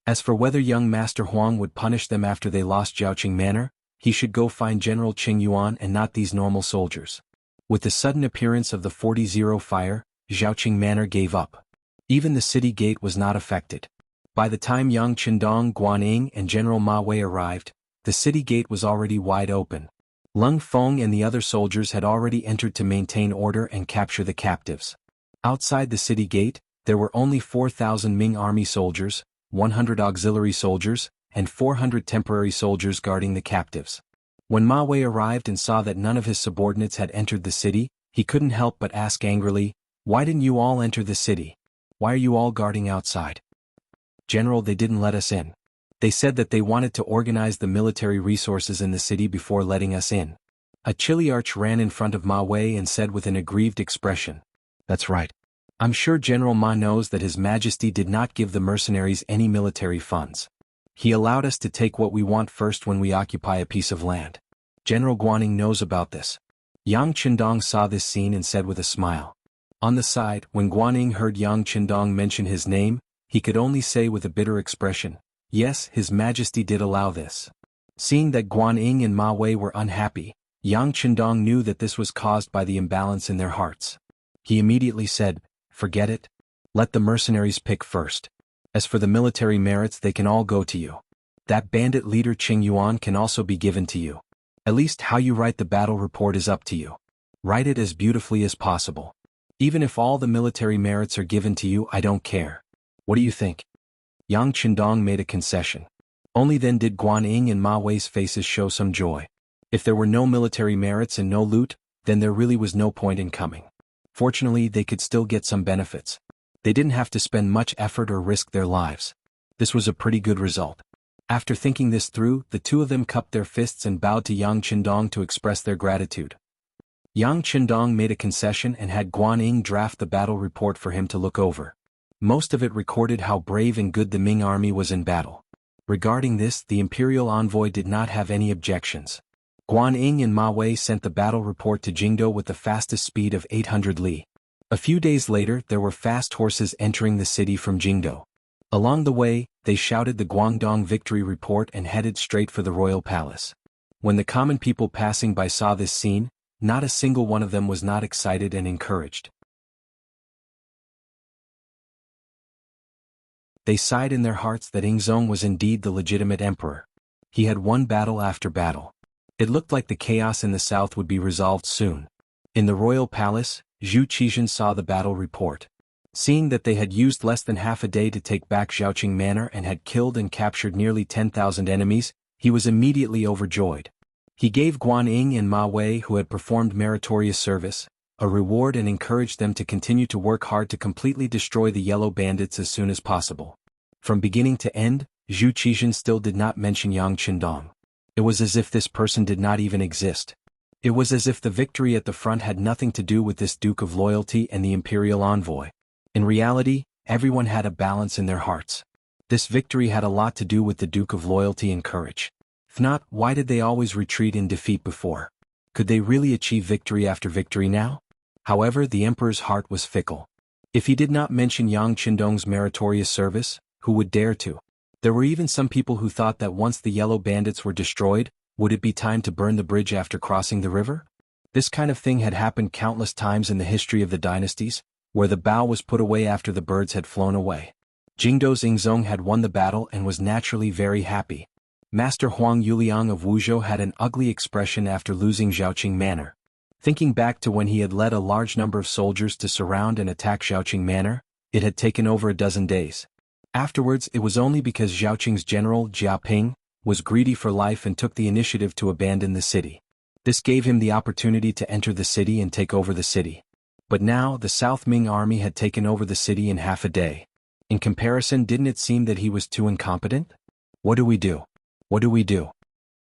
As for whether young Master Huang would punish them after they lost Jiaoqing Manor, he should go find General Qing Yuan and not these normal soldiers. With the sudden appearance of the 40-0 fire, Jiaoqing Manor gave up. Even the city gate was not affected. By the time Yang Qindong, Guan Ying and General Ma Wei arrived, the city gate was already wide open. Leng Feng and the other soldiers had already entered to maintain order and capture the captives. Outside the city gate, there were only 4,000 Ming army soldiers, 100 auxiliary soldiers, and 400 temporary soldiers guarding the captives. When Ma Wei arrived and saw that none of his subordinates had entered the city, he couldn't help but ask angrily, "Why didn't you all enter the city? Why are you all guarding outside?" "General, they didn't let us in. They said that they wanted to organize the military resources in the city before letting us in." A Chiliarch ran in front of Ma Wei and said with an aggrieved expression, "That's right. I'm sure General Ma knows that His Majesty did not give the mercenaries any military funds. He allowed us to take what we want first when we occupy a piece of land. General Guaning knows about this." Yang Qindong saw this scene and said with a smile. On the side, when Guaning heard Yang Qindong mention his name, he could only say with a bitter expression, "Yes, His Majesty did allow this." Seeing that Guaning and Ma Wei were unhappy, Yang Qindong knew that this was caused by the imbalance in their hearts. He immediately said, "Forget it. Let the mercenaries pick first. As for the military merits, they can all go to you. That bandit leader Qing Yuan can also be given to you. At least how you write the battle report is up to you. Write it as beautifully as possible. Even if all the military merits are given to you, I don't care. What do you think?" Yang Qindong made a concession. Only then did Guan Ying and Ma Wei's faces show some joy. If there were no military merits and no loot, then there really was no point in coming. Fortunately, they could still get some benefits. They didn't have to spend much effort or risk their lives. This was a pretty good result. After thinking this through, the two of them cupped their fists and bowed to Yang Qindong to express their gratitude. Yang Qindong made a concession and had Guan Ying draft the battle report for him to look over. Most of it recorded how brave and good the Ming army was in battle. Regarding this, the imperial envoy did not have any objections. Guan Ying and Ma Wei sent the battle report to Jingdo with the fastest speed of 800 li. A few days later, there were fast horses entering the city from Jingdo. Along the way, they shouted the Guangdong victory report and headed straight for the royal palace. When the common people passing by saw this scene, not a single one of them was not excited and encouraged. They sighed in their hearts that Yingzong was indeed the legitimate emperor. He had won battle after battle. It looked like the chaos in the south would be resolved soon. In the royal palace, Zhu Qizhen saw the battle report. Seeing that they had used less than half a day to take back Jiaoqing Manor and had killed and captured nearly 10,000 enemies, he was immediately overjoyed. He gave Guan Ying and Ma Wei, who had performed meritorious service, a reward and encouraged them to continue to work hard to completely destroy the yellow bandits as soon as possible. From beginning to end, Zhu Qizhen still did not mention Yang Qindong. It was as if this person did not even exist. It was as if the victory at the front had nothing to do with this Duke of Loyalty and the imperial envoy. In reality, everyone had a balance in their hearts. This victory had a lot to do with the Duke of Loyalty and courage. If not, why did they always retreat in defeat before? Could they really achieve victory after victory now? However, the emperor's heart was fickle. If he did not mention Yang Qindong's meritorious service, who would dare to? There were even some people who thought that once the yellow bandits were destroyed, Would it be time to burn the bridge after crossing the river? This kind of thing had happened countless times in the history of the dynasties, where the bow was put away after the birds had flown away. Jingdo Xingzong had won the battle and was naturally very happy. Master Huang Yuliang of Wuzhou had an ugly expression after losing Zhaoqing Manor. Thinking back to when he had led a large number of soldiers to surround and attack Zhaoqing Manor, it had taken over a dozen days. Afterwards, it was only because Zhaoqing's general, Jia Ping, was greedy for life and took the initiative to abandon the city. This gave him the opportunity to enter the city and take over the city. But now, the South Ming army had taken over the city in half a day. In comparison, didn't it seem that he was too incompetent? What do we do? What do we do?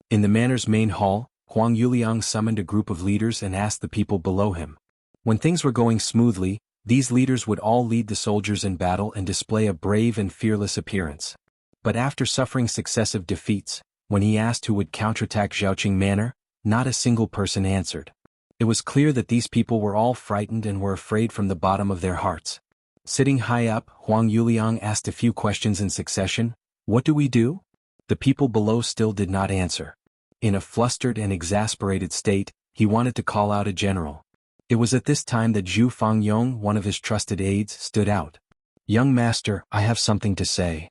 In the manor's main hall, Huang Yuliang summoned a group of leaders and asked the people below him. When things were going smoothly, these leaders would all lead the soldiers in battle and display a brave and fearless appearance. But after suffering successive defeats, when he asked who would counterattack Zhaoqing Manor, not a single person answered. It was clear that these people were all frightened and were afraid from the bottom of their hearts. Sitting high up, Huang Yuliang asked a few questions in succession. What do we do? The people below still did not answer. In a flustered and exasperated state, he wanted to call out a general. It was at this time that Zhu Fangyong, one of his trusted aides, stood out. Young master, I have something to say.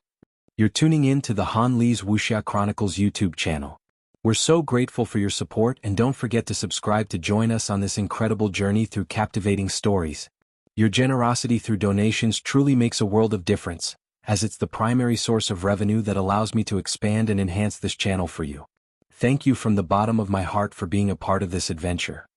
You're tuning in to the Han Li's Wuxia Chronicles YouTube channel. We're so grateful for your support, and don't forget to subscribe to join us on this incredible journey through captivating stories. Your generosity through donations truly makes a world of difference, as it's the primary source of revenue that allows me to expand and enhance this channel for you. Thank you from the bottom of my heart for being a part of this adventure.